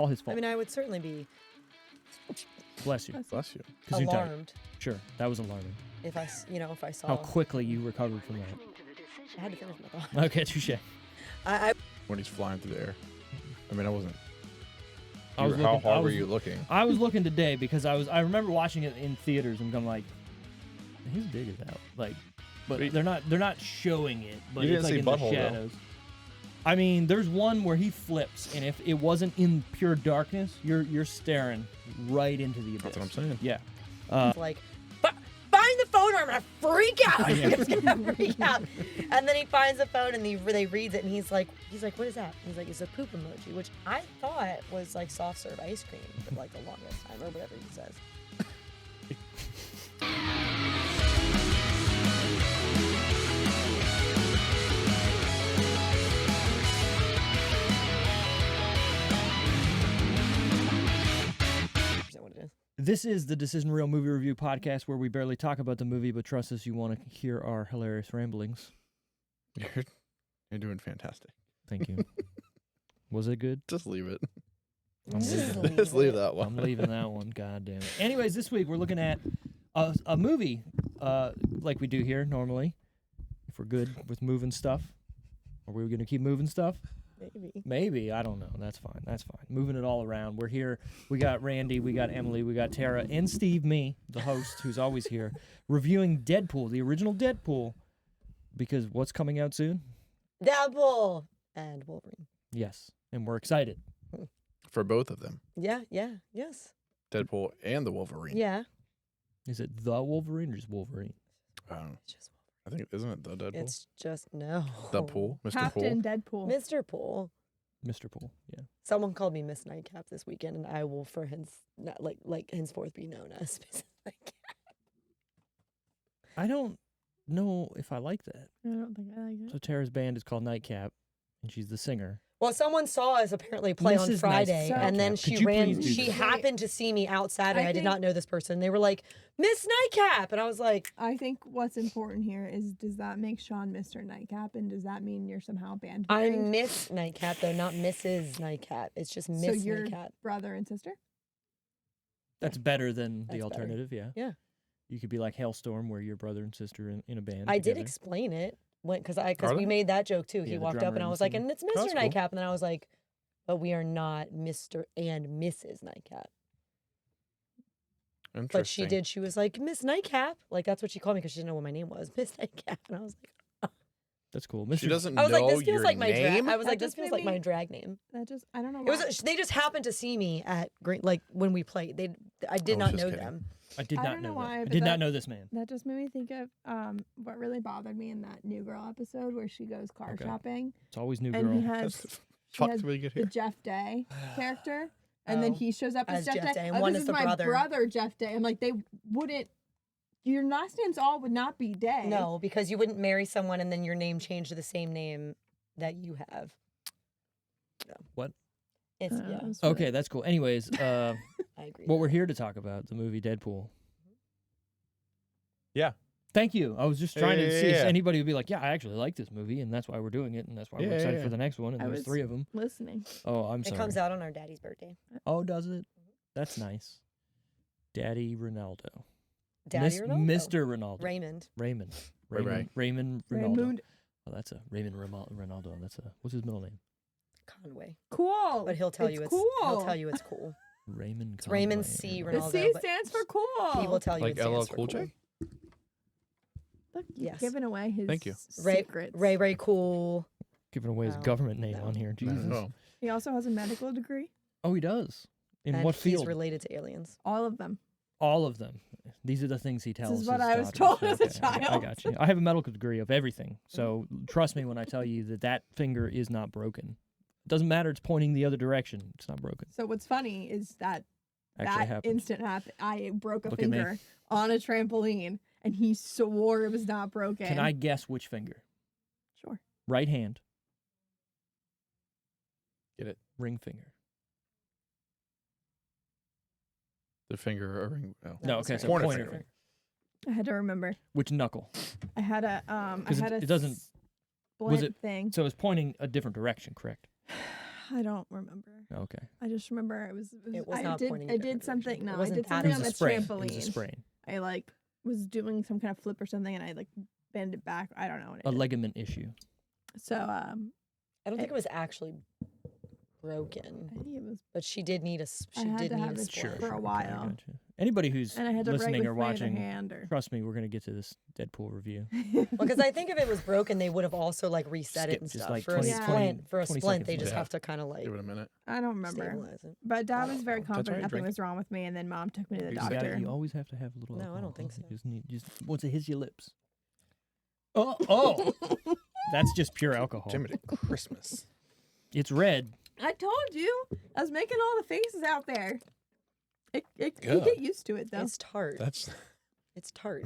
All his fault. I mean, I would certainly be Bless you. Bless you. Because you're tired. alarmed Sure, that was alarming. if I saw. How quickly you recovered from that. I had to finish my thought. Okay, touche. When he's flying through the air. I mean, I wasn't. I was How looking- hard I were was- you looking? I was looking today because I remember watching it in theaters and I'm like, his dick is out. Like, but Wait. they're not showing it, but You it's didn't like see in the butthole, though. shadows. I mean, there's one where he flips, and if it wasn't in pure darkness, you're staring right into the abyss. That's what I'm saying. Yeah. It's like, find the phone or I'm gonna freak out. I'm just gonna freak out. And then he finds the phone and they reads it and he's like, what is that? He's like, it's a poop emoji, which I thought was like soft serve ice cream for like the longest time or whatever he says. Is that what it is? This is the Decision Real Movie Review podcast where we barely talk about the movie, but trust us, you want to hear our hilarious ramblings. You're doing fantastic. Thank you. Was it good? Just leave it. I'm leaving. Just leave that one. I'm leaving that one. God damn it. Anyways, this week we're looking at a movie, like we do here normally. If we're good with moving stuff, are we going to keep moving stuff? Maybe. I don't know. That's fine. Moving it all around. We're here. We got Randy. We got Emily. We got Tara and Steve, me, the host, who's always here, reviewing Deadpool, the original Deadpool, because what's coming out soon? Deadpool and Wolverine. Yes, and we're excited. For both of them. Yeah, yes. Deadpool and the Wolverine. Yeah. Is it the Wolverine or just Wolverine? It's just I think, isn't it the Deadpool? It's just no. The Pool? Mr. Captain Pool? Deadpool. Mr. Pool. Mr. Pool, yeah. Someone called me Miss Nightcap this weekend, and I will henceforth be known as Miss Nightcap. I don't know if I like that. I don't think I like it. So Tara's band is called Nightcap, and she's the singer. Well, someone saw us apparently play on Mrs. Friday, Nightcap. and then Could she you ran. please do She this? happened to see me outside, and I I did think- not know this person. They were like, Miss Nightcap, and I was like, I think what's important here is, does that make Sean Mr. Nightcap, and does that mean you're somehow band I'm married? Miss Nightcap, though, not Mrs. Nightcap. It's just So Miss you're Nightcap. brother and sister? That's better than That's the better. alternative, yeah. Yeah. You could be like Hailstorm, where you're brother and sister in a band. I did together. explain it because Are we they? made that joke too. Yeah, He the walked up drummer and I and was the like, singer. and it's That's Mr. cool. Nightcap, and then I was like, but we are not Mr. and Mrs. Nightcap. Interesting. But she did. She was like, Miss Nightcap. Like, that's what she called me because she didn't know what my name was. Miss Nightcap. And I was like, That's cool. She Mr. doesn't I was know like, this feels your like my drag. name? I was like, That this just feels made like my me- drag name. That just, I don't know It why. was. They just happened to see me at Green, like when we played. I did I not was just know kidding. them. I did I not don't know know why, that. I but did not that- know this man. That just made me think of what really bothered me in that New Girl episode where she goes car Okay. shopping, It's always new and he girl. has That's she fucked has me to get the here. Jeff Day character, and then Oh, he shows up as Jeff Day. and Oh, one this is is the my brother. Jeff Day. I'm like, they wouldn't. Your last names all would not be Day. No, because you wouldn't marry someone and then your name changed to the same name that you have. No. What? It's Uh, yeah. that's what- Okay, that's cool. Anyways, I agree. what we're here to talk about, the movie Deadpool. Yeah. Thank you. I was just trying to see if Yeah. anybody would be like, yeah, I actually like this movie, and that's why we're doing it, and that's why we're Yeah, excited yeah. for the next one, and I there's was- 3 of them. Listening. Oh, I'm It sorry. comes out on our daddy's birthday. Oh, does it? That's nice. Daddy Ronaldo. Daddy Ronaldo. Mr. Ronaldo. Raymond. Raymond. Ray Ray. Raymond Ronaldo. Raymond. Oh, that's a Raymond Ronaldo. That's a, what's his middle name? Conway. Cool. But he'll tell you it's it's cool. He'll tell you it's cool. Raymond. It's Raymond Conway. C. The Ronaldo. C but stands for cool. He will tell you Like it stands LL for Cool J? Look, you've Yes. given away his Thank you. secrets. Ray cool. Giving away his No, government name no. on here. I Jesus. don't know. He also has a medical degree. Oh, he does. In And what he's field? related to aliens. All of them. All of them. These are the things he tells. is what his I was daughters. told as a Okay, I child. got you. I have a medical degree of everything, so trust me when I tell you that that finger is not broken. It doesn't matter. It's pointing the other direction. It's not broken. So what's funny is that Actually that happened. instant happened. I broke a Look at me. finger on a trampoline, and he swore it was not broken. Can I guess which finger? Sure. Right hand. Get it? Ring finger. The finger or ring? No. No, that's okay, right. so Pointer pointer finger. finger. I had to remember. Which knuckle? I had a I 'Cause had it a doesn't- splint it- thing. So it's pointing a different direction, correct? I don't remember. Okay. I just remember it was was not pointing in I a did different something. direction. It No, I wasn't did that something It on was the a sprain. trampoline. It was a sprain. I like was doing some kind of flip or something, and I like bent it back. I don't know what it A is. ligament issue. So I don't think it was actually broken, I think it was, but she did need a I had to have a it splint. for a Okay, while. I gotcha. Anybody who's and I had to write listening with or my other watching, hand. Or trust me, we're gonna get to this Deadpool review. Well, because I think if it was broken, they would have also like reset Skip it and just stuff. like For a 20 splint, 20 splint, they seconds. just Yeah. have to kind of like Give it a minute. I don't remember. stabilize it. But Dad was very That's all confident right, nothing drink was wrong with me, and then Mom took me to the You You, got doctor. you always have to have a little. No, I alcohol. don't think so. You just once it hits your lips. Oh, that's just pure alcohol. Jimmy, Christmas. It's red. I told you. I was making all the faces out there. You Good. get used to it though. It's tart. That's It's tart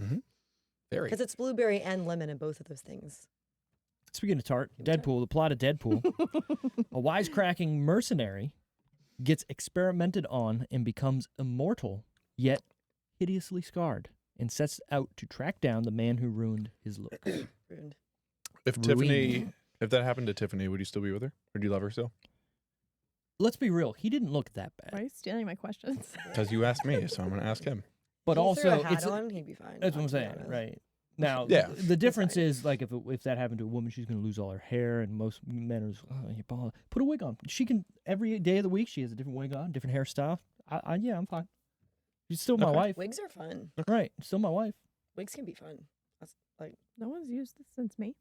very. because it's blueberry and lemon in both of those things. Speaking of tart, Give me Deadpool, the plot of Deadpool. A wisecracking mercenary gets experimented on and becomes immortal, yet hideously scarred, and sets out to track down the man who ruined his looks. Ruined. If Tiffany, if that happened to Tiffany, would you still be with her? Or do you love her still? Let's be real, he didn't look that Why are bad. you stealing my questions? Because you asked me, so I'm going to ask him. But If he threw also, a hat it's on, he'd be fine. that's what I'm to be saying, honest. right? Now, Yeah. the difference is like if that happened to a woman, she's going to lose all her hair, and most men are just, oh, you're bald. Put a wig on. She can every day of the week. She has a different wig on, different hairstyle. Yeah, I'm fine. She's still my Okay. wife, Wigs are fun. right? Still my wife. Wigs can be fun. That's like No one's used this since me.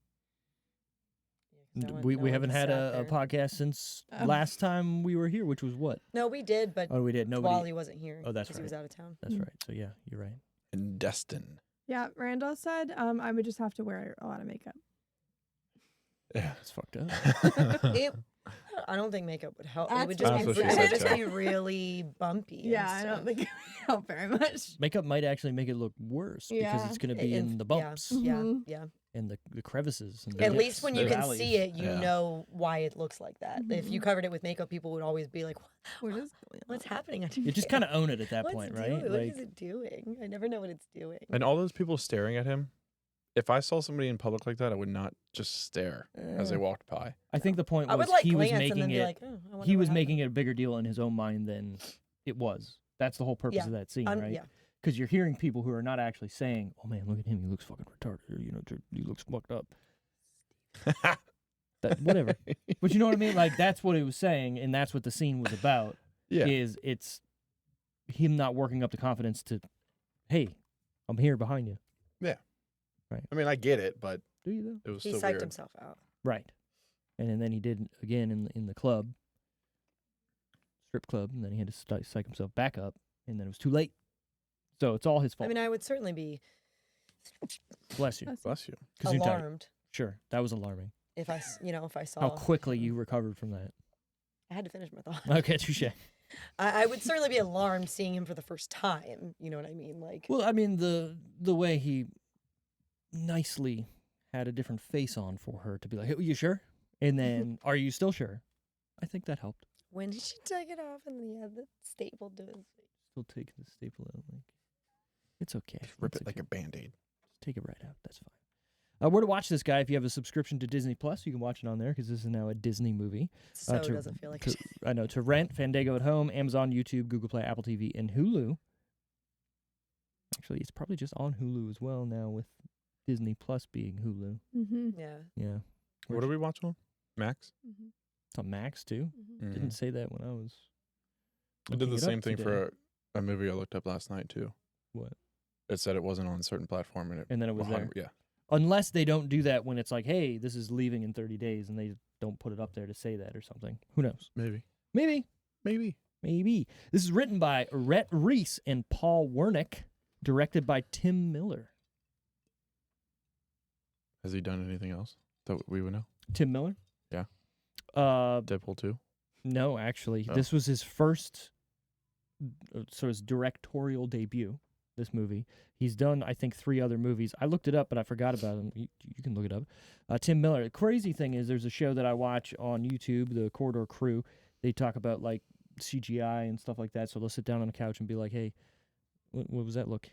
We haven't had a podcast since Oh. last time we were here, which was what? No, we did, but Oh, we did. Nobody. Wally wasn't here. Oh, that's 'cause he was right. out of town. That's Mm. right. So yeah, you're right. And Destin. Yeah, Randall said I would just have to wear a lot of makeup. Yeah. It's fucked up. It, I don't think makeup would help. It That's would what just, That's be, what she it said, would just too. be really bumpy. and Yeah, I stuff. don't think it would help very much. Makeup might actually make it look worse because Yeah. it's going to be In- in the yeah. bumps Yeah, Mhm. yeah. and the crevices. And the At dips, least when you the can valleys. see it, you Yeah. know why it looks like that. If you Mhm. covered it with makeup, people would always be like, What is going on? "What's happening under You just here? kind of own it at that What's point, it right? doing? What Like is it doing? I never know what it's doing." And all those people staring at him, if I saw somebody in public like that, I would not just stare as they walked by. I think the point I was would like he was glance and making then be it. like, "Oh, I wonder He what was happened." making it a bigger deal in his own mind than it was. That's the whole purpose Yeah. of that scene, right? Yeah. Because you're hearing people who are not actually saying, "Oh man, look at him. He looks fucking retarded." Or, he looks fucked up. That whatever. But you know what I mean? Like that's what he was saying, and that's what the scene was about. Yeah. Is it's him not working up the confidence to, hey, I'm here behind you. I mean, I get it, but Do you though? it was He still psyched weird. himself out. Right. And then he did again in the club, strip club, and then he had to psych himself back up, and then it was too late. So it's all his fault. I mean, I would certainly be Bless you. Bless you. 'Cause you're tired. alarmed Sure, that was alarming. if if I saw. How quickly you recovered from that. I had to finish my thought. Okay, touche. I would certainly be alarmed seeing him for the first time. You know what I mean? Like, Well, I mean the way he nicely had a different face on for her to be like, "Hey, you sure?" And then, "Are you still sure?" I think that helped. when did she take it off and then he had the staple to his face? Still taking the staple out, like it's okay. Rip It's it like okay. a Band-Aid. Take it right out. That's fine. Where to watch this guy? If you have a subscription to Disney Plus, you can watch it on there because this is now a Disney movie. So to- doesn't feel like to, I know, to rent, Fandango at home, Amazon, YouTube, Google Play, Apple TV, and Hulu. Actually, it's probably just on Hulu as well now with Disney Plus being Hulu. Mm-hmm. yeah. Yeah. What are we watching on? Max? Mm-hmm. It's on Max too. Mm. Didn't say that when I was. I did looking the it up same thing today. for a movie I looked up last night, too. What? It said it wasn't on a certain platform. And then it was there. Yeah. Unless they don't do that when it's like, hey, this is leaving in 30 days, and they don't put it up there to say that or something. Who knows? Maybe. Maybe. This is written by Rhett Reese and Paul Wernick, directed by Tim Miller. Has he done anything else that we would know? Tim Miller? Yeah. Deadpool 2? No, actually. Oh. This was his first his directorial debut, this movie. He's done, I think, 3 other movies. I looked it up, but I forgot about him. You can look it up. Tim Miller. The crazy thing is there's a show that I watch on YouTube, The Corridor Crew. They talk about, like, CGI and stuff like that. So they'll sit down on a couch and be like, hey, what was that look?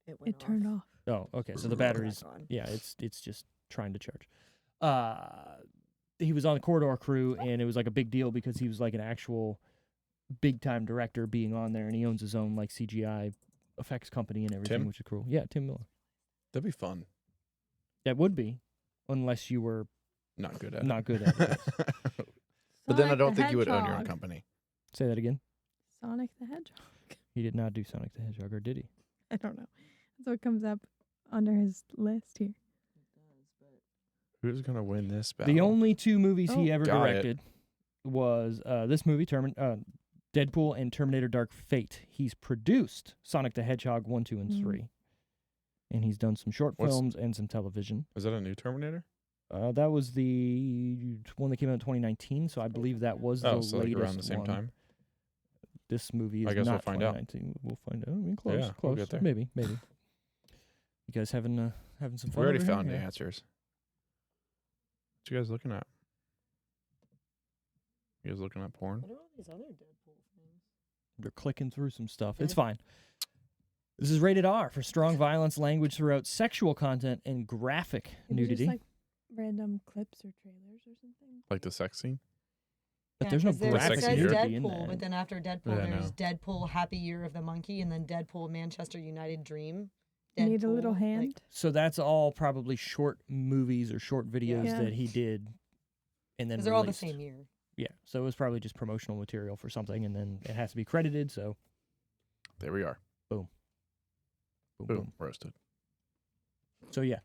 It went It turned off. Oh, okay. So the Back battery's... on. Yeah, it's just trying to charge. he was on the Corridor crew, and it was like a big deal because he was like an actual big time director being on there, and he owns his own like CGI effects company and everything, Tim? which is cool. Yeah, Tim Miller. That'd be fun. That would be, unless you were Not good at not good at it. But then I Sonic don't the think you would own your own Hedgehog. company. Say that again. Sonic the Hedgehog. He did not do Sonic the Hedgehog, or did he? I don't know. That's what comes up under his list here. Who's gonna win this battle? The only two movies he Oh. ever Got it. directed was this movie, Deadpool and Terminator Dark Fate. He's produced Sonic the Hedgehog 1, 2, and Mm. 3. And he's done some short What's- films and some television. Is that a new Terminator? That was the one that came out in 2019, so I believe that was the So like latest around the same one. time. This movie is I guess we'll not find out. 2019. We'll find out. I mean, close, Yeah, close. we'll get there. Maybe. You guys having some fun? We already over here? found the Yeah. answers. What you guys looking at? You guys looking at porn? What are all these other Deadpool things? They're clicking through some stuff. It's Yeah. fine. This is rated R for strong violence, language throughout, sexual content, and graphic Maybe nudity. Just like random clips or trailers or something. Like the sex scene? But Yeah, there's no 'cause there's- graphic it says nudity in Deadpool, that. but then after Deadpool, Yeah, I there's know. Deadpool Happy Year of the Monkey, and then Deadpool Manchester United Dream. Need a little Deadpool, hand. like- So that's all probably short movies or short videos Yeah. that he did, and then 'cause they're all the released. same year. Yeah, so it was probably just promotional material for something, and then it has to be credited. So There we are. boom, Boom. Roasted. So yeah,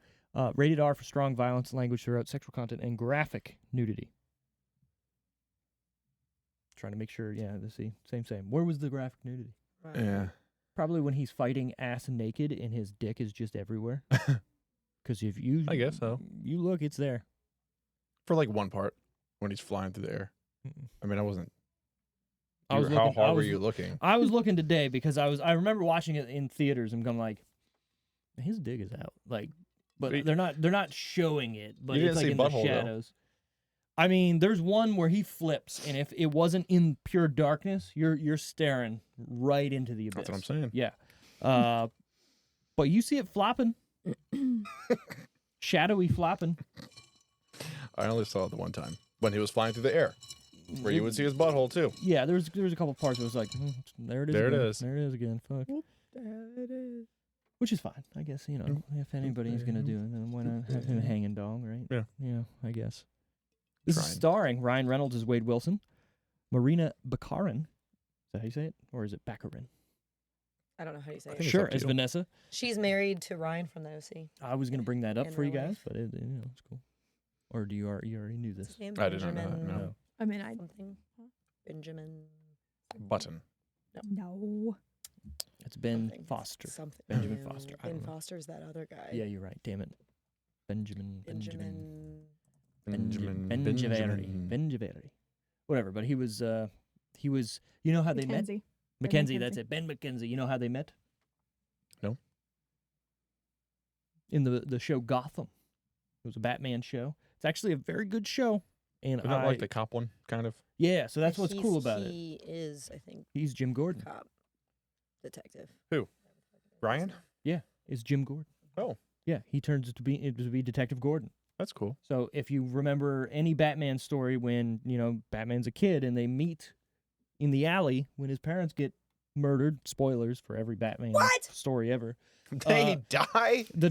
rated R for strong violence, language throughout, sexual content, and graphic nudity. Trying to make sure, yeah, let's see, same. Where was the graphic nudity? Right. Yeah. Probably when he's fighting ass naked and his dick is just everywhere. Because if you, I guess so. You look, it's there. For like one part when he's flying through the air. I mean, I wasn't. I was How looking- hard I were was- you looking? I was looking today because I remember watching it in theaters and going like, his dick is out, like, but But they're not showing it, but You it's didn't like see in the butthole, though. shadows. I mean, there's one where he flips, and if it wasn't in pure darkness, you're staring right into the abyss. That's what I'm saying. Yeah, but you see it flopping, shadowy flopping. I only saw it the one time when he was flying through the air, where you would see his butthole too. Yeah, there's a couple parts where it's like, there it is. There it again. is. There it is again. Fuck. There it is. Which is fine, I guess. You know, if anybody's gonna do it, then why not have him hanging dog, right? Yeah. Yeah, I guess. This is Trying. starring Ryan Reynolds as Wade Wilson, Marina Baccarin. Is that how you say it, or is it Baccarin? I don't know how you say I it. think it's Sure, up to as you. Vanessa. She's married to Ryan from the OC. I was gonna bring that up In for you real guys, life. but it's cool. Or do you already knew What's this? his name? I did not know that, Benjamin no. I mean, I Something. Benjamin. Button. no. It's Ben something. Foster. Something. Benjamin No, Foster. I Ben don't know. Foster's that other guy. Yeah, you're right. Damn it, Benjamin. Benjamin. Benjavari. Whatever, but he was. You know how they met? Mackenzie. Mackenzie, Mackenzie. that's it. Ben Mackenzie. You know how they met? No. In the show Gotham. It was a Batman show. It's actually a very good show. And Isn't that like the cop one, kind of? yeah, so that's what's cool about it. He is, I think, He's Jim Gordon. cop detective. Ryan? Is Jim Gordon. Oh. Yeah, he turns to be Detective Gordon. That's cool. So if you remember any Batman story when, Batman's a kid and they meet in the alley when his parents get murdered, spoilers for every Batman What? story ever. They die? The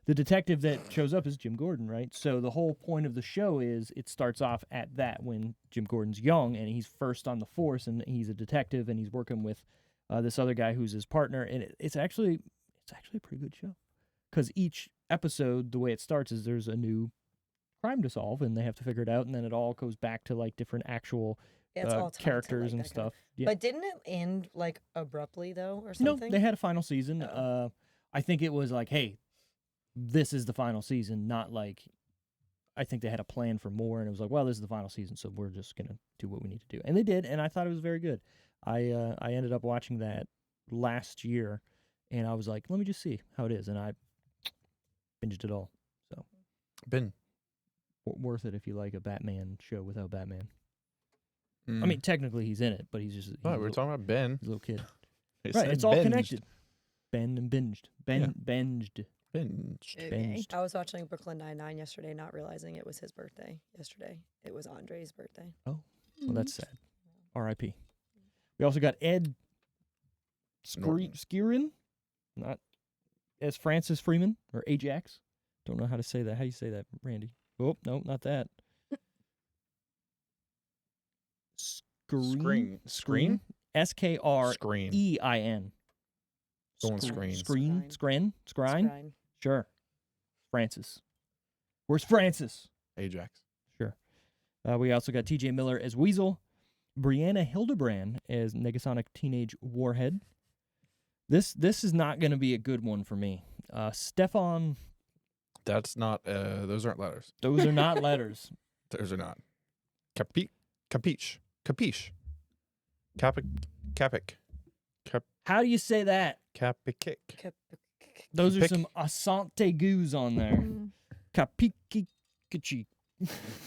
the detective that shows up is Jim Gordon, right? So the whole point of the show is it starts off at that when Jim Gordon's young and he's first on the force and he's a detective and he's working with this other guy who's his partner, and it's actually a pretty good show because each episode, the way it starts is there's a new crime to solve and they have to figure it out, and then it all goes back to like different actual Yeah, it's all tied to, characters like, and that kind of- stuff. Yeah. But didn't it end like abruptly though, or No, something? they had a final season. Oh. I think it was like, hey, this is the final season, not like I think they had a plan for more, and it was like, well, this is the final season, so we're just gonna do what we need to do, and they did, and I thought it was very good. I ended up watching that last year, and I was like, let me just see how it is, and I binged it all. So Ben. worth it if you like a Batman show without Batman. Mm. I mean, technically he's in it, but he's just Oh, we were talking about Ben. he's a little kid. He Right, said it's all binged. connected. Ben and binged. Yeah. Binged. Binged. Okay. I was watching Brooklyn Nine-Nine yesterday, not realizing it was his birthday yesterday. It was Andre's birthday. Well, that's sad. R.I.P. We also got Ed Norton. Skieran, not as Francis Freeman or Ajax. Don't know how to say that. How do you say that, Randy? Oh, no, not that. Screen. Screen? S-K-R-E-I-N. Screen. Going screen. Screen? Screen? Scrine? Scrine. Sure. Francis. Where's Francis? Ajax. Sure. We also got T.J. Miller as Weasel. Brianna Hildebrand as Negasonic Teenage Warhead. This is not going to be a good one for me. Stefan. That's not. Those aren't letters. Those are not letters. Those are not. Capiche. Capiche. Capic. How do you say that? Capic. Those are Pick. some asante goos on there. Kapiki.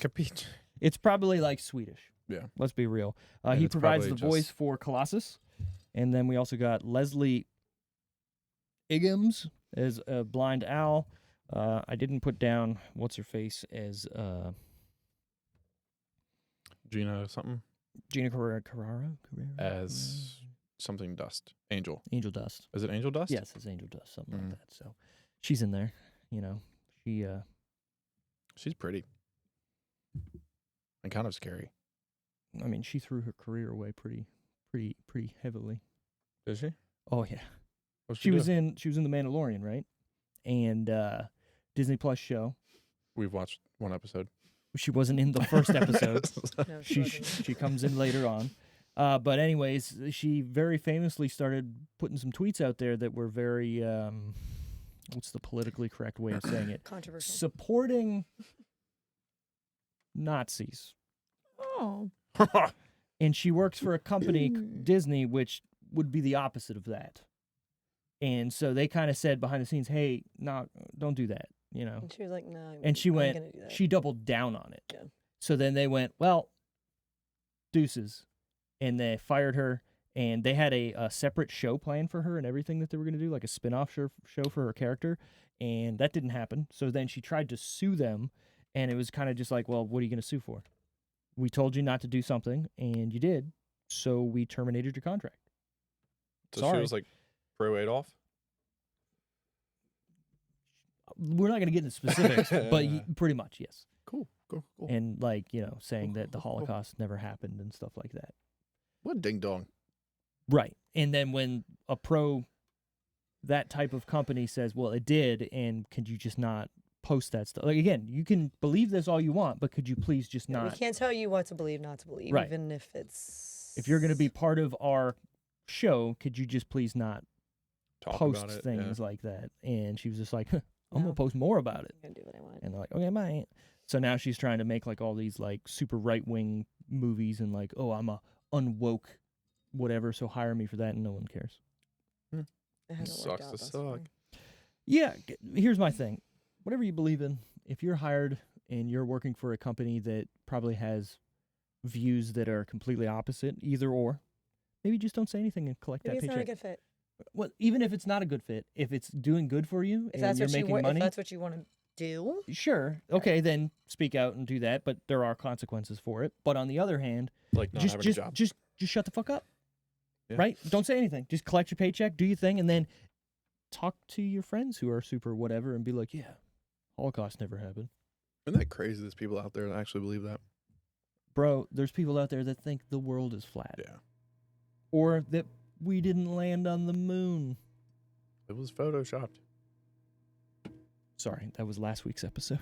Capiche. It's probably like Swedish. Yeah. Let's be real. And He it's provides the probably voice just- for Colossus. And then we also got Leslie Iggams as a blind owl. I didn't put down what's-her-face as Gina something Gina Carrera? as something dust. Angel. Angel Dust. Is it Angel Dust? Yes, it's Angel Dust, something Mhm. like that. So she's in there, you know. She She's pretty. And kind of scary. I mean, she threw her career away pretty heavily. Is she? Oh yeah. What's She was in The Mandalorian, right? And Disney Plus show. We've watched one episode. She wasn't in the first episode. No, she wasn't. she comes in later on. But anyways, she very famously started putting some tweets out there that were very what's the politically correct way of saying it? Controversial. Supporting Nazis. Oh. And she works for a company, Disney, which would be the opposite of that. And so they kind of said behind the scenes, hey, no, don't do that, you know. And she was like, no. And she I'm went, gonna do that. she doubled down on it. Yeah. So then they went, well, deuces. And they fired her. And they had a separate show planned for her and everything that they were going to do, like a spin-off show for her character. And that didn't happen. So then she tried to sue them. And it was kind of just like, well, what are you going to sue for? We told you not to do something, and you did. So we terminated your contract. So Sorry. she was like pro Adolf? We're not going to get into specifics, but pretty much, yes. Cool. And like, you know, saying that the Holocaust never happened and stuff like that. What ding dong. Right. And then when a that type of company says, well, it did, and could you just not post that stuff? Like, again, you can believe this all you want, but could you please just Yeah, not? we can't tell you what to believe, not to believe, Right. even if it's. If you're going to be part of our show, could you just please not Talk post about it. things yeah. like that? And she was just like, I'm going No. to post more about it. I'm gonna do what I want. And they're like, okay, bye. So now she's trying to make like all these like super right-wing movies and like, oh, I'm a unwoke whatever, so hire me for that, and no one cares. It hasn't worked Sucks out to thus suck. far. Yeah, here's my thing. Whatever you believe in, if you're hired and you're working for a company that probably has views that are completely opposite, either or, maybe just don't say anything and collect Maybe that it's not a paycheck. good fit. Well, even if it's not a good fit, if it's doing good for you If and that's you're what you making want, money, if that's what you want to do, sure, okay, then speak out and do that. But there are consequences for it. But on the other hand, Like not having a job. just shut the fuck up. Yeah. Right? Don't say anything. Just collect your paycheck, do your thing, and then talk to your friends who are super whatever and be like, yeah, Holocaust never happened. Isn't that crazy? There's people out there that actually believe that. Bro, there's people out there that think the world is flat. Yeah. Or that we didn't land on the moon. It was photoshopped. Sorry, that was last week's episode.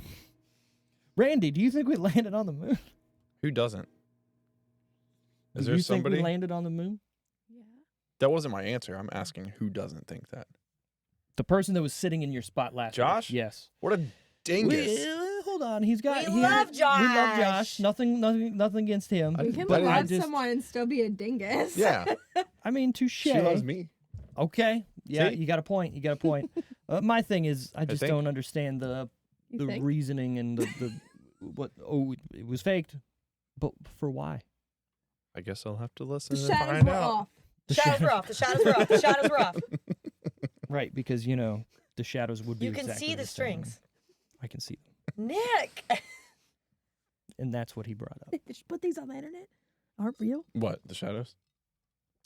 Randy, do you think we landed on the moon? Who doesn't? Is Do there you somebody? think we landed on the moon? Yeah. That wasn't my answer. I'm asking who doesn't think that. The person that was sitting in your spot last Josh? week. Yes. What a dingus. Hold on. He's got. We love We love Josh. Josh. Nothing against him. I You didn't- can but I love just- someone and still be a dingus. Yeah. I mean, touche. She loves me. Okay. Yeah, See? you got a point. You got a point. My thing is, I just think- don't understand the You think? reasoning and the what. Oh, it was faked, but for why? I guess I'll have to listen The and shadows find were out. off. The shadows were off. The shadows were off. The shadows were off. Right, because the shadows would be. You can exactly see the same. strings. I can see them, Nick. and that's what he brought up. Did you put these on the internet? Aren't real? What? The shadows?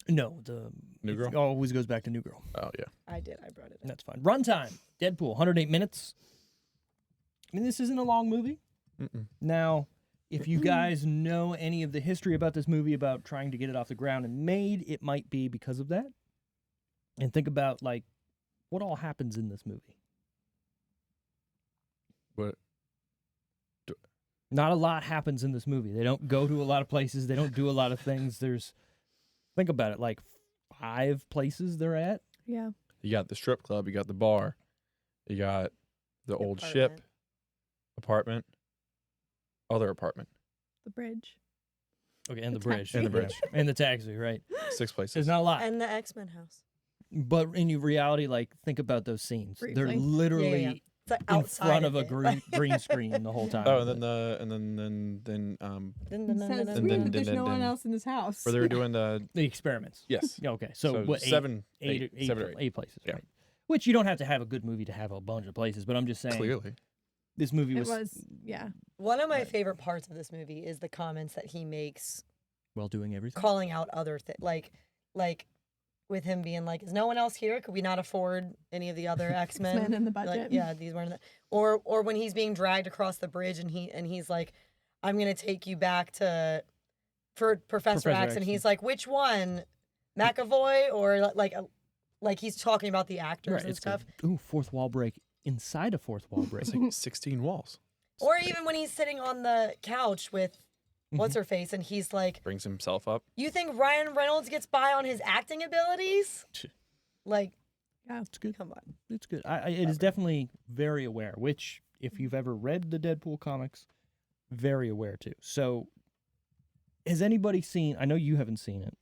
No, the New Girl? it always goes back to New Girl. Oh yeah. I did. I brought it up. That's fine. Runtime. Deadpool, 108 minutes. I mean, this isn't a long movie. Mm-mm. Now, if you guys know any of the history about this movie, about trying to get it off the ground and made, it might be because of that. And think about, like, what all happens in this movie. What? Not a lot happens in this movie. They don't go to a lot of places. They don't do a lot of things. Think about it, like 5 places they're at. Yeah. You got the strip club. You got the bar. You got the old ship, apartment, other apartment. The bridge. Okay, and the The bridge. taxi. And the bridge. And the taxi, right. 6 places. There's not a lot. And the X-Men house. But in reality, like, think about those scenes. They're Briefly. literally Yeah. It's like in outside front of a it. green screen the whole time. Oh, and then Dun, dun, It dun, says, dun, and "Sweet, then- but there's then- no one then- else in this house. where they were doing the the experiments. yes. Yeah, okay. So, what, 7, eight 7 or 8. places, Yeah. right? Which you don't have to have a good movie to have a bunch of places, but I'm just saying Clearly. this movie It was, was, yeah. One of my Right. favorite parts of this movie is the comments that he makes well doing everything. calling out other things. Like with him being like, is no one else here? Could we not afford any of the other X-Men? X-Men in the Like, budget. yeah, these weren't. Or when he's being dragged across the bridge and he's like, I'm gonna take you back for Professor X, X, and yeah. he's like, which one, McAvoy or like he's talking about the actors Right, and it's stuff. good. Ooh, fourth wall break inside a fourth wall break. It's like 16 walls. Or even when he's sitting on the couch with what's her face, and he's like, Brings himself up. you think Ryan Reynolds gets by on his acting abilities? Like, It's good. come on. It's good. It is definitely very aware, which, if you've ever read the Deadpool comics, very aware too. So, has anybody seen, I know you haven't seen it.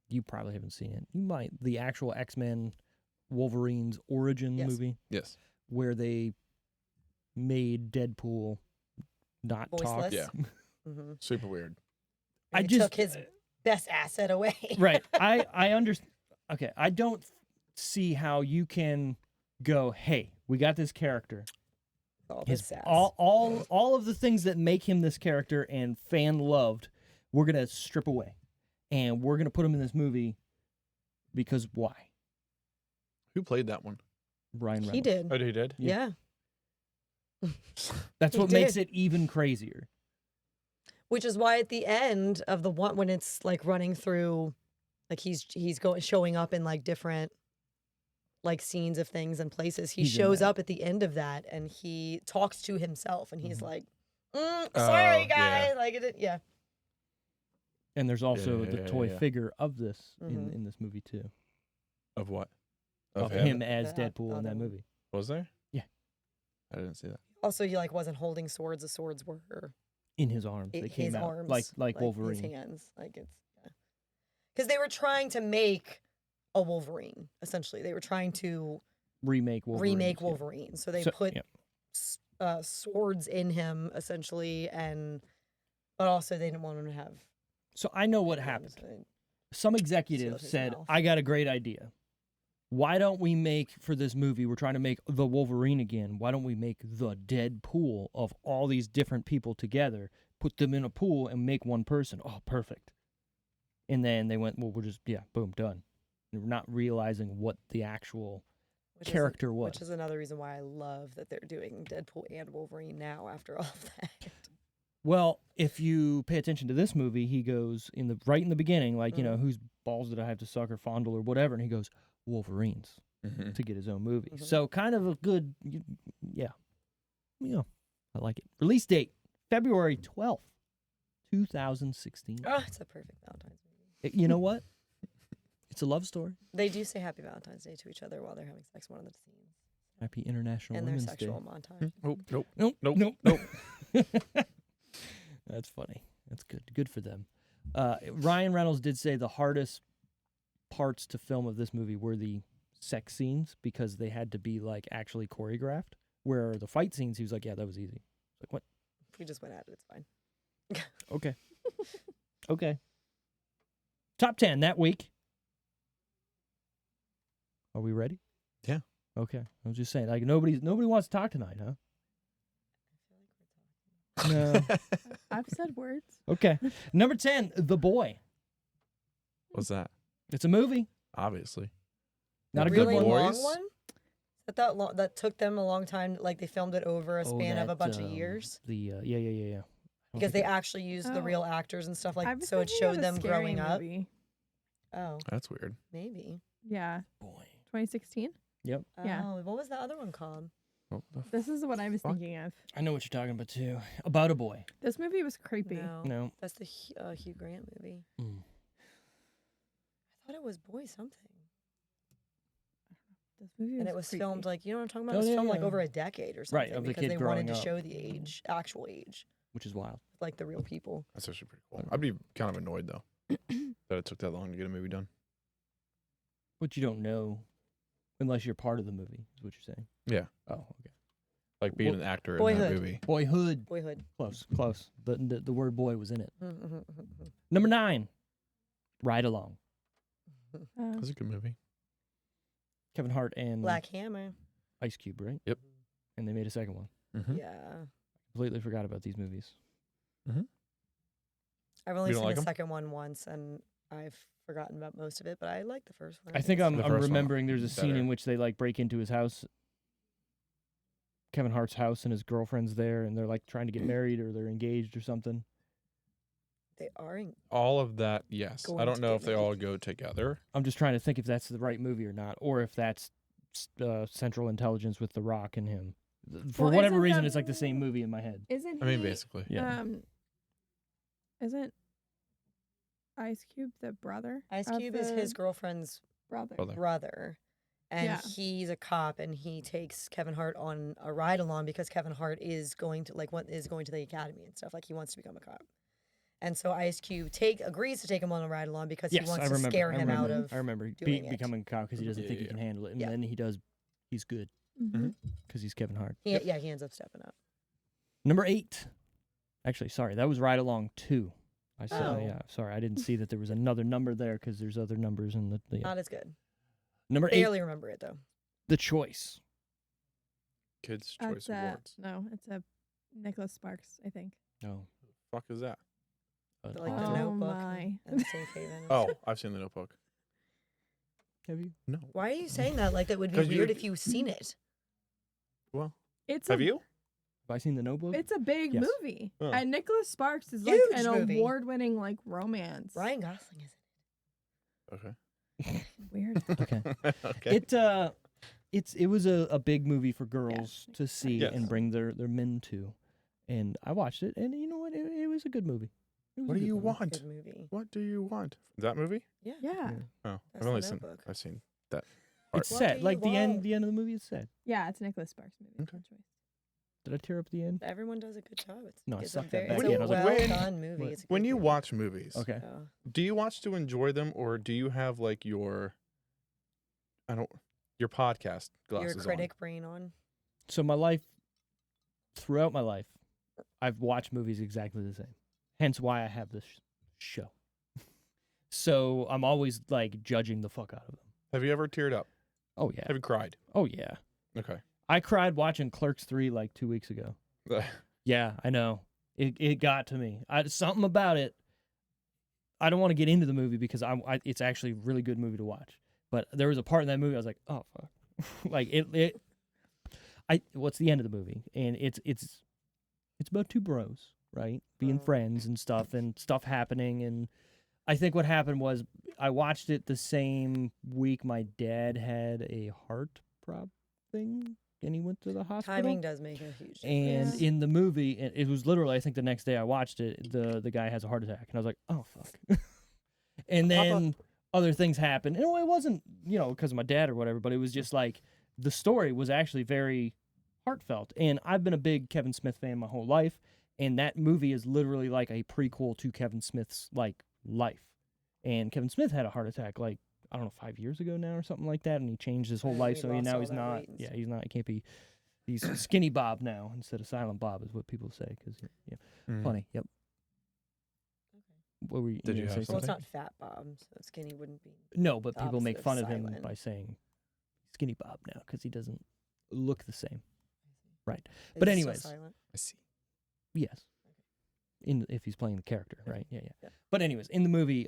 You probably haven't seen it. You might. The actual X-Men Wolverine's origin Yes. movie, Yes. where they made Deadpool not talk. Voiceless. Yeah. Mm-hmm. Super weird. I They just took his best asset away. right. I understand. Okay, I don't see how you can go, hey, we got this character. All His this sass. all of the things that make him this character and fan loved, we're gonna strip away, and we're gonna put him in this movie because why? Who played that one? Ryan Reynolds. He did. Oh, he did? Yeah. That's He what makes did. it even crazier. Which is why at the end of the one when it's like running through, like he's showing up in like different like scenes of things and places. He He's in shows that. up at the end of that and he talks to himself and he's Mhm. like, Oh, sorry yeah. guys, like it, yeah. And there's also Yeah, the yeah, toy yeah. figure of this Mhm. in this movie too, Of what? of him? him as The Deadpool in other that one. movie. Was there? Yeah. I didn't see that. Also, he like wasn't holding swords. The swords were In his arms, they came his out arms, like Wolverine. his hands, like it's because they were trying to make a Wolverine. Essentially, they were trying to Remake Wolverine. Wolverine. So they put swords in him essentially, but also they didn't want him to have. So I know what happened. Some executive his said, mouth. I got a great idea. Why don't we make, for this movie, we're trying to make the Wolverine again. Why don't we make the Deadpool of all these different people together, put them in a pool and make one person? Oh, perfect. And then they went, well, we're just, boom, done. And we're not realizing what the actual character was. Which is another reason why I love that they're doing Deadpool and Wolverine now after all of that. Well, if you pay attention to this movie, he goes right in the beginning, like, whose balls did I have to suck or fondle or whatever? And he goes, Wolverines, Mm-hmm. to get his own movie. Mhm. So kind of a good, yeah, I like it. Release date, February 12th, 2016. Oh, it's a perfect Valentine's movie. You know what? It's a love story. They do say Happy Valentine's Day to each other while they're having sex. One of the scenes Happy International in their Women's Day. sexual montage. Oh, nope. Nope, Nope. nope. That's funny. That's good. Good for them. Ryan Reynolds did say the hardest parts to film of this movie were the sex scenes because they had to be like actually choreographed. Where the fight scenes, he was like, yeah, that was easy. Like, what? We just went at it. It's fine. Okay. Okay. Top 10 that week. Are we ready? Yeah. Okay, I was just saying, like nobody wants to talk tonight, huh? No. I've said words. Okay. Number 10, The Boy. What's that? It's a movie. Obviously. Not a The good Really one. long Boys? one? That took them a long time. Like they filmed it over a span of a bunch of years. Yeah. Because they actually used the real Oh. actors and stuff I like was so it thinking showed of a them scary growing up. movie. Oh, That's weird. maybe. Yeah, Boy. 2016. Yep. Yeah. Oh, what was the other one called? What the This is what I was Fuck. thinking of. I know what you're talking about too. About a boy. This movie was creepy. No. That's the Hugh Grant movie. Mm. I thought it was Boy something. This movie And it was creepy. filmed like, you know what I'm talking about? Oh, It was yeah, filmed like yeah. over a decade or Right, something of the because kid they growing wanted to up. show the age, actual age, Which is wild. like the real people. That's actually pretty cool. I'd be kind of annoyed though that it took that long to get a movie done. But you don't know unless you're part of the movie, is what you're saying. Yeah. Oh, okay. Like being Well, an actor in Boyhood. that movie. Boyhood. Boyhood. Close. The word boy was in it. Mm-hmm. Number 9, Ride Along. That's a good movie. Kevin Hart and Black Hammer. Ice Cube, right? Yep. And they made a second one. Mm-hmm. Yeah. Completely forgot about these movies. I've only You don't seen like the 'em? second one once and I've forgotten about most of it, but I like the first one. I think I'm The first one remembering there's a scene better. in which they like break into his house, Kevin Hart's house, and his girlfriend's there, and they're like trying to get married or they're engaged or something. They are in All of that, yes. I Going don't to know get if they all go together. I'm just trying to think if that's the right movie or not, or if that's Central Intelligence with The Rock and him. For Well, whatever isn't reason, that- it's like the same movie in my head. Isn't I mean, he, basically. Yeah. Isn't Ice Cube the brother? Ice of Cube is the his girlfriend's brother. brother. And Yeah. he's a cop and he takes Kevin Hart on a ride along because Kevin Hart is going to going to the academy and stuff. Like he wants to become a cop. And so Ice Cube agrees to take him on a ride along because he wants to scare him out of I remember doing it. becoming a cop because he doesn't think he Yeah. can handle it, and Yeah. then he does. He's good Mm-hmm. because he's Kevin Hart. he ends up stepping up. Number 8. Actually, sorry, that was Ride Along 2. I saw. Oh. Yeah, sorry, I didn't see that there was another number there because there's other numbers in the. Yeah. Not as good. Number 8, Barely remember it though. The Choice. Kids' Choice That's Awards. no, it's a Nicholas Sparks, I think. Oh, Fuck is that? Like the Oh Notebook my. and Safe Haven. Oh, I've seen The Notebook. have you? No. Why are you saying that? Like that would be 'Cause you- weird if you've seen it. Well, It's have a, you? Have I seen The Notebook? It's a big Yes. movie, Oh. and Nicholas Sparks is like Huge an movie. award-winning like romance. Ryan Gosling is Okay. Weird. Okay. Okay. It was a big movie for girls to see Yes. and bring their men to, and I watched it, and you know what? It was a good movie. It was What a do good you movie. a want? good movie. What do you want? That movie? Yeah. Yeah. Oh, That's I've only The seen. Notebook. I've seen that. It's What sad. do Like you the end. want? The end of the movie is sad. Yeah, it's a Nicholas Sparks movie. Okay. Good choice. Did I tear up the end? Everyone does a good job. No, I it's a sucked that very back it's in. a I was well like, when- done movie. what? It's a When good you movie. watch movies, Okay. Oh. do you watch to enjoy them, or do you have like your podcast Your glasses critic brain on. So throughout my life, I've watched movies exactly the same. Hence why I have this show. So I'm always like judging the fuck out of them. on? Have you ever teared up? Oh yeah. Have you cried? Oh yeah. Okay. I cried watching Clerks 3 like 2 weeks ago. Yeah, I know. It got to me. Something about it. I don't want to get into the movie because it's actually a really good movie to watch. But there was a part in that movie I was like, oh fuck. Like what's the end of the movie? And it's about two bros, right? Being Oh. friends and stuff happening. And I think what happened was I watched it the same week my dad had a heart problem thing and he went to the hospital. Timing does make a huge difference. And in the movie, it was literally, I think the next day I watched it, the guy has a heart attack. And I was like, oh, fuck. And then other things happened. And it wasn't, because of my dad or whatever, but it was just like the story was actually very heartfelt. And I've been a big Kevin Smith fan my whole life. And that movie is literally like a prequel to Kevin Smith's like life. And Kevin Smith had a heart attack like, I don't know, 5 years ago now or something like that. And he changed his whole Yeah, life. he So lost now all he's that not, weight and stuff. he's not, he can't be, he's Skinny Bob now instead of Silent Bob is what people say. Because, Mhm. funny. Yep. What were you, Did you gonna have say Well, it's something? not Fat Bob, so skinny wouldn't be. No, but the people make opposite fun of of him silent. by saying Skinny Bob now because he doesn't look the same. Right. Is But he still anyways. silent? I see. Yes. If he's playing the character, right? Yeah. Yeah. But anyways, in the movie,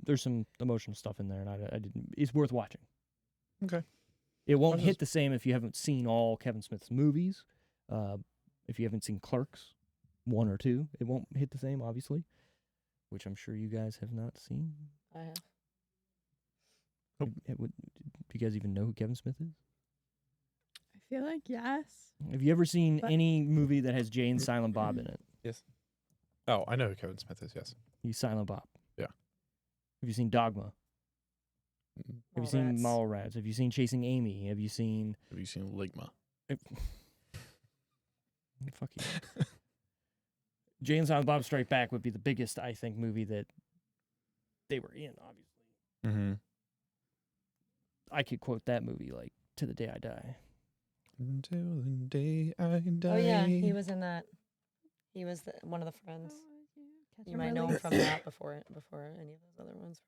there's some emotional stuff in there, and I didn't. It's worth watching. Okay. It won't I'm hit just- the same if you haven't seen all Kevin Smith's movies. If you haven't seen Clerks 1 or 2, it won't hit the same, obviously, which I'm sure you guys have not seen. I have. Do you guys even know who Kevin Smith is? I feel like yes. Have you ever seen But- any movie that has Jay and Silent Bob in it? Oh, I know who Kevin Smith is. Yes. He's Silent Bob. Yeah. Have you seen Dogma? Mm. Have you seen Mallrats? Have you seen Chasing Amy? Have you seen... Have you seen Ligma? Fuck you. Jay and Silent Bob Strike Back would be the biggest, I think, movie that they were in, obviously. Mm-hmm. I could quote that movie, like, to the day I die. Until the day I die. Oh yeah, he was in that. He was one of the friends. You might know him from that before any of those other ones,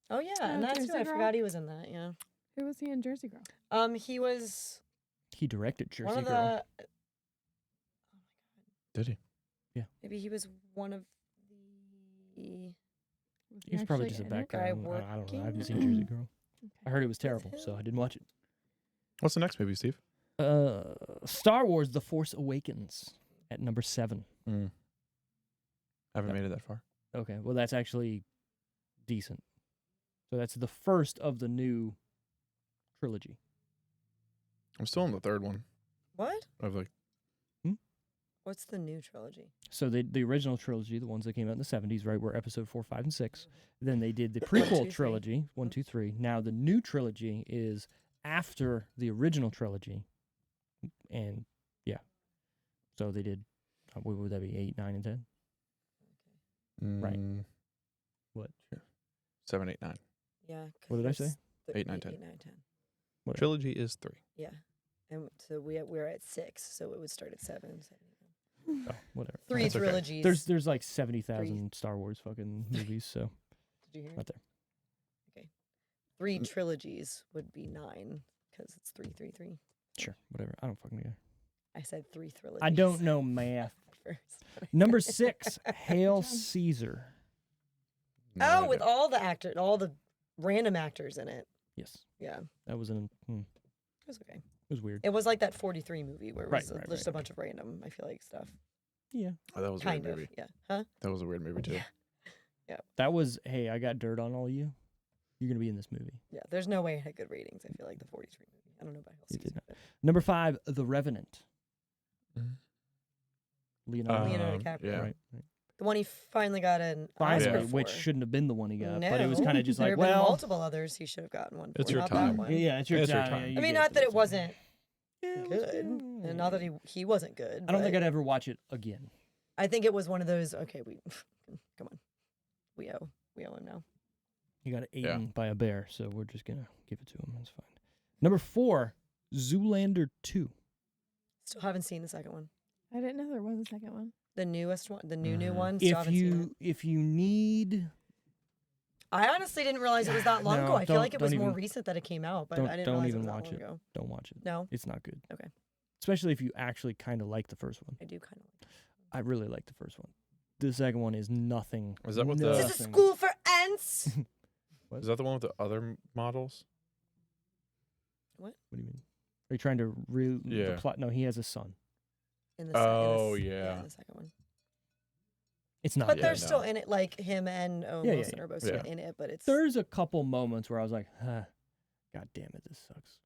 probably. Oh yeah, and that's Jersey too. I Girl? forgot he was in that. Yeah. Who was he in Jersey Girl? He was He directed Jersey one of Girl. the. Did he? Maybe he was one of the. He was probably just a actually in it? background. I don't know. I haven't seen Jersey Girl. I heard it was terrible, so I didn't watch it. What's the next movie, Steve? Star Wars: The Force Awakens at number 7. Haven't Yep. made it that far. Okay, well that's actually decent. So that's the first of the new trilogy. I'm still on the third one. What? Of like, What's the new trilogy? So the original trilogy, the ones that came out in the 70s, right, were episode 4, 5, and 6. Then they did the 1, 2, prequel 3. trilogy, 1, 2, 3. Now the new trilogy is after the original trilogy. And yeah. So they did, what would that be, 8, 9, and 10? Right. What? Sure. 7, 8, 9. Yeah. What did I say? 8, 9, 10. 8, 9, 10. Whatever. Trilogy is 3. Yeah. And so we're at 6, so it would start at 7. 7. Oh, whatever. 3 That's okay. trilogies. There's like 70,000 Star Wars fucking movies, so Did you hear? not there. 3 trilogies would be 9 because it's 3, 3, 3. Sure, whatever. I don't fucking care. I said 3 trilogies. I don't know math. First. Number 6, Hail Caesar. Oh, with all the random actors in it. Yes, Yeah, that was it it was okay. was weird. It was like that 43 movie where it Right, was right, just right. a bunch of random, I feel like, stuff. Yeah, Oh, that was a Kind weird of, movie. yeah. Huh? That was a weird movie too. that was. Hey, I got dirt on all you. You're gonna be in this movie. Yeah, there's no way it had good ratings. I feel like the 43 movie. I don't know about Hail It did Caesar, not. Number 5, The Revenant. Mhm. Leonardo. Leonardo Um, DiCaprio. yeah. Right. The one he finally got an Finally, Oscar which for. shouldn't have been the one he got, no, but it was kind of just there like, have been well, multiple others he should have gotten one for. It's your not time. That one. yeah, it's your It's your time. time. Yeah, I you mean, get not that it it's wasn't Yeah, it was good, and not that he wasn't good. I don't think but I'd ever watch it again. I think it was one of those. Okay, we come on, we owe him now. He got Yeah. eaten by a bear, so we're just gonna give it to him. That's fine. Number 4, Zoolander 2. Still haven't seen the second one. I didn't know there was a second one. The newest one, the new Mhm. one. Still haven't seen it. If you need, I honestly didn't realize it was that long No, ago. I feel like it don't was more even- recent that it came out, but don't- I didn't don't realize even it was watch that long it. ago. don't watch it. No, It's not good. Okay. Especially if you actually kind of like the first one. I do kind of like. I really like the first one. The second one is nothing. Is that what the- This is a school for ants. Is that the one with the other models? What do you mean? Are you trying to the Yeah. plot? No, he has a son. In Oh, in yeah. the second one. It's not. But good. they're no. still in it, like him and yeah, Wilson yeah. are both Yeah. in it, but it's There's a couple moments where I was like, God damn it, this sucks.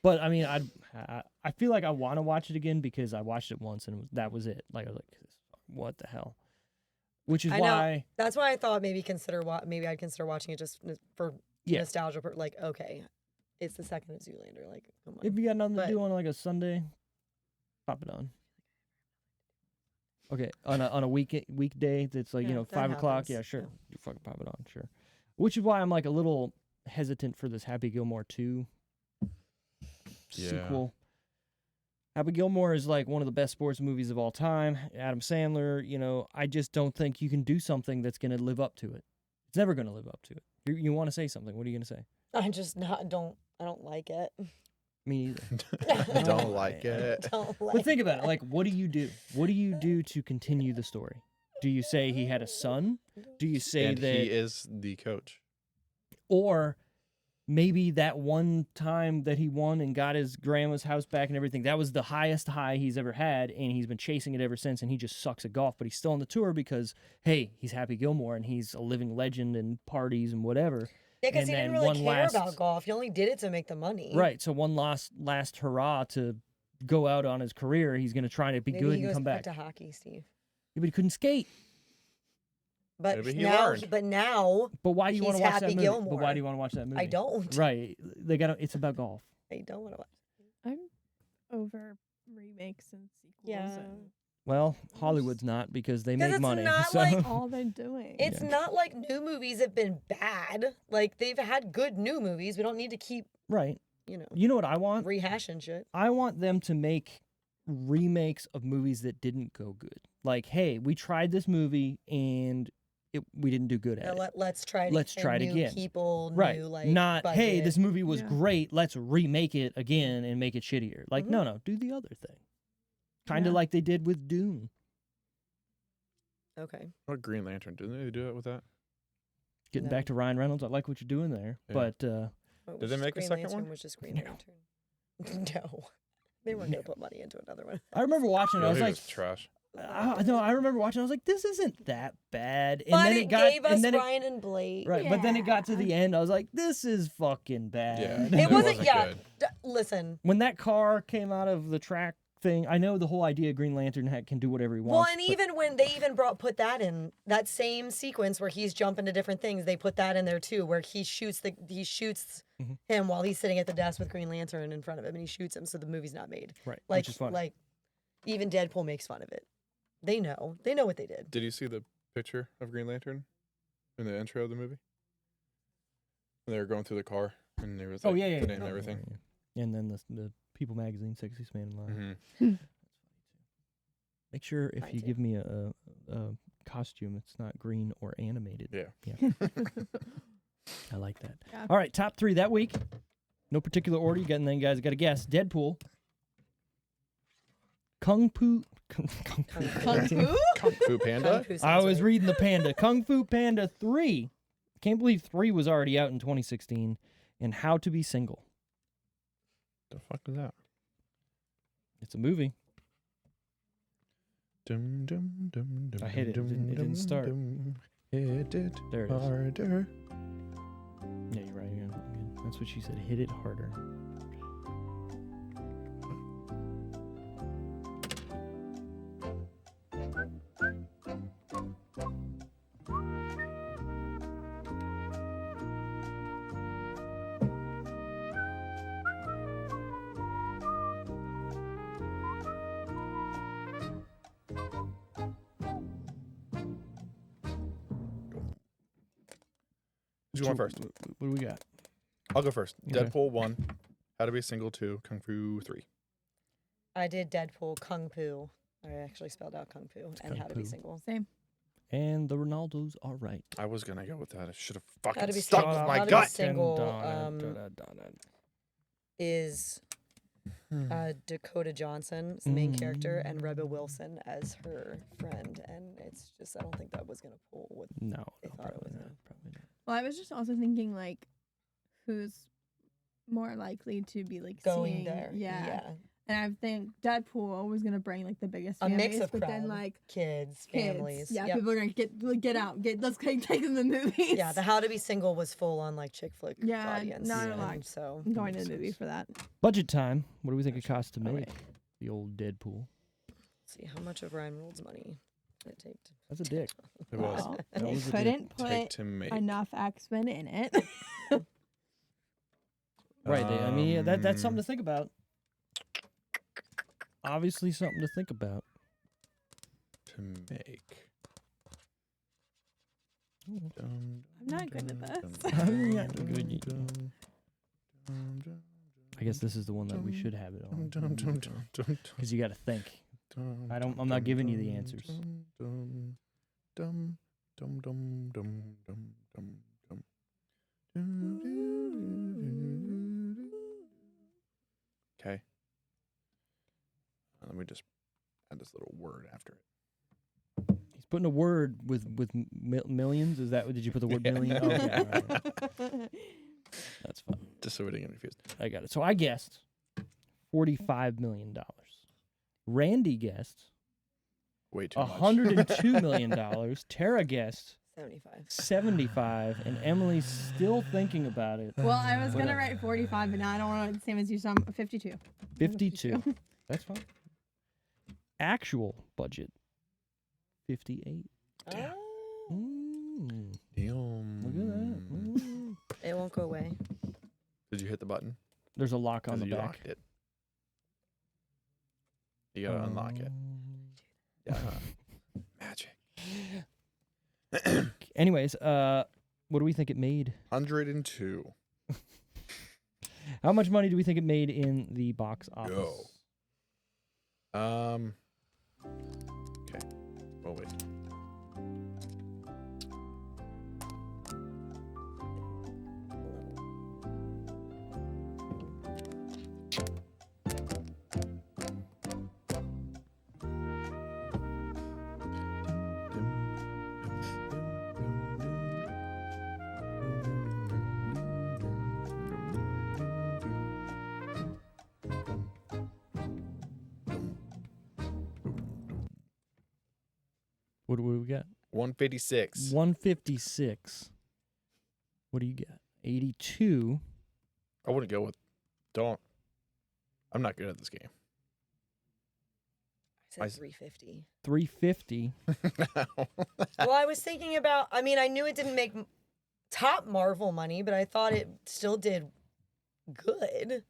But I mean, I feel like I want to watch it again because I watched it once and that was it. Like I was like, what the hell? Which is I know. why. That's why I thought maybe I'd consider watching it just for Yeah. nostalgia. Like, okay, it's the second of Zoolander. Like, come on. If you got nothing But- to do on like a Sunday, pop it on. Okay, on a weekday that's like, Yeah, that 5 o'clock. happens, Yeah, sure. yeah. You fucking pop it on, sure. Which is why I'm like a little hesitant for this Happy Gilmore 2 Yeah. sequel. Happy Gilmore is like one of the best sports movies of all time. Adam Sandler, I just don't think you can do something that's going to live up to it. It's never going to live up to it. You want to say something. What are you going to say? I just not I don't like it. Me either. Don't like it. Don't like But think about it. Like, what do you do? What do you do to continue the story? Do you say he had a son? Do you say And that, he is the coach. or maybe that one time that he won and got his grandma's house back and everything, that was the highest high he's ever had, and he's been chasing it ever since, and he just sucks at golf, but he's still on the tour because, hey, he's Happy Gilmore, and he's a living legend and parties and whatever. Yeah, because And he didn't then really one care last- about golf. He only did it to make the money. Right, so one last hurrah to go out on his career. He's going to try to be Maybe good he and goes come back. to hockey, Steve. Yeah, but he couldn't skate. But Maybe he now, learned. but now But why do you want to He's watch Happy that movie? But Gilmore. why do you want to watch that movie? I don't. Right, they got. It's about golf. I don't want to watch. I'm over remakes and sequels. Yeah. And Well, Hollywood's not because they 'Cause make it's money. not so. like- all they're doing. It's Yeah. not like new movies have been bad. Like they've had good new movies. We don't need to keep, Right. you know, You know what I want? rehashing shit. I want them to make remakes of movies that didn't go good. Like, hey, we tried this movie and we didn't do good at it. Let's try it. Let's again. try it New again. People, Right. new like Not, hey, budget. this movie was Yeah. great. Let's remake it again and make it shittier. Like, Mhm. no, do the other thing. Kind of Yeah. like they did with Dune. Okay. What Green Lantern? Didn't they do it with that? Getting No. back to Ryan Reynolds, I like what you're doing there. Yeah. But Oh, it Did was they just make a Green second Lantern one? Was just Green No. Lantern. No, they weren't No. gonna put money into another one. I remember watching it. I was he like, was trash. no, I remember watching. I was like, this isn't that bad. And But then it got, gave us and then Ryan and Blake. right. But then it got to Yeah. the end. I was like, this is fucking bad. Yeah. It wasn't. wasn't Yeah. good. Listen. When that car came out of the track thing, I know the whole idea of Green Lantern can do whatever he wants. Well, and but- even when they even put that in that same sequence where he's jumping to different things, they put that in there too, where he shoots Mhm. him while he's sitting at the desk with Green Lantern in front of him, and he shoots him, so the movie's not made. right, Like, which is fun. like, even Deadpool makes fun of it. They know what they did. Did you see the picture of Green Lantern in the intro of the movie? When they were going through the car and there was like, oh yeah, the name and Oh, everything. yeah. And then the People magazine, Sexiest Man Alive. Mm-hmm. Make sure if Mine you too. give me a costume, it's not green or animated. Yeah. I like that. Yeah. All right, top 3 that week. No particular order. And then you guys got to guess. Deadpool. Kung Fu. Kung Fu? Kung Fu Panda? Kung Fu I sounds was right. reading the Panda. Kung Fu Panda 3. Can't believe 3 was already out in 2016. And How to Be Single. The fuck is that? It's a movie. Dum, dum, dum, dum, I hit it. dum, It didn't dum, start. dum. Hit it There it is. harder. Yeah, you're right. Yeah. That's what she said. Hit it harder. Who's going first? What do we got? I'll go first. Okay. Deadpool 1, How to Be Single 2, Kung Fu 3. I did Deadpool, Kung Fu. I actually spelled out Kung Fu and Kung How to Be Fu. Single. Same. And the Ronaldos are right. I was going to go with that. I should have How to fucking Be stuck Single. with my How to Be gut. Single is Dakota Johnson as the main character and Rebel Wilson as her friend. And it's just, I don't think that was going to pull with. No, They thought it probably was not. a- Probably not. Well, I was just also thinking like, who's more likely to be like Going seeing, there. Yeah. And I think Deadpool was gonna bring like the biggest A fan mix base, of but then crowd. like Kids, kids, families. yeah, Yep. people are gonna get out, let's take them to the movies. Yeah, the How to Be Single was full on like chick flick Yeah, audience. not a and lot. So I'm going to makes the movie sense. for that. Budget time. What do we think it costs to All make right. the old Deadpool? let's see how much of Ryan Reynolds' money it take. That's a dick. It was. Well, That they was a couldn't Take put to make. enough X-Men in it. Right. I mean, yeah, that's something to Um, think about. Obviously, something to think about. To make. I'm not good at this. I'm not good at- I guess this is the one that we should have it on. Because you got to think. I'm not giving you the answers. little word after it. He's putting a word with millions. Is that what? Did you put the word Yeah. million? Okay, all right. That's fine. Just so we didn't get confused. I got it. So I guessed $45 million. Randy guessed Way too much. $102 million. Tara guessed 75. 75, and Emily's still thinking about it. Well, I was gonna Whatever. write 45, but now I don't want to the same as you. So I'm 52. 52. That's fine. Actual budget 58. Damn. Mm, Damn. look at that. Mm. It won't go away. Did you hit the button? There's a lock on 'Cause the you back. locked it. You gotta unlock it. Yeah. Magic. Anyways, what do we think it made? 102. How much money do we think it made in the box office? Okay. Oh wait. What do we got? 156. 156. What do you got? 82. I wouldn't go with. Don't. I'm not good at this game. I said 350. 350. Well, I was thinking about, I mean, I knew it didn't make top Marvel money, but I thought it still did good.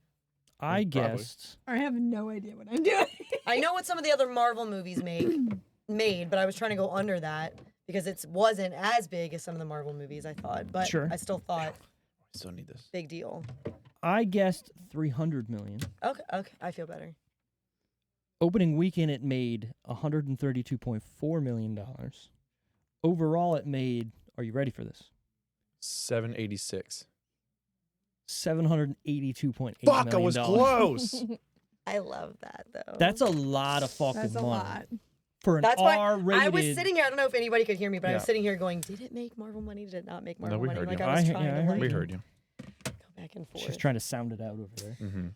I Probably. guessed. I have no idea what I'm doing. I know what some of the other Marvel movies made, but I was trying to go under that because it wasn't as big as some of the Marvel movies, I thought. But Sure. I still thought, I still need this. big deal. I guessed 300 million. Okay, I feel better. Opening weekend, it made $132.4 million. Overall, it made, are you ready for this? 786. $782.8 Fuck, I million. was close. I love that, though. That's a lot of fucking That's a money. lot. For an That's why R-rated. I was sitting here. I don't know if anybody could hear me, but I was Yeah. sitting here going, did it make Marvel money? Did it not make Marvel we money? heard Like you. I was I trying to heard like, We heard you. go back and forth. She's trying to sound it out over there. Mm-hmm.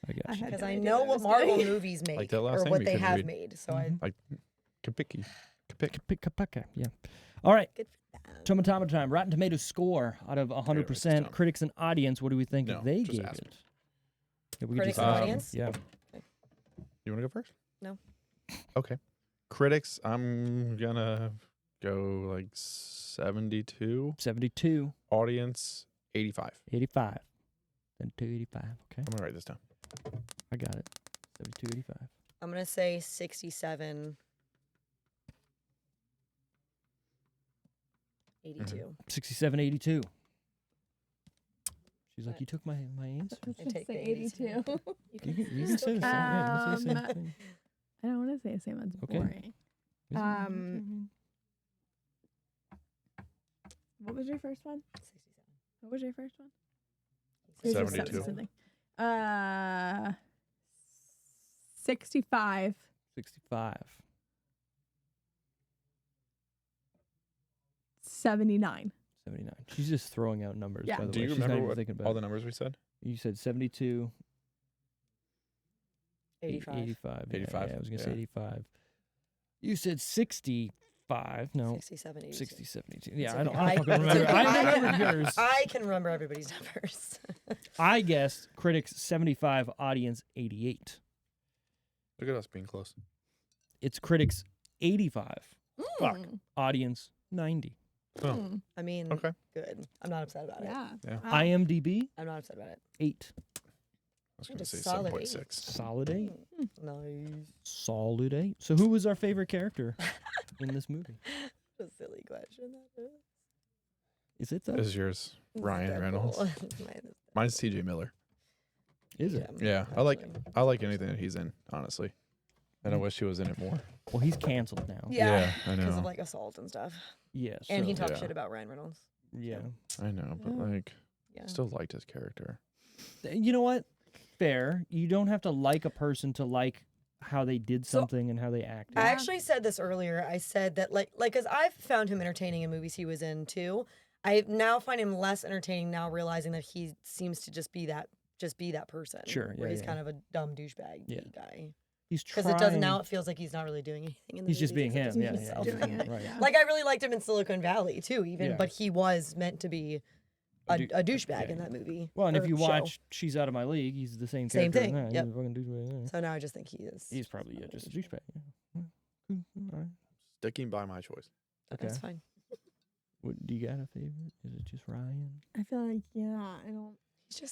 I got I you. had Because no I idea know what I what was Marvel doing. movies make that last or name what you they couldn't have read. made. So I Like, Kapiki. Kapik. Pika-pika, yeah. All right. good for them. Tomato time. Rotten Tomatoes score out of 100%. down. Critics and audience, what do we think No, they just gave ask me. it? Yeah, we could Critics just and ask them. audience? Yeah. You want to go first? No. Okay. Critics, I'm gonna go like 72. 72, Audience, 85. 85. 72, 85. Okay. I'm gonna write this down. I got it. 72, 85. I'm going to say 67. 82. 67, 82. She's like, you took my answer. Let's I just take say the 82. 82. You can say the same. Yeah, let's say the same Um, thing. I don't want to say the same. That's Okay. boring. Is it? What was your first one? 67. What was your first one? Yours was 72. Something. 65. 65. 79. 79. She's just throwing out numbers, Yeah. by the Do way. you She's not remember even what thinking about all it. the numbers we said? You said 72, 85. 85. Yeah, 85, Yeah, I was going to yeah. say 85. You said 65. No, 67, 82. 60, 72. Yeah, It's I don't, okay. I don't fucking it's remember. okay. I remembered yours. I can remember everybody's numbers. I guessed critics 75, audience 88. Look at us being close. It's critics 85, Fuck. audience 90. Oh, I mean, okay. good. I'm not upset about it. Yeah. Yeah. Wow. IMDb I'm not upset about it. 8. I was gonna Just say solid 7.6. Solid 8. Nice. Solid 8. So who was our favorite character in this movie? A silly question. That is. Is it though? This is yours, Ryan Deadpool. Reynolds. Mine is Mine's T.J. Miller. Is it? Yeah, I like anything that he's in, honestly. And I wish he was in it more. Well, he's canceled now. Yeah. I Because of know. like assault and stuff. Yeah. And he so- talked yeah. shit about Ryan Reynolds. Yeah. I know, but Yeah. like, Yeah. still liked his character. You know what? Fair. You don't have to like a person to like how they did So, something and how they acted. I actually said this earlier. I said that because I've found him entertaining in movies he was in too. I now find him less entertaining now, realizing that he seems to just be that person. Sure, where yeah, he's yeah. kind of a dumb douchebag Yeah. guy. He's Because trying. it doesn't now. It feels like he's not really doing anything in the He's just being movies, him. except Yeah, being yeah, himself. doing it. right. Yeah. Like I really liked him in Silicon Valley too, even, Yeah. but he was meant to be a douchebag yeah. in that movie. Well, and if or you show. watch She's Out of My League, he's the same Same character. thing, In that. yep. He's a fucking douchebag. Yeah. So now I just think he is. He's probably just a douchebag. Yeah. Cool. All right. Sticking by my choice. That's Okay. fine. What, do you got a favorite? Is it just Ryan? I feel like I don't.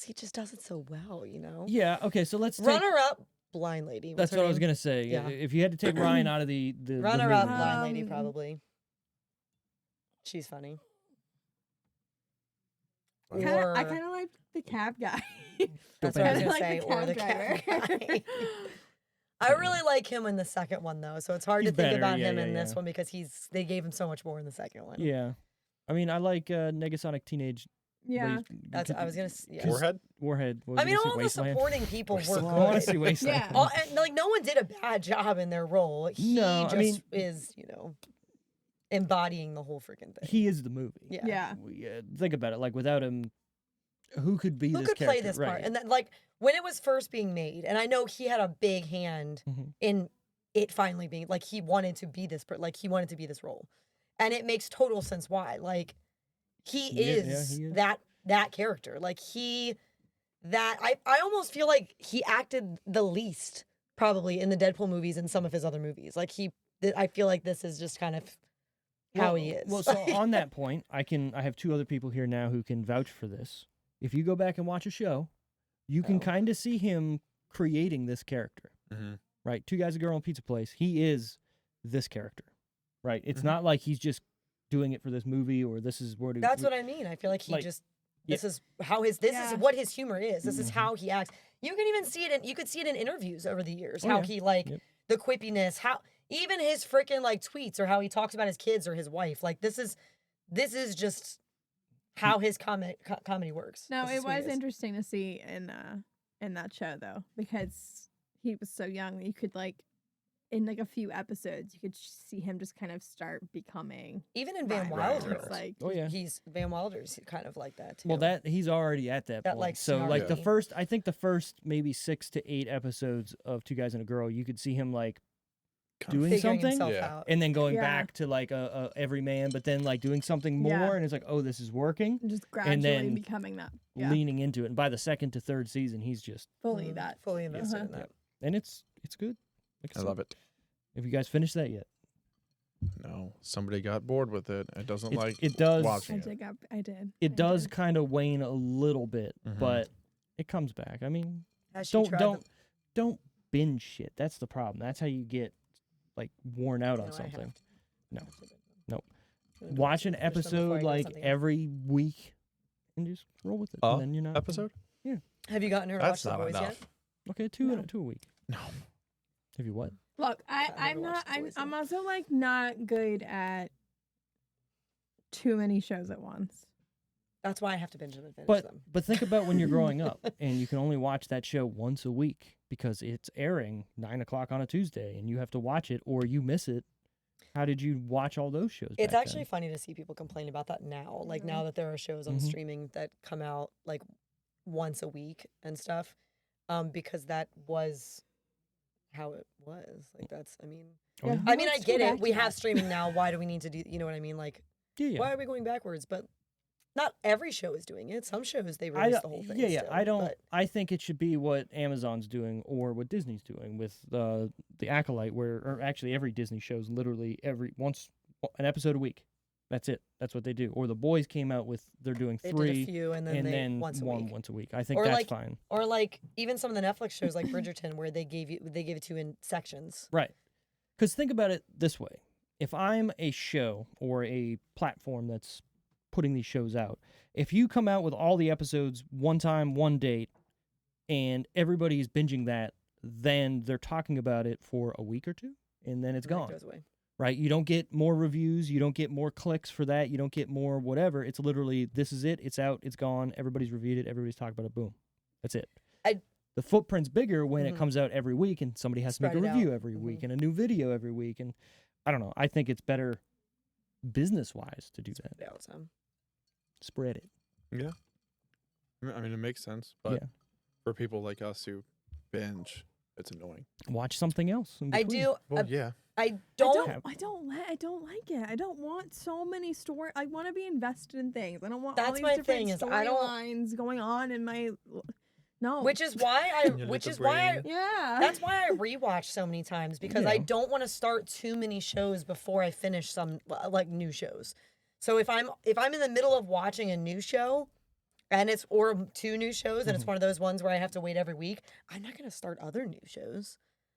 He just does it so well, you know. Yeah. Okay. So let's take. Runner up, Blind Lady. What's That's her what I was name? gonna say. Yeah. If you had to take Ryan out of the Runner up, movie, Blind Lady, Um, probably. She's funny. I Or I kind of like the cab guy. that's what I was Kinda gonna like say. the Or the cab cat driver. guy. I really like him in the second one though, so it's hard He's to think better, about yeah, him yeah, in this yeah. one because they gave him so much more in the second one. yeah. I mean, I like Negasonic Teenage. Yeah. That's I was gonna. Yeah. Forehead? Warhead. What was I mean, gonna say, all the Wasteland? supporting people were Well, I want to good. see Wasteland. Yeah. All, and, like no one did a bad job in their role. He No, I just mean- is, embodying the whole freaking thing. He is the movie. Yeah. Yeah. Think about it. Like without him, who could be Who this could character? play this right. part? And then, like when it was first being made, and I know he had a big hand Mhm. in it finally being like he wanted to be this, he wanted to be this role, and it makes total sense why. Like he Yeah, is he is. that character. Like I almost feel like he acted the least probably in the Deadpool movies and some of his other movies. Like I feel like this is just kind of how he is. Well, so on that point, I have two other people here now who can vouch for this. If you go back and watch a show, you can Oh. kind of see him creating this character. Mm-hmm. Right? Two Guys, a Girl, and Pizza Place. He is this character. Right? It's Mhm. not like he's just doing it for this movie or this is what. That's what I mean. I feel like he like, just yeah. this is how this Yeah. is what his humor is. This is Mhm. how he acts. You can even see it you could see it in interviews over the years. Oh, How yeah. he Yep. the quippiness, how even his freaking tweets or how he talks about his kids or his wife. Like this is just how his comedy works. No, This it is who he was is. interesting to see in that show though, because he was so young that you could in a few episodes you could see him just kind of start becoming Even in Van Ryan Wilder. Reynolds, like Oh yeah. He's Van Wilder's kind of like that too. Well, he's already at that point. That, So like the snarky- I think the first maybe 6 to 8 episodes of Two Guys and a Girl, you could see him doing figuring something, himself Yeah. out. and then going Yeah. back to a everyman, but then doing something more, Yeah. and it's like, oh, this is working. just gradually then becoming that. Yeah, Leaning into it, and by the second to third season, he's just fully that. fully invested in Uh-huh. that. and it's good. Like I love it. Have you guys finished that yet? No, somebody got bored with it. It doesn't like it does. watching I it. did. I did. It I does did. kind of wane a little bit, Mhm. but it comes back. I mean, Has she don't tried don't don't binge shit. That's the problem. That's how you get worn out No, on I something. have to. No. I have to. Nope. I'm gonna go Watch an finish them before episode I go to something else. every week and just roll with it. And then you're not Episode? Have you gotten her to That's watch The not Boys yet? enough. Okay, two No. a week. No. Have you what? Look, I've never I'm not. watched The I'm Boys I'm yet. also not good at too many shows at once. That's why I have to binge them and finish But them. but think about when you're growing up and you can only watch that show once a week because it's airing 9:00 on a Tuesday and you have to watch it or you miss it. How did you watch all those shows? It's back actually then? funny to see people complain about that now. Like Mhm. now that there are shows on Mhm. streaming that come out once a week and stuff, because that was how it was. I mean, Oh, Yeah. yeah. I mean, I Let's get go it. back We to have that. streaming now. Why do we need to do? You know what I mean? Yeah. Why are we going backwards? But not every show is doing it. Some shows they I release don't- the whole thing. yeah. still, I don't. but- I think it should be what Amazon's doing or what Disney's doing with the Acolyte, or actually every Disney show's literally an episode a week. That's it. That's what they do. Or the Boys came out with they're doing They 3 did a few and then and they then once a one week. once a week. I think Or that's like- fine. Or even some of the Netflix shows like Bridgerton, where they gave it to you in sections. Right. Because think about it this way. If I'm a show or a platform that's putting these shows out, if you come out with all the episodes one time, one date, and everybody's binging that, then they're talking about it for a week or two, and then it's and then it gone. goes away. Right? You don't get more reviews. You don't get more clicks for that. You don't get more whatever. It's literally, this is it. It's out. It's gone. Everybody's reviewed it. Everybody's talked about it. Boom. That's it. the footprint's bigger when it Mhm. comes out every week and somebody has Spread to it make a out. review every Mhm. week and a new video every week. And I don't know. I think it's better business-wise to do that. Yeah, some. Spread it. Yeah. I mean, it makes sense, but Yeah. for people like us who binge, it's annoying. Watch something else. In I between. do. Well, yeah. I don't. have- I don't like it. I don't want so many story. I want to be invested in things. I don't want all That's these my different thing is I don't- storylines going on in my. No. Which is why I. Your Which little is why. brain. yeah. That's why I rewatch so many times because I Yeah. don't want to start too many shows before I finish some like new shows. So if I'm in the middle of watching a new show, and it's or two new shows, and it's one of those ones where I have to wait every week, I'm not gonna start other new shows.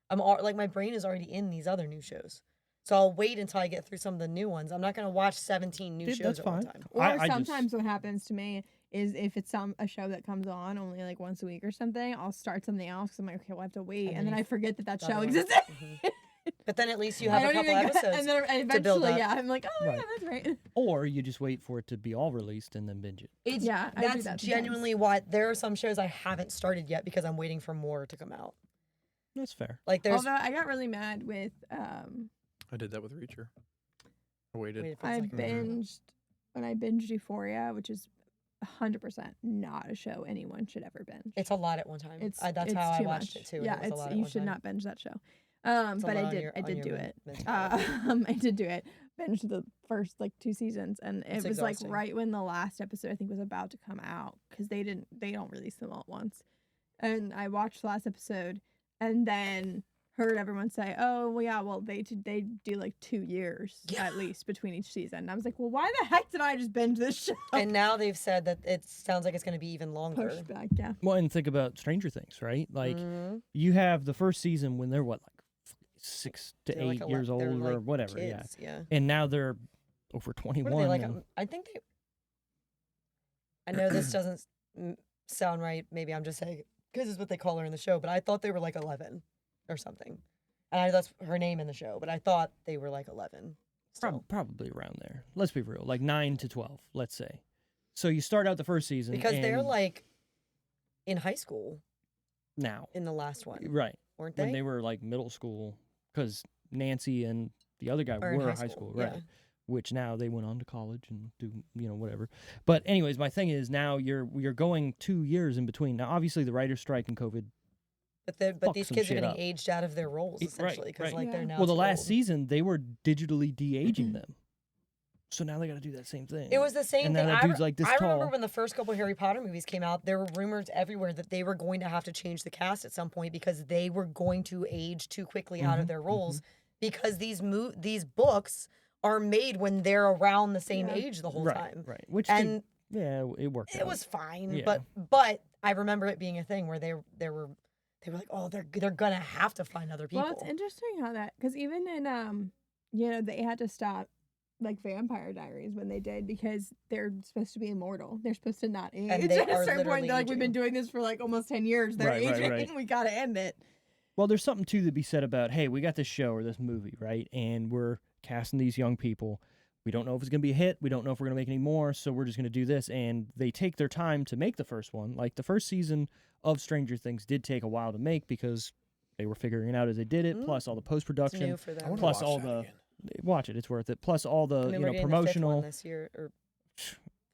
Like my brain is already in these other new shows, so I'll wait until I get through some of the new ones. I'm not gonna watch 17 new Dude, shows that's at one fine. time. Or I just- sometimes what happens to me is if it's a show that comes on only like once a week or something, I'll start something else because I'm like, okay, we'll have to wait, And and then then you I forget that the show other one. existed. But then at least you I have a don't couple even get- episodes. and then to build eventually, up. yeah, I'm like, oh Right. yeah, that's right. Or you just wait for it to be all released and then binge it. It's, Yeah, I do that's that sometimes. genuinely why there are some shows I haven't started yet because I'm waiting for more to come out. That's fair. Like there's Although I got really mad with I did that with Reacher. I waited. wait for a I second. binged when I binged Euphoria, which is 100% not a show anyone should ever binge. It's a lot at one time. That's it's how I too watched much. it too. Yeah, and it was a lot at you one should time. not binge that show. It's a But lot I on did. your- I on did your do men- it. mentality. I did do it. Binged the first like 2 seasons, and it It's was like exhausting. right when the last episode I think was about to come out because they don't release them all at once. And I watched the last episode, and then heard everyone say, "Oh, well, yeah, well they do like 2 years Yeah. at least between each season." And I was like, "Well, why the heck did I just binge this show?" And now they've said that it sounds like it's going to be even longer. Pushed back, yeah. Well, and think about Stranger Things, right? Like Mhm. you have the first season when they're what, like 6 to They're 8 like years old they're or like whatever, kids, yeah. and now they're over What 21. are they like? and- I think they. I know this doesn't sound right. Maybe I'm just saying because it's what they call her in the show. But I thought they were like 11 or something. And that's her name in the show. But I thought they were like 11. Still. Probably around there. Let's be real, like 9 to 12, let's say. So you start out the first season Because they're and like in high school now, in the last one, right? weren't When they? they were like middle school, because Nancy and the other guy Or in were high school, right? yeah. Which now they went on to college and do whatever. But anyways, my thing is now you're going 2 years in between. Now obviously the writer's strike and COVID. But fuck these some kids are shit getting up. aged out of their roles Right, essentially because right. like they're Yeah. now. Well, the too last old. season they were digitally de-aging them, so now they got to do that same thing. It was the same And thing. now that dude's like this I remember tall. when the first couple Harry Potter movies came out, there were rumors everywhere that they were going to have to change the cast at some point because they were going to age too quickly out of Mhm, their roles because these books are made when they're around the same Yeah. age the whole right, time. right. Which And yeah, it worked. it out. was fine, Yeah. but I remember it being a thing where they were like, "Oh, they're gonna have to find other people." Well, it's interesting how that because even in they had to stop like Vampire Diaries when they did because they're supposed to be immortal. They're supposed to not age. And they At a are certain point, literally they're like, we've been aging. doing this for like almost 10 years. They're Right, right, aging. right. We gotta end it. Well, there's something too to be said about, hey, we got this show or this movie, right? And we're casting these young people. We don't know if it's going to be a hit. We don't know if we're going to make any more. So we're just going to do this. And they take their time to make the first one. Like the first season of Stranger Things did take a while to make because they were figuring it out as they did it, Mm. plus all the It's post-production. new for I them. wanna Plus watch all that the- again. Watch it. It's worth it. Plus all the, I mean, we're getting the fifth one promotional. this year or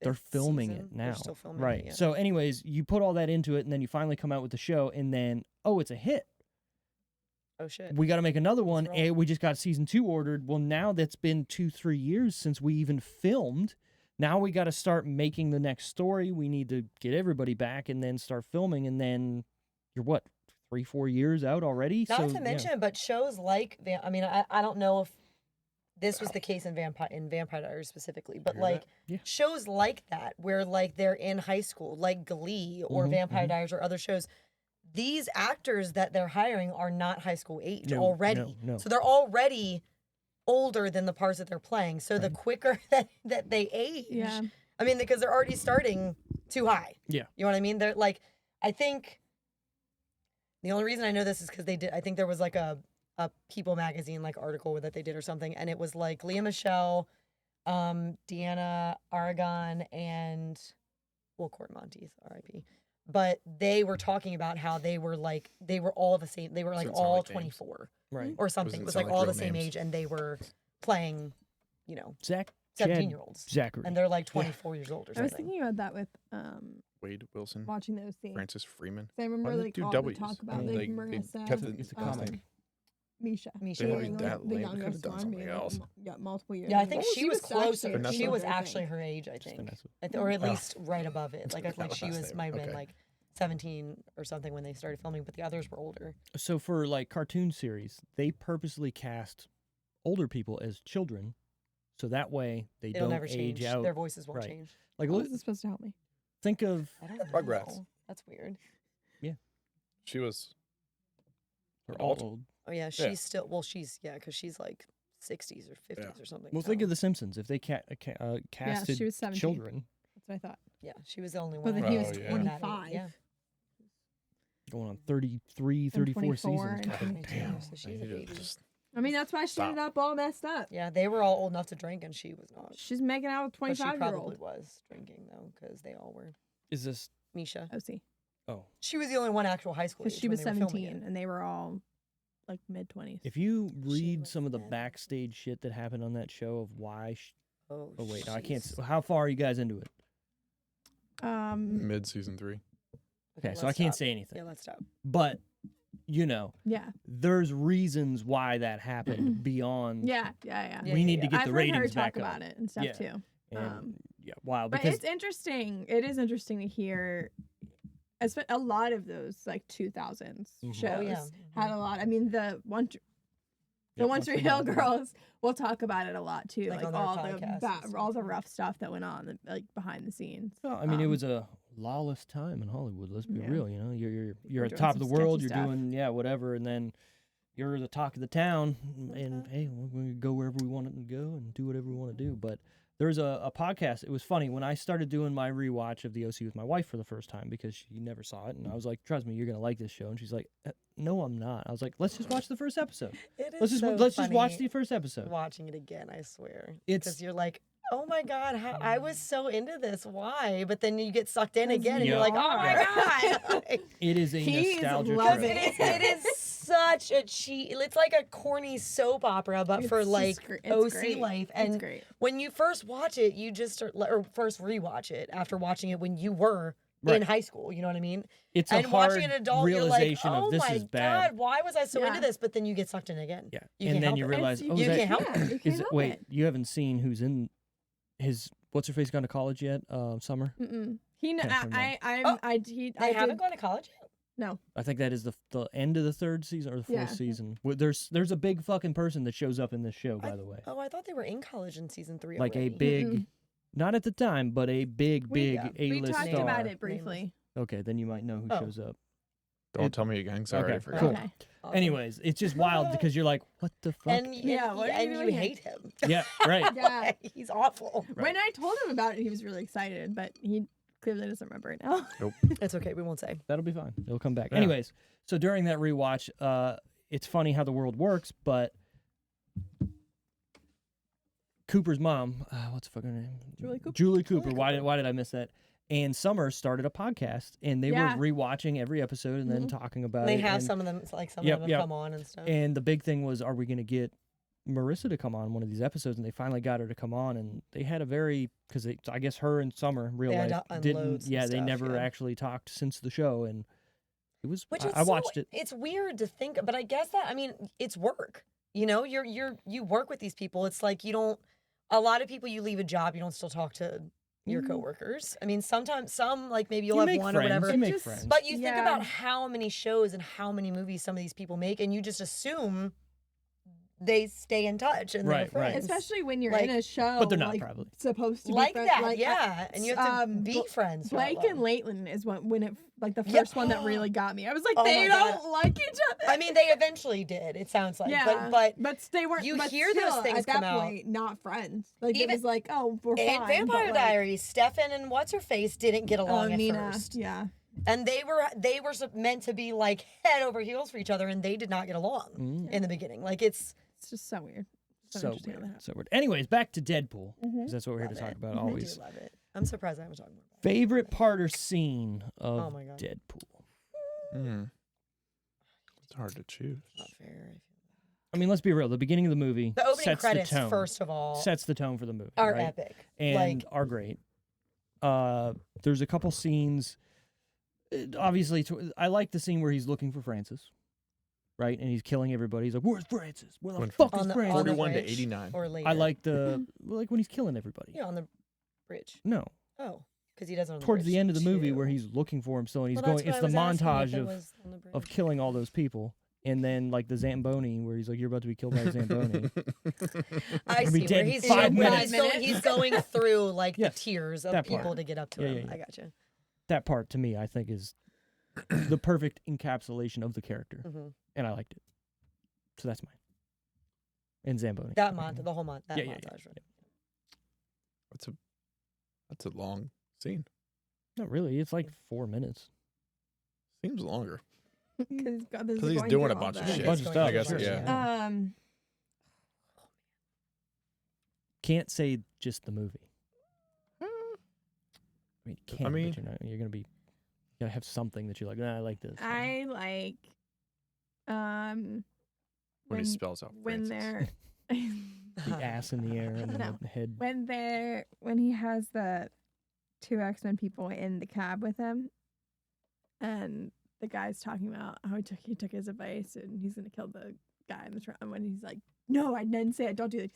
They're fifth filming season. it now. They're still filming right. it, yeah. So anyways, you put all that into it and then you finally come out with the show and then, oh, it's a hit. Oh shit. We got to make another one, wrong? and we just got season 2 ordered. Well, now that's been 2-3 years since we even filmed. Now we got to start making the next story. We need to get everybody back and then start filming. And then you're what, 3-4 years out already? Not so, to yeah. mention, but shows like I don't know if this was the case in Vampire Diaries specifically, but hear like that? Yeah. shows like that where like they're in high school, like Glee or Mhm, Vampire mhm. Diaries or other shows. These actors that they're hiring are not high school age No, already, no. so they're already older than the parts that they're playing. So the Right. quicker that they age, Yeah. I mean, because they're already starting too high. Yeah. You know what I mean? They're like, I think the only reason I know this is because they did, I think there was like a People magazine like article that they did or something. And it was like Lea Michele, Deanna Aragon, and, well, Court Monteith, RIP. but they were talking about how they were all the same. They were like Doesn't sound all like names. 24 Right. or something. Doesn't It was sound like like all real the same names. age, and they were playing, Chad 17-year-olds, Zachary. and they're like 24 years old or I was something. thinking about that with Wade Wilson, watching those scenes. Francis Freeman. I remember Why do they like do all W's? the talk about I mean, like they Marissa, kept It's a last comic. name. Misha. Misha. They Yeah, made you that the lame. youngest Could've done one, something being, else. multiple years. Yeah, I think younger. she was closer. Vanessa. She was older, I actually think. her age, I think. Vanessa. Or at Oh. least right above it. Like I feel like she Last was name. might have been Okay. like 17 or something when they started filming, but the others were older. So for like cartoon series, they purposely cast older people as children, so that way they It'll don't never age change. out. Their voices won't Right. change. Like How look, is this supposed to help me? think of I don't know. Rugrats. That's weird. She was. or Adult? old. Oh yeah, she's Yeah. still. Well, she's because she's like 60s or 50s Yeah. or something. Well, so- think of The Simpsons. If they casted she was 17. children That's what I thought. Yeah, she was the only But one. then he Oh, was yeah. in that age, 25. Yeah. going on 33, And 34 24 seasons. and God 22. damn. So she's I a need to baby. just- I mean, that's why she ended up all messed up. Yeah, they were all old enough to drink, and she was not. She's making out with But she 25-year-old. probably was drinking though, because they all were. Is this? Misha. OC. Oh, She was the only one actual high school. Because age she when was they were filming 17 it. and they were all like mid-20s. if you read was some of the 7. backstage shit that happened on that show of why. Oh Wait, no, I can't. jeez. How far are you guys into it? Mid season 3. Okay, so I let's can't stop. say anything. Yeah, let's stop. But yeah. there's reasons why that happened beyond. Yeah. Yeah, we need to get I've the heard her ratings talk back about up. it and stuff Yeah. too. And, yeah, wow. But Because it's interesting. It is interesting to hear. A lot of those like 2000s Mhm. shows Oh, yeah. had a lot. I mean, the One Tree Tree Hill Hill. girls will talk about it a lot too, Like like on their all podcasts and stuff, all the yeah. rough stuff that went on, like behind the scenes. Well, I mean, it Um, was a lawless time in Hollywood. Let's be Yeah. real. You know, you're We're at the doing top of some the world. sketchy You're stuff. doing whatever, and then you're the talk of the town. And hey, we're going to go wherever we want to go and do whatever we want to do. But there's a podcast. It was funny when I started doing my rewatch of the OC with my wife for the first time because she never saw it, and I was like, "Trust me, you're gonna like this show." And she's like, "No, I'm not." I was like, "Let's just watch the first episode. It is Let's just so let's just watch funny the first episode." watching it again. I swear, It's- because you're like, oh my god, how, I was so into this. Why? But then you get sucked in again, and you you're like, oh my are. god. It is a He's nostalgia loving trip. It is such a cheat. It's like a corny soap opera, but for It's like just it's OC great. life. It's And great. when you first watch it, you just or first rewatch it after watching it when you were in Right. high school. You know what I mean? It's a And hard watching an adult, you're like, realization oh of this my is bad. god, why was I so into Yeah. this? But then you get sucked in again. Yeah, You and can't then help you it. realize, It's- oh, you is that, can't help yeah, you is can't it, help wait, it. you haven't seen who's in his what's her face gone to college yet? Summer. Mm-mm. He, Okay, never mind. They haven't gone to college yet? No. I think that is the end of the third season or the fourth Yeah. season. There's a big fucking person that shows up in this show, by the way. Oh, I thought they were in college in season 3 Like a already. big, not at the time, but a big We A-list We talked star. about it briefly. Okay, then you might know who Oh. shows up. Don't tell me again, 'cause I already Okay, forgot. cool. Okay. Awesome. Anyways, it's just wild because you're like, what the fuck? And Yeah, what are you and you doing here? hate him. Yeah, right. Yeah. He's awful. When I told him about it, he was really excited, but he clearly doesn't remember it now. It's okay. We won't say. That'll be fine. It'll come back. Yeah. Anyways, so during that rewatch, it's funny how the world works, but Cooper's mom, what's the fucking name? Julie Cooper. Julie Cooper. Julie Why did I miss that? And Summer started a podcast, and they Yeah. were rewatching every episode and then talking about They it. have and, some of them, like some Yep, of them yep. have come on and stuff. And the big thing was, are we going to get Marissa to come on one of these episodes? And they finally got her to come on, and they had a very because I guess her and Summer in real They had life to unload didn't. some Yeah, they stuff, never yeah. actually talked since the show, and it was. Which I watched it. It's weird to think, but I guess that it's work. You know, you work with these people. It's like you don't. A lot of people, you leave a job, you don't still talk to your coworkers. I mean, sometimes some like maybe you'll You have make one friends. or whatever. You make Just- friends. But you think Yeah. about how many shows and how many movies some of these people make, and you just assume they stay in touch and Right, they're right. friends. Especially when you're Like- in a show. But they're not like, probably. supposed to like be that, like, yeah. And you have to be friends. for that Blake and long. Layton is when it like the Yeah. first one that really got me. I was like, Oh they my don't God. like each other. I mean, they eventually did. It sounds like, yeah, but they weren't. you but hear those still, things at that come out. point, not friends. Like Even- it was like, oh, we're in fine. Vampire but, like, Diaries, Stefan and what's her face didn't get along at Nina, first, yeah. and they were meant to be like head over heels for each other, and they did not get along Mm. in the beginning. Like it's It's just so weird. So, So interesting how that weird. So weird. Anyways, back to Deadpool, because Mhm. that's what we're here to love talk it. about I always. do love it. I'm surprised I haven't talked more about Favorite part or scene of Oh my God. Deadpool? It's hard to choose. Not fair. I mean, let's be real. The beginning of the movie The opening sets credits, the tone. first of all, Sets the tone for the movie. are right? epic. And Like- are great. There's a couple scenes. Obviously, I like the scene where he's looking for Francis, right? And he's killing everybody. He's like, "Where's Francis? Where the When fuck On is the- Francis?" on the 41 to bridge 89. Or later. I like like when he's killing everybody. Yeah, on the bridge. No, Oh, because he does it on the towards bridge the end of the movie too. where he's looking for him still, and he's Well, that's going. It's what the I was asking, if montage it was on the of bridge. killing all those people, and then like the Zamboni where he's like, "You're about to be killed by a Zamboni." I Gonna be see dead where in he's 5 where minutes. he's going through like Yeah, the tears of that part. people to get up to Yeah, him. yeah, yeah. I gotcha. That part to me, I think, is the perfect encapsulation of the character, hmm and I liked it. So that's mine. And Zamboni. That month, the whole month, that Yeah, yeah, montage. yeah. Right? That's a long scene. Not really. It's like 4 minutes. Seems longer. Because Because he's doing a bunch of that. shit. Bunch of stuff, I guess, sure. yeah. Can't say just the movie. I mean, you can, I mean- but you're gonna be. You gotta have something that you're like, nah, I like this. I like When he spells out when Francis. they're the ass in the air and then No. the head. when he has the 2 X-Men people in the cab with him, and the guy's talking about how he took his advice and he's gonna kill the guy in the truck. And when he's like, "No, I didn't say it. Don't do it."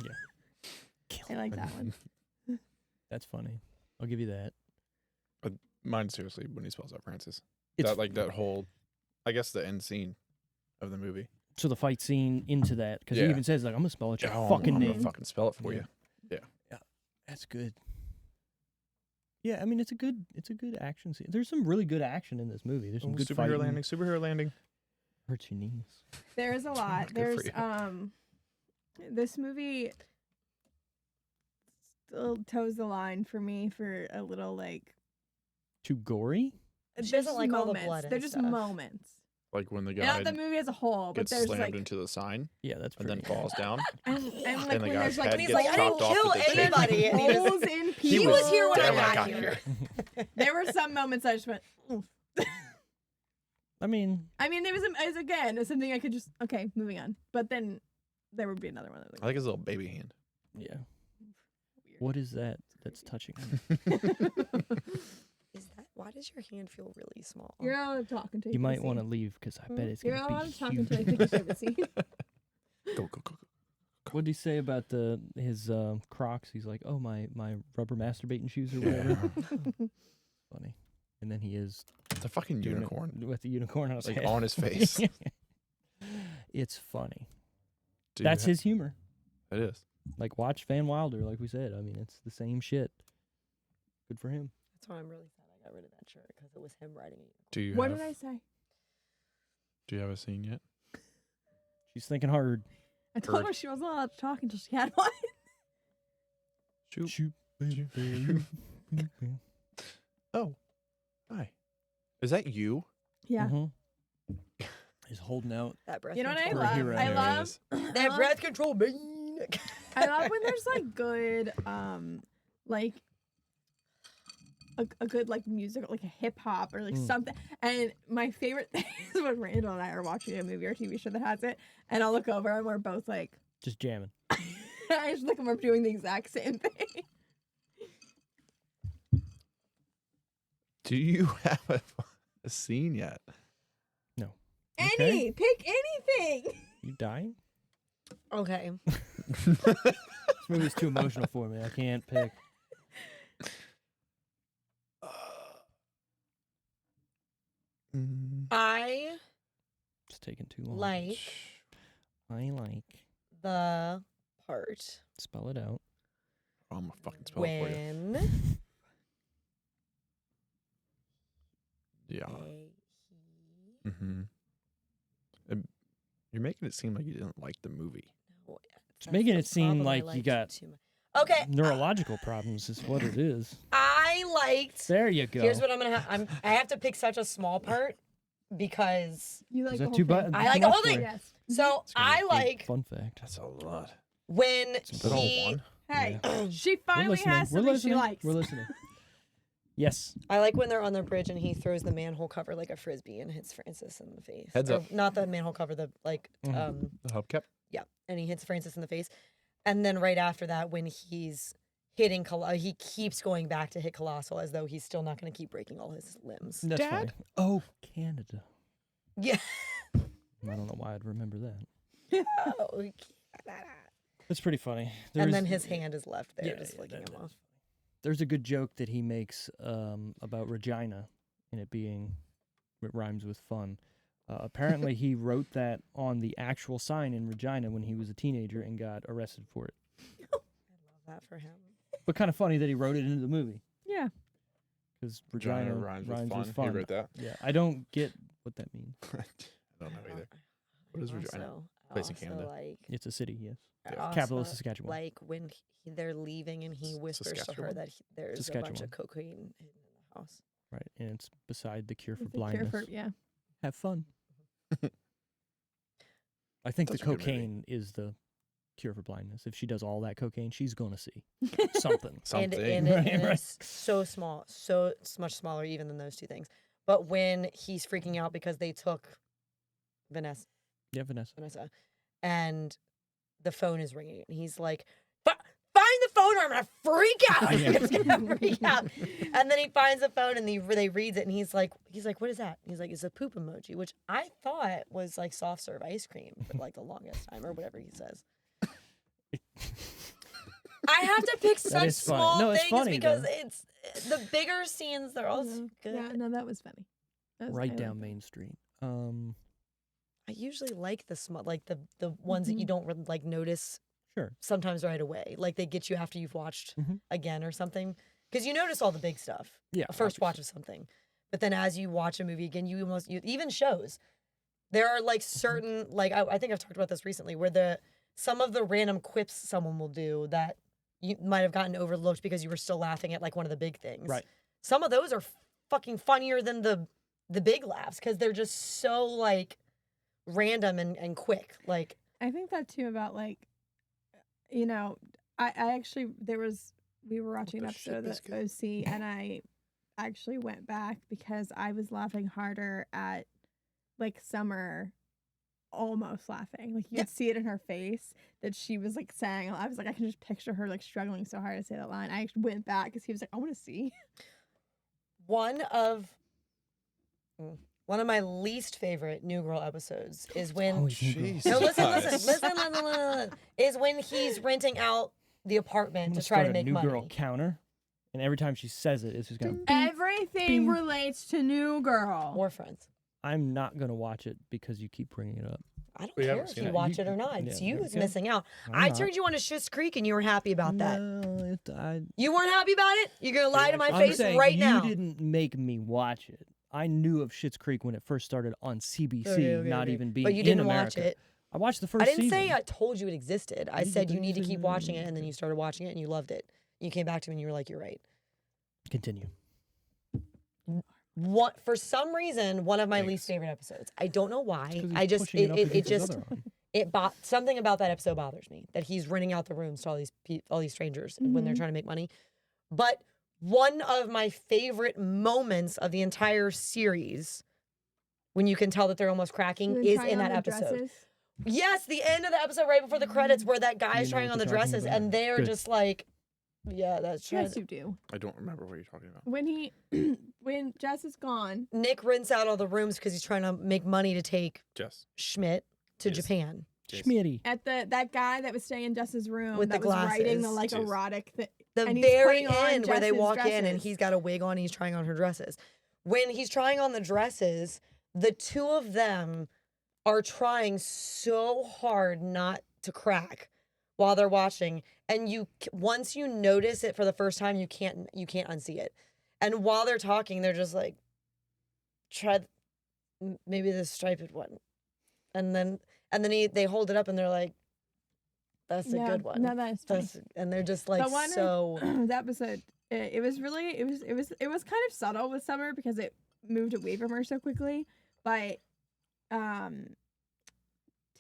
Yeah. I like that one. That's funny. I'll give you that. Mine, seriously, when he spells out Francis. It's That whole, I guess, the end scene of the movie. so the fight scene into that because he Yeah. even says like, "I'm gonna spell it your Oh, fucking I'm name." gonna fucking spell it for Yeah. you. That's good. Yeah, I mean it's a good action scene. There's some really good action in this movie. There's some good Superhero fighting. landing. Superhero landing. Hurts your knees. There's a lot. Good for There's this movie still toes the line for me for a little like Too gory? She there's doesn't like all the moments. blood and They're just stuff. moments. Like when the guy Not the movie as a whole, but gets there's slammed like into the sign Yeah, that's and pretty. then falls down. and like and the when guy's there's like head he's gets like, I didn't chopped off kill with the chain. anybody. And he was- holes in people. He was here when I Damn, got here. There were some moments I just went. Oof. I mean, There was again something I could just moving on. But then there would be another one. That was I like his little baby hand. yeah. weird. What is that that's touching me? Is that why does your hand feel really small? You're not allowed to talk until You might want want to leave because I bet it's You're going not to allowed be to talk until I think you should have seen. Go. What did he say about his Crocs? He's like, "Oh, my rubber masturbating shoes or whatever." Funny. And then he is It's a fucking doing it unicorn. with the unicorn on his Like head. on his face. It's funny. Do you That's his humor. It is. Like watch Van Wilder, like we said. I mean, it's the same shit. Good for him. That's why I'm really sad I got rid of that shirt because it was him writing it. Do you What have, did I say? Do you have a scene yet? She's thinking hard. I told Heard. her she wasn't allowed to talk until she had one. Shoot. Shoot, baby. Oh. Hi. Is that you? Yeah. Mhm. He's holding out. That breath. You know what I control. For a love? hero. I There it love is. That love- breath control, man. I love when there's like good like a good like music, like a hip hop or like something. And my favorite thing is when Randall and I are watching a movie or TV show that has it, and I'll look over and we're both like, Just jamming. I just look and we're doing the exact same thing. Do you have a scene yet? No. Pick anything. You dying? Okay. This movie's too emotional for me. I can't pick. I It's taking too long. like I like. the part Spell it out. I'm gonna fucking spell it for you. when Yeah. he Mm-hmm. You're making it seem like you didn't like the movie. no, It's that's making the it seem problem, I like you liked it got too much. Okay. neurological problems is what it is. I liked. There you go. Here's what I'm gonna have. I have to pick such a small part because You like Is the that whole too thing. bad? I like the whole for thing. you? Yes. so It's gonna be I a big like Fun fact. That's a lot. when It's But all he. one. Hey, Yeah. she We're finally listening. has We're something listening. she likes. We're listening. Yes. I like when they're on the bridge and he throws the manhole cover like a frisbee and hits Francis in the face. Heads up. Not the manhole cover, the like The hubcap. yeah, and he hits Francis in the face. And then right after that, when he's hitting, he keeps going back to hit Colossal as though he's still not going to keep breaking all his limbs. That's Dad? funny. Oh, Canada. Yeah. I don't know why I'd remember that. Oh, That's pretty funny. and then his hand is left there, Yeah, just yeah, flicking that- him off. There's a good joke that he makes about Regina and it rhymes with fun. Apparently, he wrote that on the actual sign in Regina when he was a teenager and got arrested for it. I love that for him. But kind of funny that he wrote it into the movie Yeah. because Regina rhymes with fun. He wrote that. Yeah, I don't get what that means. I don't know either. What is Regina? I Place in also Canada. Like, It's a city, yes. I Yeah. Capital of also Saskatchewan. Like when they're leaving and he whispers to her Saskatchewan? that there's a Saskatchewan. bunch of cocaine hidden in the house. Right, and it's beside the cure for It's a cure blindness. for- yeah. Have fun. I think That's the a good movie. cocaine is the cure for blindness. If she does all that cocaine, she's gonna see something. Something. And Right, it's so small, it's much smaller even than those two things. But when he's freaking out because they took Vanessa, Yeah, Vanessa. and the phone is ringing, and he's like, find the phone or I'm gonna freak out. Yeah. He's gonna freak out. And then he finds the phone and they reads it, and he's like, what is that? He's like, it's a poop emoji, which I thought was like soft serve ice cream for like the longest time, or whatever he says. I have to pick such is funny. small No, it's things funny, because though. it's the bigger scenes. They're all Mhm. good. Yeah, no, that was funny. That was- I Right liked down it. Main Street. I usually like the small, like the ones that you don't like notice Sure. sometimes right away. Like they get you after you've watched Mhm. again or something, because you notice all the big stuff. Yeah. A first watch of something, but then as you watch a movie again, you even shows. There are like certain I think I've talked about this recently where some of the random quips someone will do that you might have gotten overlooked because you were still laughing at like one of the big things. Right. Some of those are fucking funnier than the big laughs because they're just so like random and quick. Like I think that too about like, I actually we were watching an the shit episode of biscuit? the OC and I actually went back because I was laughing harder at like Summer almost laughing. Like you could see it in her face that she was like saying, I was like, I can just picture her like struggling so hard to say that line. I actually went back because he was like, I want to see. one of my least favorite New Girl episodes is when Oh, he's New Girl. Jeez. no listen is when he's renting out the I'm apartment gonna to try to start a make New money. Girl counter, and every time she says it, it's just gonna. Everything bing. relates to New Girl. Or Friends. I'm not gonna watch it because you keep bringing it up. I don't We care haven't if seen you it. watch it or not. It's Yeah, you who's okay. missing out. I'm I not. turned you on to Schitt's Creek and you were happy about that. No, You weren't happy about it? You're gonna lie to my I'm face saying right you now. didn't make me watch it. I knew of Schitt's Creek when it first started on CBC, not even being But you in didn't America. watch it. I watched the first I didn't season. say I told you it existed. I You said did you need to say keep that. watching it, and then you started watching it and you loved it. You came back to me and you were like, "You're right." Continue. What for some reason one of my Thanks. least favorite episodes. I don't know why. 'Cause he's I just pushing up it against his just other arm. something about that episode bothers me that he's renting out the rooms to all these strangers when they're Mhm. trying to make money. But one of my favorite moments of the entire series, when you can tell that they're almost cracking, Then is try in on that the episode. dresses. Yes, the end of the episode right before the credits where that You guy's know trying what on the you're talking dresses about. and they're Good. just like, yeah, that's right. Yes, you do. I don't remember what you're talking about. When when Jess is gone, Nick rents out all the rooms because he's trying to make money to take Jess. Schmidt to Yes. Japan. Jace. Schmitty. at that guy that was staying in Jess's room With that the was writing the glasses. like Jeez. erotic thing. The And he's very putting on end where they Jess's walk in and dresses. he's got a wig on and he's trying on her dresses. When he's trying on the dresses, the two of them are trying so hard not to crack while they're watching. And once you notice it for the first time, you can't unsee it. And while they're talking, they're just like, maybe the striped one. And then they hold it up and they're like, that's a good one. No, that is funny. And they're just like But one so. the episode, it was kind of subtle with Summer because it moved away from her so quickly. But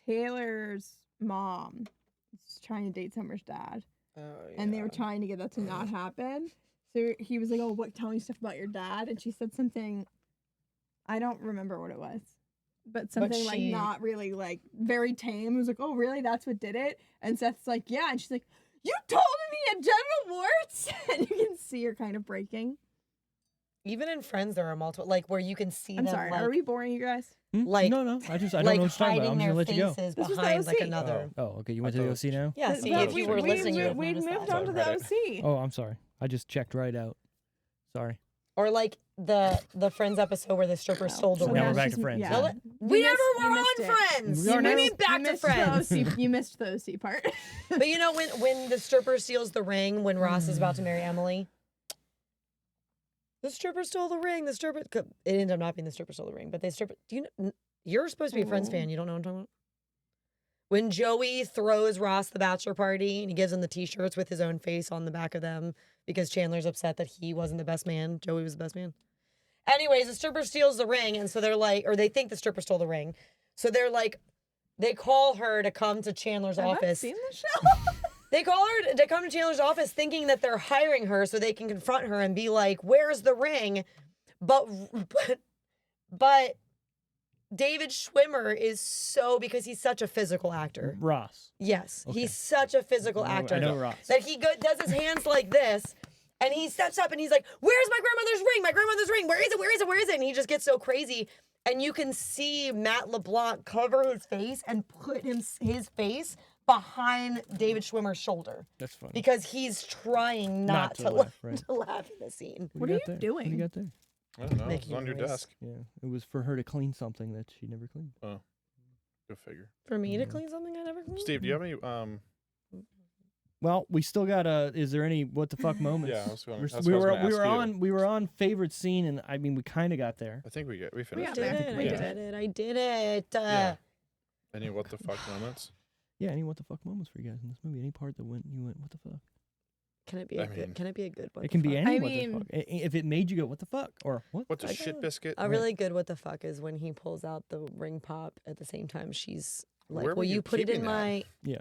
Taylor's mom is trying to date Summer's dad, and they were trying to get that to not happen. So he was like, "Oh, what? Tell me stuff about your dad." And she said something. I don't remember what it was, but something like she- not really like very tame. It was like, "Oh, really? That's what did it?" And Seth's like, "Yeah." And she's like, "You told him he had genital warts," and you can see her kind of breaking. Even in Friends, there are multiple, like where you can see I'm them, sorry. like, Are we boring you guys? like- no. I don't know like what you're talking about. I'm hiding just their gonna let you go. faces This was the behind like OC. another. Oh, okay. You went I to the thought- OC now? Yeah, But- see, but if you were listening, you would we notice moved that. on to the Right. OC. Oh, I'm sorry. I just checked right out. Sorry. Or like the Friends episode where the stripper stole the So Now ring. we're back she's- to Friends, Yeah. yeah. No, we You never missed- were you on missed it. Friends. We are We now. mean back to missed Friends. The OC, you missed the OC part. But you know when the stripper steals the ring when Ross is about to marry Emily. The stripper stole the ring. The stripper. It ended up not being the stripper stole the ring, but they stripper. Do you know? You're supposed to be a Friends Oh. fan. You don't know what I'm talking about. When Joey throws Ross the bachelor party and he gives him the T-shirts with his own face on the back of them because Chandler's upset that he wasn't the best man. Joey was the best man. Anyways, the stripper steals the ring, and so they're like, or they think the stripper stole the ring, so they're like, they call her to come to Chandler's Have I office. seen the show? They call her to come to Chandler's office thinking that they're hiring her so they can confront her and be like, "Where's the ring?" But David Schwimmer is so, because he's such a physical actor. Ross. Yes, Okay. he's such a physical actor. I know Ross. That he does his hands like this, and he steps up and he's like, "Where's my grandmother's ring? My grandmother's ring. Where is it? Where is it? Where is it?" And he just gets so crazy. And you can see Matt LeBlanc cover his face and put his face behind David Schwimmer's shoulder That's funny. because he's trying not to laugh, right? to laugh in the scene. do What you are got you there? What do you doing? got there? I don't know. It's Making on your noise. desk. Yeah, it was for her to clean something that she never cleaned. Go figure. For me to Mhm. clean something I never cleaned? Steve, do you have any? Well, we still got is there any what the fuck moments? Yeah, I was gonna- We're- that's what I was gonna ask you. we were on favorite scene, and I mean we kind of got there. I think we I finished. did Yeah, it. I we did did. it. I did it. Yeah. Any what the fuck moments? Yeah, any what the fuck moments for you guys in this movie? Any part that you went what the fuck? Can it be I a good? mean- Can it be a good one? It can be any I what mean- the fuck. If it made you go what the fuck or what? What's a Like shit a- biscuit? A really good what the fuck is when he pulls out the ring pop at the same time she's like, Where were "Will you you put it in keeping that? my?" Yeah,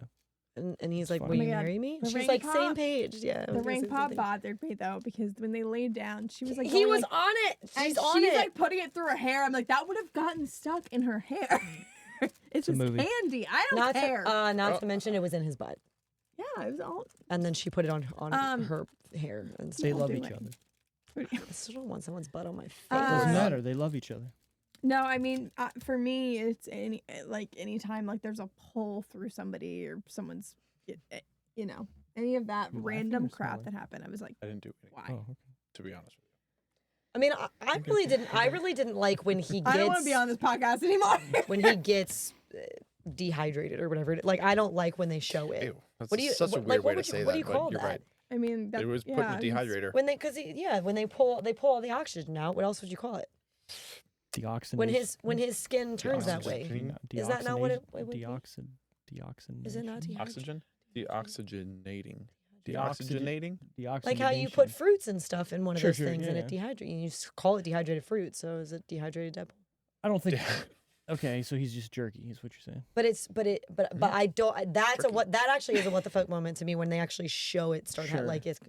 And he's It's like, fine. "Will Oh my you God, marry me?" the She's ring like, "Same pop- page." Yeah. I The was gonna ring say pop something. bothered me though because when they laid down, she was like, He going, was like, on it. and She's on she's it. like putting it through her hair. I'm like, that would have gotten stuck in her hair. It's a just movie. candy. I don't not care. not Oh. to mention it was in his butt, Yeah, it was all. and then she put it on Um, her hair and they stuff. love do each it. other. I still don't want someone's butt on my face. Doesn't Uh, matter. They love each other. No, I mean, for me, it's anytime like there's a pull through somebody or someone's, you know, any of that You laughing random or crap smiling? that happened. I was like, I didn't do anything, why? Oh, okay. to be honest with you. I mean, I really didn't. I really didn't like when he gets I don't want to be on this podcast anymore. when he gets dehydrated or whatever. Like, I don't like when they show it. Ew, that's What do you such a like, weird what way would to say you, that. what do you but call you're that? right. I mean, that, It was put in yeah, the dehydrator. When they, when they pull all the oxygen out. What else would you call it? Deoxynase. When his skin turns that Deoxygen. way. Deoxygen. Is that not what it would be? Deoxin. Is it not dehydrated? Oxygen? Deoxygenating. Deoxygen- Deoxygenating? Like how you put Deoxygenation. fruits and stuff in one of Sure, those sure, things and yeah, it dehydrates. You just call it dehydrated fruit. So is it dehydrated Deadpool? I don't think. Okay, so he's just jerky. Is what you're saying? But I don't. That's a Tricky. what. That actually is a what the fuck moment to me when they actually show it start. Sure. Like it's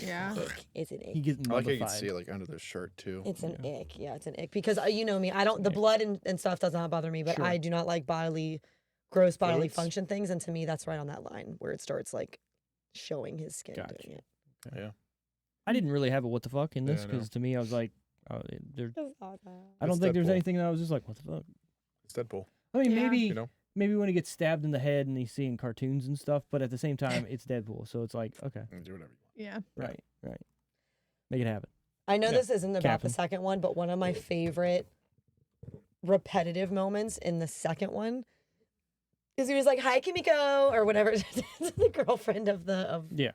Yeah. ick. It's an He ick. gets I like how you can mummified. see it like under the shirt too. It's an Yeah. ick. Yeah, it's an ick because you know me. I don't. The ick. blood and stuff does not bother me, but Sure. I do not like gross bodily Fluids? function things. And to me, that's right on that line where it starts like showing his skin Gotcha. doing it. Yeah. I didn't really have a what the fuck in this Yeah, I know. because to me I was like, there. I don't It's think there's Deadpool. anything that I was just like, what the fuck. It's Deadpool. I mean, Yeah. maybe You know? maybe when he gets stabbed in the head and he's seeing cartoons and stuff, but at the same time it's Deadpool, so it's like okay, You can do whatever you Yeah. right, make it happen. I know Yeah. this isn't about Captain. the second one, but one of my favorite repetitive moments in the second one is he was like, "Hi, Kimiko," or whatever. The girlfriend of Yeah,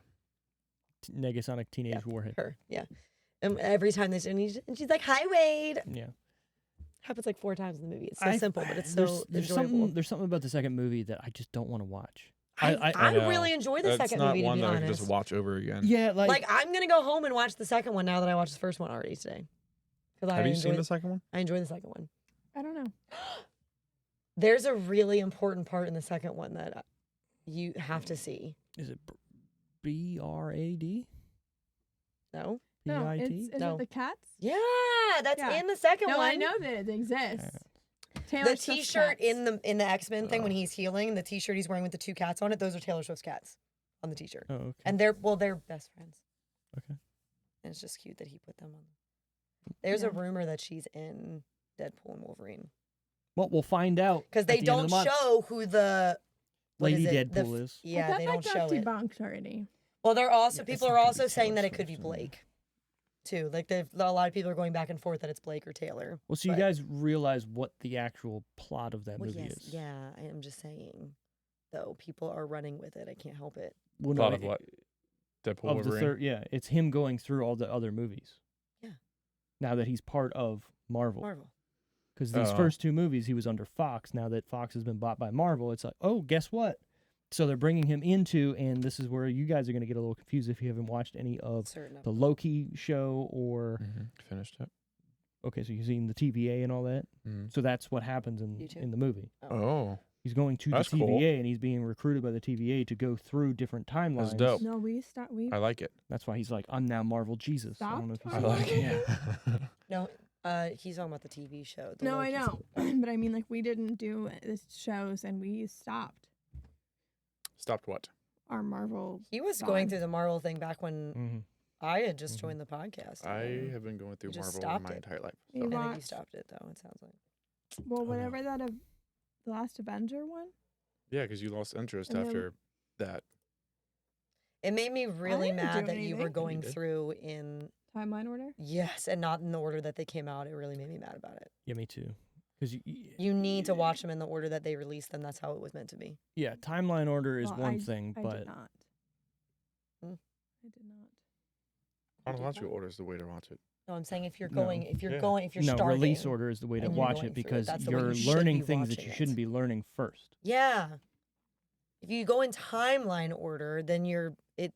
Negasonic Teenage Warhead. her. Yeah. And every time and she's like, "Hi, Wade." Yeah, Happens like 4 times in the movie. It's so simple, but it's there's, so there's enjoyable. something about the second movie that I just don't want to watch. I know. really enjoy the That's second not movie, to one be that I can honest. just watch over again. Yeah, Like, I'm gonna go home and watch the second one now that I watched the first one already today. Because Have you seen the second one? I enjoy the second one. I don't know. There's a really important part in the second one that you have to see. is it BRAD? No. No, PIT? is No. it the cats? Yeah, that's Yeah. in the second No, one. I know that it exists. Taylor The Swift's T-shirt cats. in the X-Men thing when he's healing, the T-shirt he's wearing with the 2 cats on it, those are Taylor Swift's cats on the T-shirt, Oh, okay. and they're best friends. Okay. And it's just cute that he put them on. There's a Yeah. rumor that she's in Deadpool and Wolverine Well, we'll find out because at they the end of don't the month. show who the what Lady is it? The Deadpool is. Yeah, I thought they that don't got show it. debunked already. Well, they're also Yeah, it's people not are gonna also be saying Taylor that it could be Swift, yeah. Blake, too. Like a lot of people are going back and forth that it's Blake or Taylor. Well, so you but- guys realize what the actual plot of that Well, movie yes, is. yeah. I am just saying, though, people are running with it. I can't help it. Well, Plot no, of what? Deadpool, Of the Wolverine. third, yeah, it's him going through all the other movies. Yeah. Now that he's part of Marvel. Marvel. Because these Oh. first 2 movies, he was under Fox. Now that Fox has been bought by Marvel, it's like, oh, guess what? So they're bringing him into, and this is where you guys are going to get a little confused if you haven't watched any of Certain of the them. Loki show or, Finished it. okay, so you've seen the TVA and all that. Mm-hmm. So that's what happens in YouTube. the movie. Oh, He's going to That's the cool. TVA, and he's being recruited by the TVA to go through different timelines. That's dope. No, we I like it. That's why he's like, I'm now Marvel Jesus. I don't know if you Stop saw I that. like Yeah. it. No, he's talking about the TV show. the No, I Loki know. season. But I mean, like, we didn't do this shows and we stopped Stopped what? our Marvel. He was going Fine. through the Marvel thing back when hmm I had just Mhm. joined the podcast. I have been going through You just Marvel stopped my it. entire life. We so- I think you watched- stopped it though. It sounds like. Well, Oh, no. whatever the last Avenger one. Yeah, because you lost interest And then- after that. It made me really didn't mad do that you were anything. going You did. through in Timeline order. yes and not in the order that they came out. It really made me mad about it. Yeah, me too. Because You need to watch them in the order that they released them. That's how it was meant to be. yeah, timeline order is Well, one thing, I but did not. Hmm. I did not. Chronological order is the way to watch it. No, I'm saying if you're No. going, if you're Yeah. going, if you're no, starting. release order is the way to and you're watch going it through it, because that's the way you're you should learning be things that watching you it. shouldn't be learning first. Yeah. If you go in timeline order, then you're It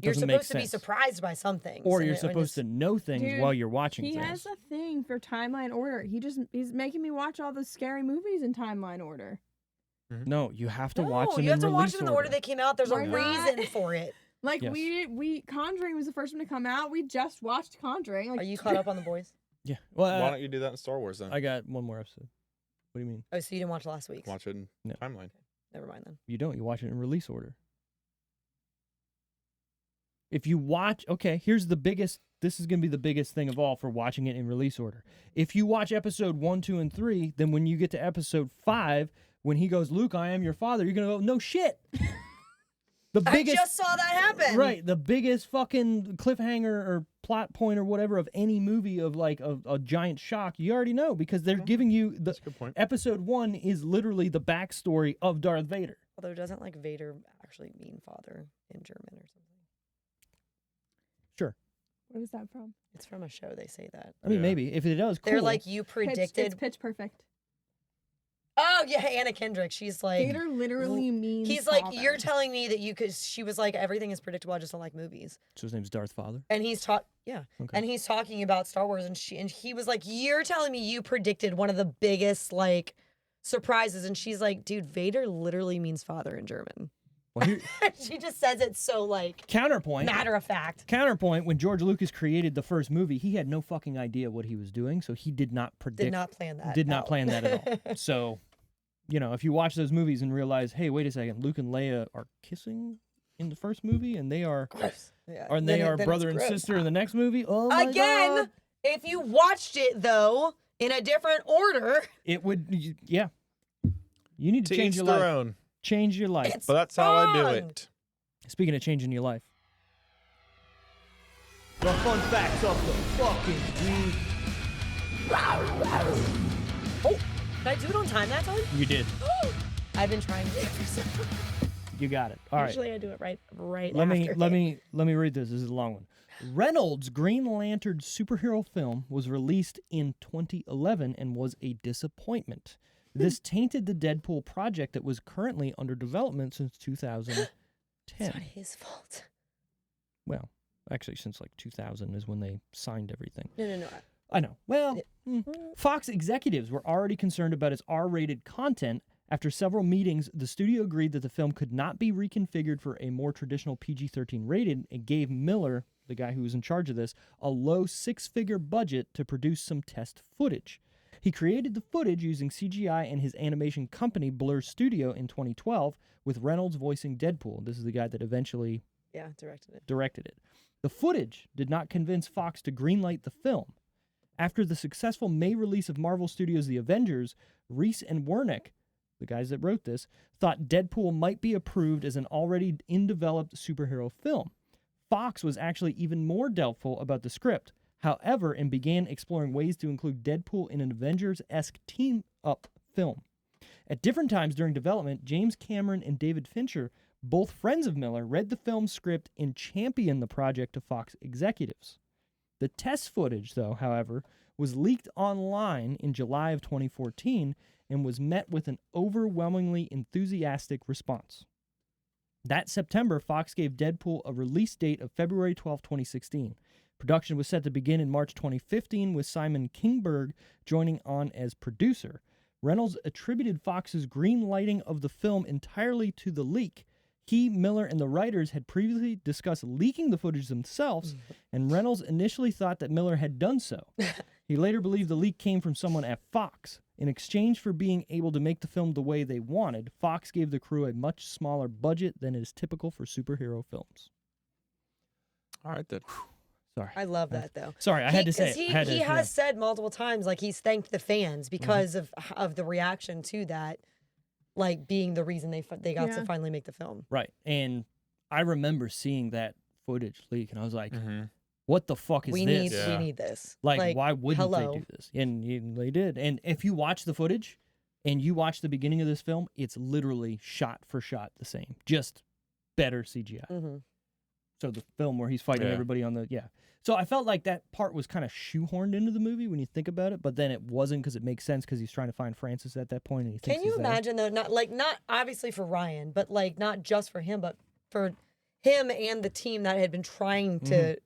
you're doesn't make supposed to be sense. surprised by some things. Or and you're it- when supposed to it's- know things Dude, while you're watching He things. has a thing for timeline order. He's making me watch all the scary movies in timeline order. No, you have to No, watch them you have in to watch release them in the order they came out. There's Why a not? reason for it. Like Yes. we Conjuring was the first one to come out. We just watched Conjuring. Like, Are you caught up on the boys? Yeah. Why Well, don't you do that in Star Wars then? I got one more episode. What do you mean? Oh, so you didn't watch last week's? Watch it in No. timeline. Never mind then. You don't. You watch it in release order. If you watch, okay, here's the biggest, this is going to be the biggest thing of all for watching it in release order. If you watch episode 1, 2, and 3, then when you get to episode 5, when he goes, Luke, I am your father, you're going to go, no shit. The biggest, I just saw that happen. right, the biggest fucking cliffhanger or plot point or whatever of any movie of like a giant shock, you already know because they're giving you the That's a good point. episode 1 is literally the backstory of Darth Vader. Although doesn't like Vader actually mean father in German or something? Sure. what is that from? It's from a show. They say that. I mean, Yeah. maybe if it does, cool. They're like you It's predicted. Pitch Perfect. Oh yeah, Anna Kendrick. She's like. Vader literally means. He's like, father. you're telling me that you could. She was like, everything is predictable. I just don't like movies. So his name's Darth Father. And he's yeah. Okay. And he's talking about Star Wars, and he was like, you're telling me you predicted one of the biggest like surprises, and she's like, dude, Vader literally means father in German. Well, here, She just says it so like counterpoint. matter of fact. Counterpoint. When George Lucas created the first movie, he had no fucking idea what he was doing, so he did not predict. Did not plan that. Did not out. plan that at all. So, you know, if you watch those movies and realize, hey, wait a second, Luke and Leia are kissing in the first movie, and they are, Gross. Yeah. and they Then are it's brother and gross. sister in the next movie. Oh my Again, God. if you watched it though in a different order, It would, yeah. You need to To change each your their life. own. Change your life. it's But that's how I do wrong. it. Speaking of changing your life. The fun facts of the fucking week. Oh, did I do it on time that time? You did. I've been trying to do it for so long. You got it. All right. Usually I do it right Let after. me read this. This is a long one. Reynolds' Green Lantern superhero film was released in 2011 and was a disappointment. This tainted the Deadpool project that was currently under development since 2010. It's not his fault. Well, actually, since like 2000 is when they signed everything. No. I know. Well, Fox executives were already concerned about its R-rated content. After several meetings, the studio agreed that the film could not be reconfigured for a more traditional PG-13 rating and gave Miller the guy who was in charge of this, a low 6-figure budget to produce some test footage. He created the footage using CGI and his animation company Blur Studio in 2012, with Reynolds voicing Deadpool. This is the guy that eventually directed it. The footage did not convince Fox to greenlight the film. After the successful May release of Marvel Studios' The Avengers, Reese and Wernick, the guys that wrote this, thought Deadpool might be approved as an already in-developed superhero film. Fox was actually even more doubtful about the script, however, and began exploring ways to include Deadpool in an Avengers-esque team-up film. At different times during development, James Cameron and David Fincher, both friends of Miller, read the film's script and championed the project to Fox executives. The test footage, though, however, was leaked online in July of 2014 and was met with an overwhelmingly enthusiastic response. That September, Fox gave Deadpool a release date of February 12, 2016. Production was set to begin in March 2015, with Simon Kinberg joining on as producer. Reynolds attributed Fox's green lighting of the film entirely to the leak. He, Miller, and the writers had previously discussed leaking the footage themselves, and Reynolds initially thought that Miller had done so. He later believed the leak came from someone at Fox. In exchange for being able to make the film the way they wanted, Fox gave the crew a much smaller budget than is typical for superhero films. All right, then. Sorry. I love that though. Sorry, I had to say it. He has said multiple times, like, he's thanked the fans because of the reaction to that, like, being the reason they got to finally make the film. Right. And I remember seeing that footage leak, and I was like, what the fuck is this? We need this. Like, why wouldn't they do this? And they did. And if you watch the footage and you watch the beginning of this film, it's literally shot for shot the same, just better CGI. So the film where he's fighting everybody on the, So I felt like that part was kind of shoehorned into the movie when you think about it, but then it wasn't, because it makes sense because he's trying to find Francis at that point, and he thinks Can you imagine though, not obviously for Ryan, but like not just for him, but for him and the team that had been trying to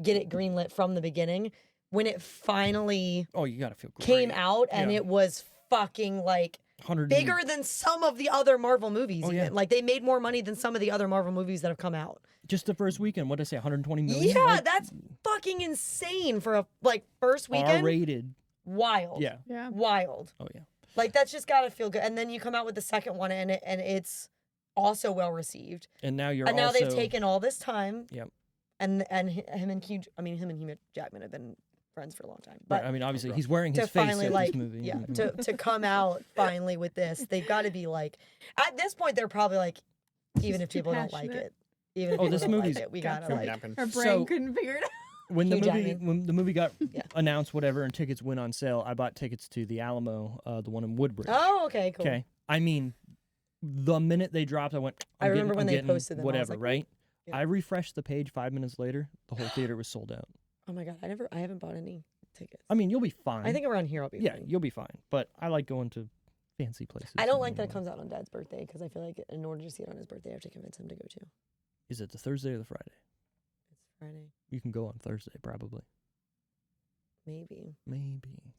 get it greenlit from the beginning, when it finally you gotta feel great. came out and it was fucking like bigger than some of the other Marvel movies. Like, they made more money than some of the other Marvel movies that have come out. Just the first weekend, what did I say, 120 million? Yeah, that's fucking insane for a first weekend. R-rated. Wild. Yeah. Wild. Oh yeah. Like, that's just gotta feel good. And then you come out with the second one, and it's also well received. And now now they've taken all this time. Yep. And him and Hugh Jackman have been friends for a long time. But right, I mean, obviously, he's wearing his face finally, in this movie. Yeah, to come out finally with this, they've got to be like, at this point, they're probably like, even if people don't like it, even if people don't like it, we gotta like. Her brain couldn't figure it out. When the movie got announced, whatever, and tickets went on sale, I bought tickets to the Alamo, the one in Woodbridge. Oh, okay, cool. Okay, I mean, the minute they dropped, I went. I remember when they posted them. Whatever, I like, right? Yeah. I refreshed the page 5 minutes later. The whole theater was sold out. Oh my god, I haven't bought any tickets. I mean, you'll be fine. I think around here I'll be fine. Yeah, you'll be fine. But I like going to fancy places. I don't like that it comes out on Dad's birthday, because I feel like in order to see it on his birthday, I have to convince him to go too. Is it the Thursday or the Friday? It's Friday. You can go on Thursday, probably. Maybe.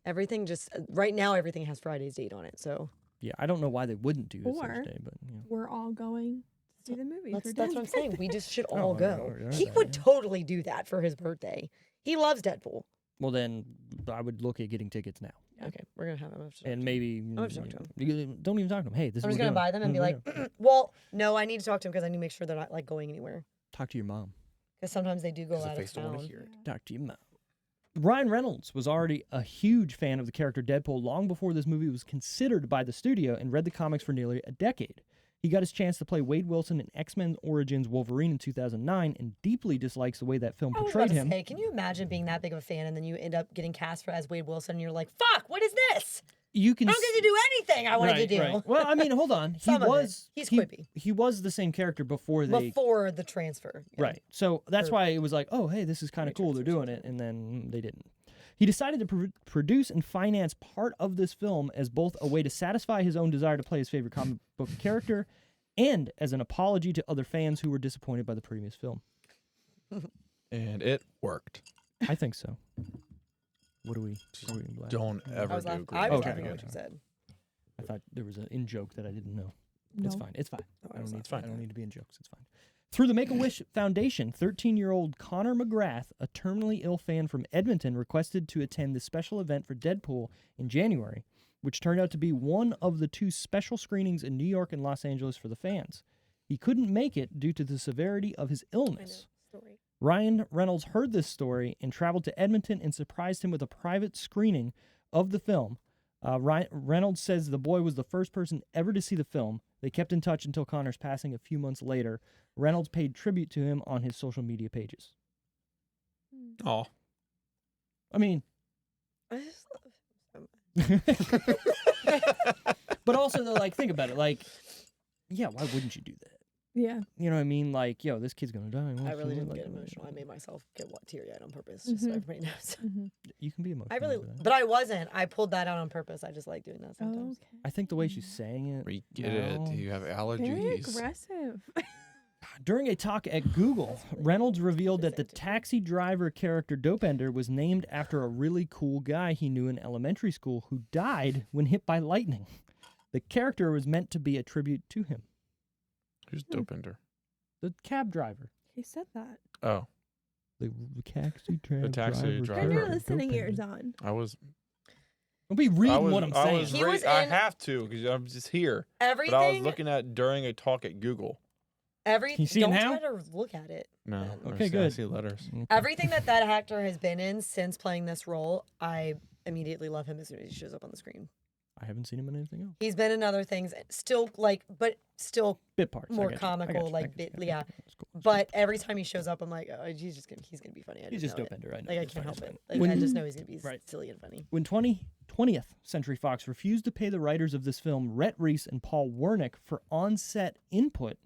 Everything just right now, everything has Friday's date on it. So yeah, I don't know why they wouldn't do it Thursday, but we're all going to see the movie. That's what I'm saying. We just should all go. Yeah, he would totally do that for his birthday. He loves Deadpool. Well, then I would look at getting tickets now. Okay, we're gonna have him. And maybe I'm gonna talk to him. You don't even talk to him. Hey, this I'm is just gonna buy them and be like, well, no, I need to talk to him because I need to make sure they're not like going anywhere. Talk to your mom. Because sometimes they do go out of town. Talk to your mom. Ryan Reynolds was already a huge fan of the character Deadpool long before this movie was considered by the studio, and read the comics for nearly a decade. He got his chance to play Wade Wilson in X-Men Origins Wolverine in 2009 and deeply dislikes the way that film portrayed him. Hey, can you imagine being that big of a fan and then you end up getting cast as Wade Wilson and you're like, fuck, what is this? I don't get to do anything I wanted to do. Right. Well, I mean, hold on. He's quippy. He was the same character before the transfer. Yeah. Right. So that's why it was like, oh, hey, this is kind of cool. They're doing it. And then they didn't. He decided to produce and finance part of this film as both a way to satisfy his own desire to play his favorite comic book character and as an apology to other fans who were disappointed by the previous film. And it worked. I think so. What do we don't ever do green I was light laughing at again. what you said. I thought there was an in-joke that I didn't know. No. It's fine. It's fine. Oh, I don't need to be in jokes. It's fine. Through the Make-A-Wish Foundation, 13-year-old Connor McGrath, a terminally ill fan from Edmonton, requested to attend the special event for Deadpool in January, which turned out to be one of the 2 special screenings in New York and Los Angeles for the fans. He couldn't make it due to the severity of his illness. Story. Ryan Reynolds heard this story and traveled to Edmonton and surprised him with a private screening of the film. Reynolds says the boy was the first person ever to see the film. They kept in touch until Connor's passing a few months later. Reynolds paid tribute to him on his social media pages. Oh, I mean, I just love him so much. but also though, like, think about it. Like, yeah, why wouldn't you do that? Yeah. You know what I mean? Like, yo, this kid's gonna die. I really didn't get emotional. I made myself get teary-eyed on purpose, just so everybody knows. You can be emotional. I really, over that. but I wasn't. I pulled that out on purpose. I just like doing that sometimes. Okay. I think the way she's saying it. we get now- it. You have Very allergies. aggressive. During a talk at Google, Reynolds revealed that the Just taxi driver character Dopender was named after a really cool guy he knew in elementary school who died when hit by lightning. The character was meant to be a tribute to him. Who's Dopender? The cab driver. He said that. Oh, The taxi driver. taxi driver. Turn your Character, listening ears on. I was. Don't be reading what I'm saying. He was I in- have to because I'm just here. Everything. But I was looking at during a talk at Google. Everything. You see Don't it now? try to look at it. No. Okay, I good. see letters. Everything that actor has been in since playing this role, I immediately love him as soon as he shows up on the screen. I haven't seen him in anything else. He's been in other things, still but still. Bit parts. I More got you. I comical, got you. like, I got you. bit- I got you. yeah. That's cool. But every time he shows up, I'm like, oh, he's gonna be funny. I He's just know it. Dopender. I know. Like I It's can't fine, help it's it. fine. Like I just know he's gonna be Right. silly and funny. When 20th Century Fox refused to pay the writers of this film, Rhett Reese and Paul Wernick, for on-set input,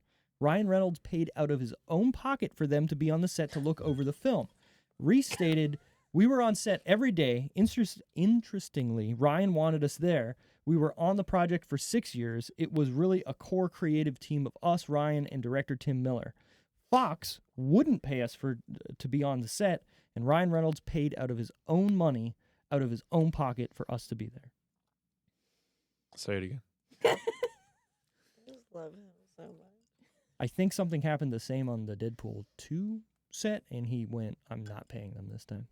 Ryan Reynolds paid out of his own pocket for them to be on the set to look over the film. Reese stated, "We were on set every day. Interestingly, Ryan wanted us there. We were on the project for 6 years. It was really a core creative team of us, Ryan, and director Tim Miller. Fox wouldn't pay us to be on the set, and Ryan Reynolds paid out of his own money, out of his own pocket for us to be there." Say it again. I just love him so much. I think something happened the same on the Deadpool 2 set, and he went, "I'm not paying them this time."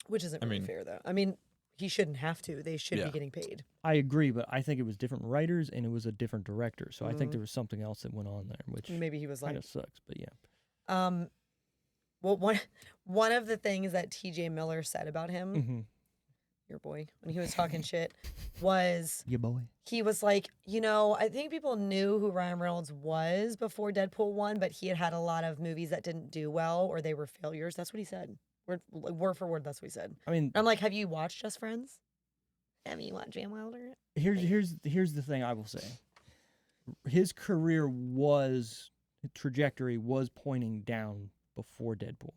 Which isn't really mean- fair though. I mean, he shouldn't have to. They should Yeah. be getting paid. I agree, but I think it was different writers and it was a different director, so I think there was something else that went on there, which Maybe he was like, kind of sucks. But yeah, well, one of the things that T.J. Miller said about him, your boy, when he was talking shit, was yeah, boy. he was like, I think people knew who Ryan Reynolds was before Deadpool 1, but he had had a lot of movies that didn't do well or they were failures. That's what he said. Word for word, that's what he said. I mean, I'm like, have you watched Just Friends? Have you watched Van Wilder? here's the thing I will say. His trajectory was pointing down before Deadpool.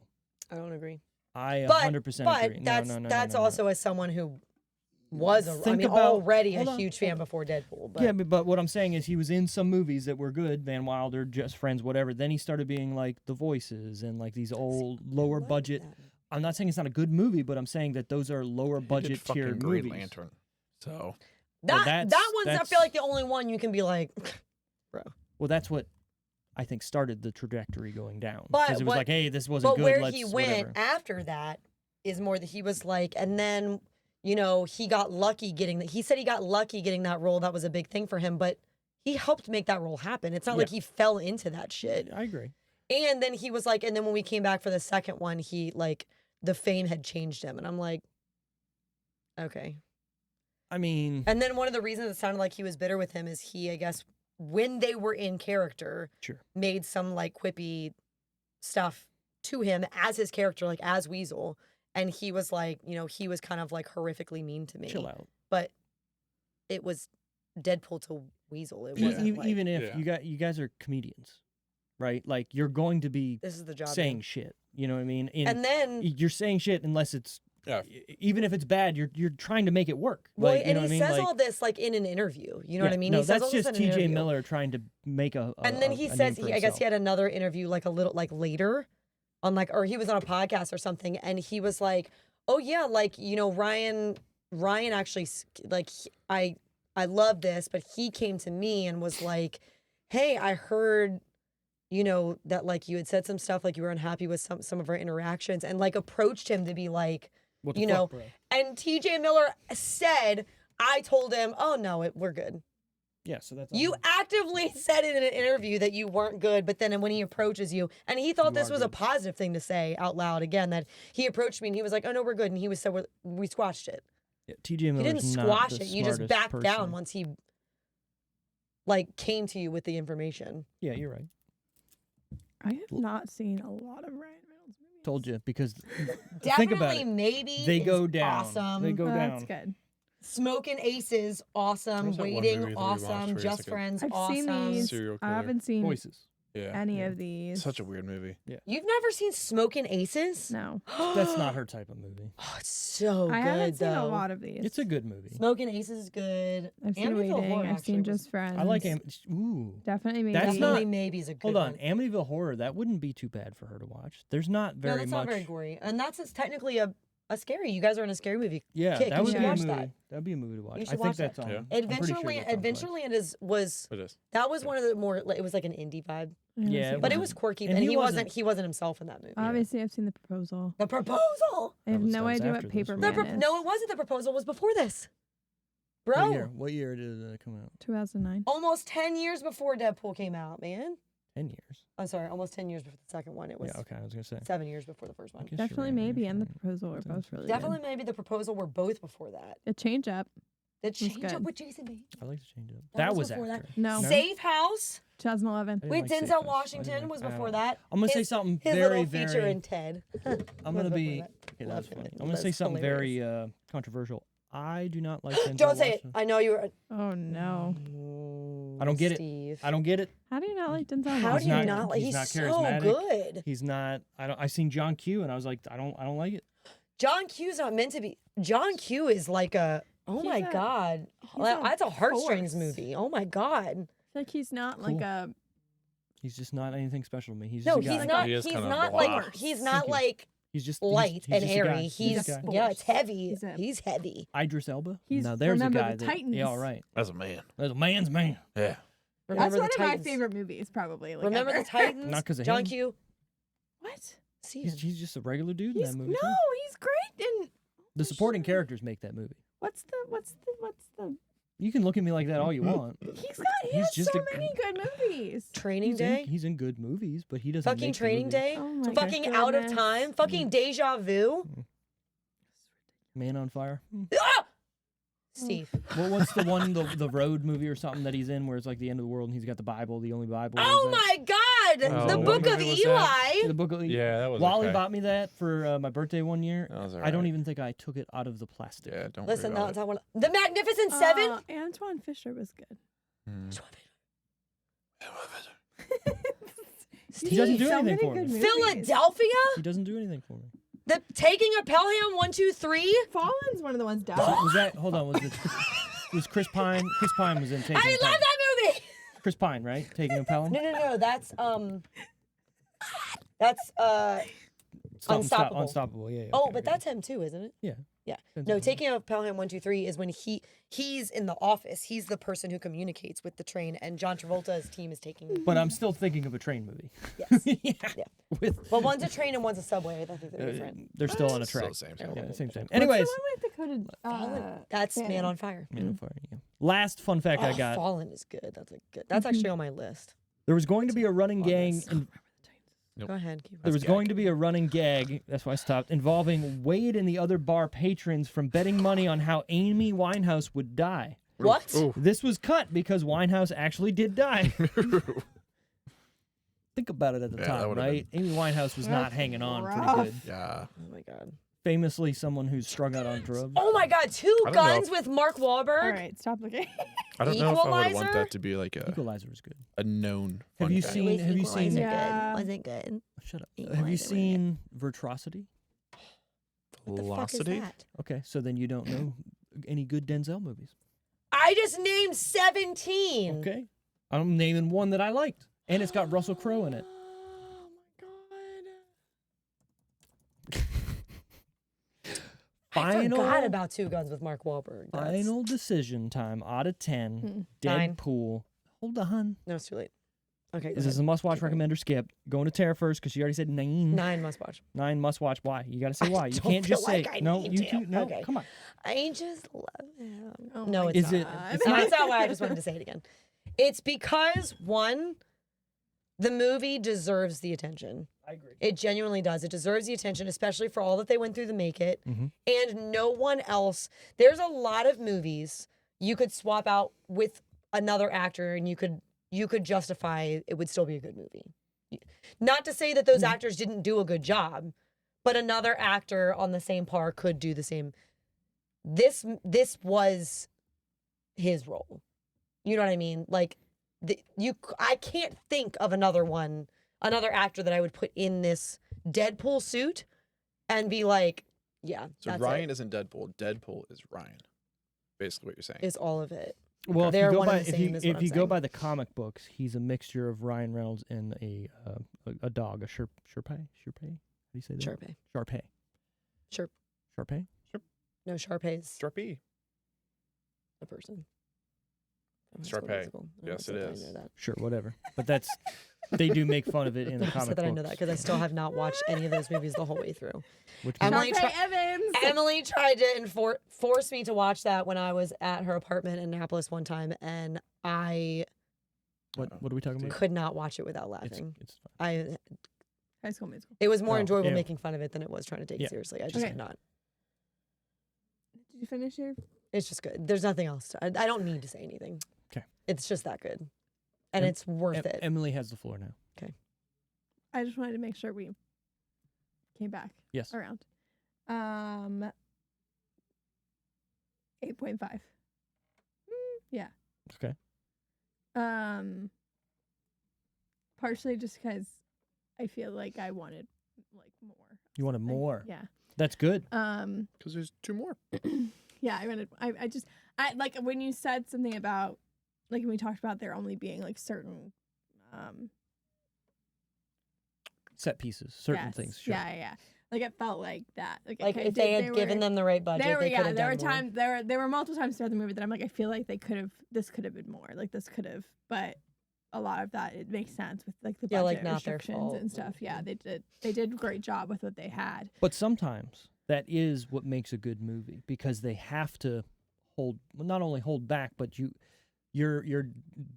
I don't agree. I But 100% but agree. that's also as someone who was Think about- already a hold on, huge fan before Deadpool. But Yeah, but what I'm saying is he was in some movies that were good, Van Wilder, Just Friends, whatever. Then he started being like The Voices and like these old lower like budget. that. I'm not saying it's not a good movie, but I'm saying that those are lower He did budget fucking tier Green movies. Lantern. So Well, That one's I that's- feel like the only one you can be like, bro. Well, that's what I think started the trajectory going down. But Because it was what- like, hey, this wasn't But good. where Let's he went whatever. after that is more that he was like, and then he got lucky getting that. He said he got lucky getting that role. That was a big thing for him, but he helped make that role happen. It's not like he fell into that shit. I agree. And then he was like, and then when we came back for the second one, he like the fame had changed him, and I'm like, okay. I mean, And then one of the reasons it sounded like he was bitter with him is he, I guess, when they were in character, sure. made some like quippy stuff to him as his character, like as Weasel. And he was like, he was kind of like horrifically mean to me. Chill out. But it was Deadpool to Weasel. It Yeah. wasn't like, Even if Yeah. you guys are comedians, right? Like you're going to be this is the job. saying dude. shit. You know what I mean? And then, you're saying shit unless it's yeah, even if it's bad, you're trying to make it work. well, Like, you and know he what I mean? says Like, all this like in an interview. You know what I mean? No, He says that's all this just in an T.J. interview. Miller trying to make a And then he a says, name for I guess he himself. had another interview like a little like later on like, or he was on a podcast or something. And he was like, oh yeah, like, Ryan actually like, I love this, but he came to me and was like, hey, I heard, you know, that like you had said some stuff, like you were unhappy with some of our interactions, and like approached him to be like, What the you fuck, know, bro? and TJ Miller said, I told him, oh no, we're good. Yeah, so that's You actively said in an interview that you weren't good, but then when he approaches you, and he thought You this are was a good. positive thing to say out loud again, that he approached me and he was like, oh no, we're good. And he was so, we squashed it. Yeah, TJ He Miller's didn't not squash the it. You just smartest backed person. down once he like came to you with the information. Yeah, you're right. I have not seen a lot of Ryan Reynolds movies. Told you because think Definitely about it. maybe They is go down. awesome. They go down. That's good. Smoking Aces, awesome. What was that one Waiting, movie that we watched awesome. where he's Just like a Friends, I've awesome. seen these. Serial I killer. haven't seen Voices. Yeah. any Yeah. of these. Such a weird movie. You've never seen Smoking Aces? No, That's not her type of movie. Oh, it's so I good haven't seen though. a lot of these. It's a good movie. Smoking Aces is good. I've seen Amityville Waiting. Horror I've actually seen was- Just Friends. I like Ooh. Definitely maybe. That's Definitely not- maybe's a good Hold on, one. Amityville Horror. That wouldn't be too bad for her to watch. There's not very No, that's much. not very gory. And it's technically a scary. You guys are in a scary movie. Yeah, Kick, that you would should be a watch movie. that. That'd be a movie to watch. You I should think watch that's that. on. Yeah. I'm pretty sure Adventureland, that's on Flex. Adventureland was It is. that was one of the more. It was like an indie vibe, Yeah, but it wasn't- was quirky, and and he he wasn't- wasn't himself in that movie. Obviously, I've seen The Proposal. The Proposal. I have was- no that was idea after what this Paper one. Man is. No, it wasn't. The Proposal was before this, bro. What year did it come out? 2009. Almost 10 years before Deadpool came out, man. 10 years. I'm sorry, almost 10 years before the second one. It was Yeah, okay, I was gonna say. 7 years before the first one. I guess you're Definitely right, maybe you're and The right. Proposal are both really Definitely, maybe The Proposal were both before that. good. A change up. The was change up good. with Jason Bateman. I like to change it up. That That was was before that. after. No. Safe House 2011. I didn't with like Safe House. I Denzel didn't Washington like- was I before don't- that. I'm gonna say His- something His very, little feature very. in Ted. I'm was gonna before be. that. Okay, that was Loved funny. it. I'm gonna say That's something hilarious. very controversial. I do not like Denzel Don't say it. Washington. I know you were. Oh no. I don't get it. Steve. I don't get it. How do you not like Denzel? How He's do you not- not like? he's He's not so charismatic. good. He's not. I seen John Q and I was like, I don't like it. John Q's not meant to be. John Q is like a. Oh He's my a- god. he's a That's a heartstrings force. movie. Oh my god. Like he's not like Cool. a. He's just not anything special to me. He's No, just a guy. he's not. He is He's kinda not blah. like. He's not Thank you. like He's just light he's and just a guy. airy. He's He's just a guy. yeah, it's heavy. He's a- He's heavy. Idris Elba. He's now there's a Remember guy the that. Titans. Yeah, all right. As a man. There's a man's man. Yeah. Remember That's the one of Titans. my favorite movies, probably. Like, Remember ever. the Titans? Not 'cause of John him. Q. What? See He's, him. he's just a regular dude in He's that no, movie. too. he's great. And The supporting characters make that movie. what's the? You can look at me like that all you want. He He's has just so a- many good movies. Training He's Day. he's in good movies, but he doesn't. Fucking make the Training movies. Day. Oh my Fucking Out of goodness. Time. Fucking Deja Vu. Man on Fire. Ah! Steve. What's the one, the road movie or something that he's in where it's like the end of the world and he's got the Bible, the only Bible. Oh Is that- my God! Oh, the what Book of movie was Eli. that? The book of Yeah, that was Wally okay. bought me that for my birthday one year. That was I don't alright. even think I took it out of the plastic. Yeah, don't Listen, worry that's about not one. The Magnificent Seven. Antoine Fisher was good. it. He doesn't do So anything many for good me. movies. Philadelphia. He doesn't do anything for me. The Taking of Pelham 1, 2, 3. Fallen's one of the ones down. Was that? Hold on. Was Chris Pine? Chris Pine was in Taking. I a love Pelham. that movie. Chris Pine, right? Taking a Pelham. No. That's Unstoppable. Unstoppable. Yeah. Oh, okay, but okay. that's him too, isn't it? Yeah. Yeah. That's No, him. Taking of Pelham 1, 2, 3 is when he's in the office. He's the person who communicates with the train, and John Travolta's team is taking. But I'm still thinking of a train movie. Yes. yeah. Yeah. With. Well, one's a train and one's a subway. I think they're different. They're still on a Still track. the same, Yeah, same. same time. What's Anyways, the one with Dakota? Fallen. That's Fanning? Man on Fire. Man on Fire, yeah. Last fun fact I got: Fallen is good. That's actually on my list. there was going to be a running On gang. this. Nope. Go ahead. Keep There going. was going to be a running gag. That's why I stopped. Involving Wade and the other bar patrons from betting money on how Amy Winehouse would die. What? Ooh. This was cut because Winehouse actually did die. Think about it at the Yeah, that time, would've right? Amy Winehouse was not That's hanging on rough. pretty good. Yeah. Oh my God. Famously, someone who's strung out on drugs. Oh my God. Two I don't know Guns with Mark Wahlberg. All right, stop looking. I don't know if I would want Equalizer? that to be like Equalizer was good. a known. Have fun you fact. seen? Have you seen? Yeah. Was it good? Shut up. Equalizer Have you was good. seen Virtuosity? What the fuck is Velocity? that? Okay, so then you don't know any good Denzel movies. I just named 17. Okay, I'm naming one that I liked, and it's got Russell Crowe in it. Oh my God. I Final, forgot about Two Guns with Mark Wahlberg. That's- final decision time out of 10. Nine. Deadpool. Hold on. No, it's too late. Okay. Is this a must-watch, recommend, or skip? Going to Tara first because she already said 9. 9 must watch. 9 must-watch. Why? You got to say why. You don't can't just feel say like I no. need You to. two, no. Okay. Come on. I just love him. Oh no, my it's Is not. it- God. it's No, not- that's not why I just wanted to say it again. It's because, one, the movie deserves the attention. I agree. It genuinely does. It deserves the attention, especially for all that they went through to make it. Mhm. And no one else. There's a lot of movies you could swap out with another actor and you could justify it would still be a good movie. Not to say that those actors didn't do a good job, but another actor on the same par could do the same. This was his role. You know what I mean? Like I can't think of another actor that I would put in this Deadpool suit and be like, yeah, So that's Ryan it. isn't Deadpool. Deadpool is Ryan. Basically, what you're saying. Is all of it. Well, if They're you go one and by the same is what if I'm you go saying. by the comic books, he's a mixture of Ryan Reynolds and a dog, a Sharpei. How do you say that? Sharpay. Sharpei. Sharpei. No, Sharpay's Sharpie. a person. From High Sharpay. School Musical. I Yes, said it that I is. know that. Sure, whatever. But that's they do make fun of it in the I comic said that books. I know that because I still have not watched any of those movies the whole way through. Which Emily Sharpay tri- Evans. Emily tried to force me to watch that when I was at her apartment in Annapolis one time, and I what are we talking about? could not watch it without It's laughing. fine. High School Musical. It was more Oh, enjoyable yeah. making fun of it than it was trying to take Yeah. it seriously. I just Okay. could not. Did you finish your? It's just good. There's nothing else. I don't need to say anything. 'Kay. It's just that good, and Em- it's worth it. Emily has the floor now. I just wanted to make sure we came back Yes. around. 8.5. Yeah. Okay. Partially just because I feel like I wanted like more. You wanted more. Yeah. That's good. Because there's 2 more. Yeah, I like when you said something about like when we talked about there only being like certain Set pieces, certain yes, things. Sure. Yeah. Like it felt like that. Like okay, if they had given them the right budget, there were they could have there were done more. times there were multiple times throughout the movie that I'm like I feel like this could have been more. Like this could have, but a lot of that it makes sense with like the budget like, not their restrictions fault. and stuff. Yeah, they did a great job with what they had. But sometimes that is what makes a good movie because they have to not only hold back, but you're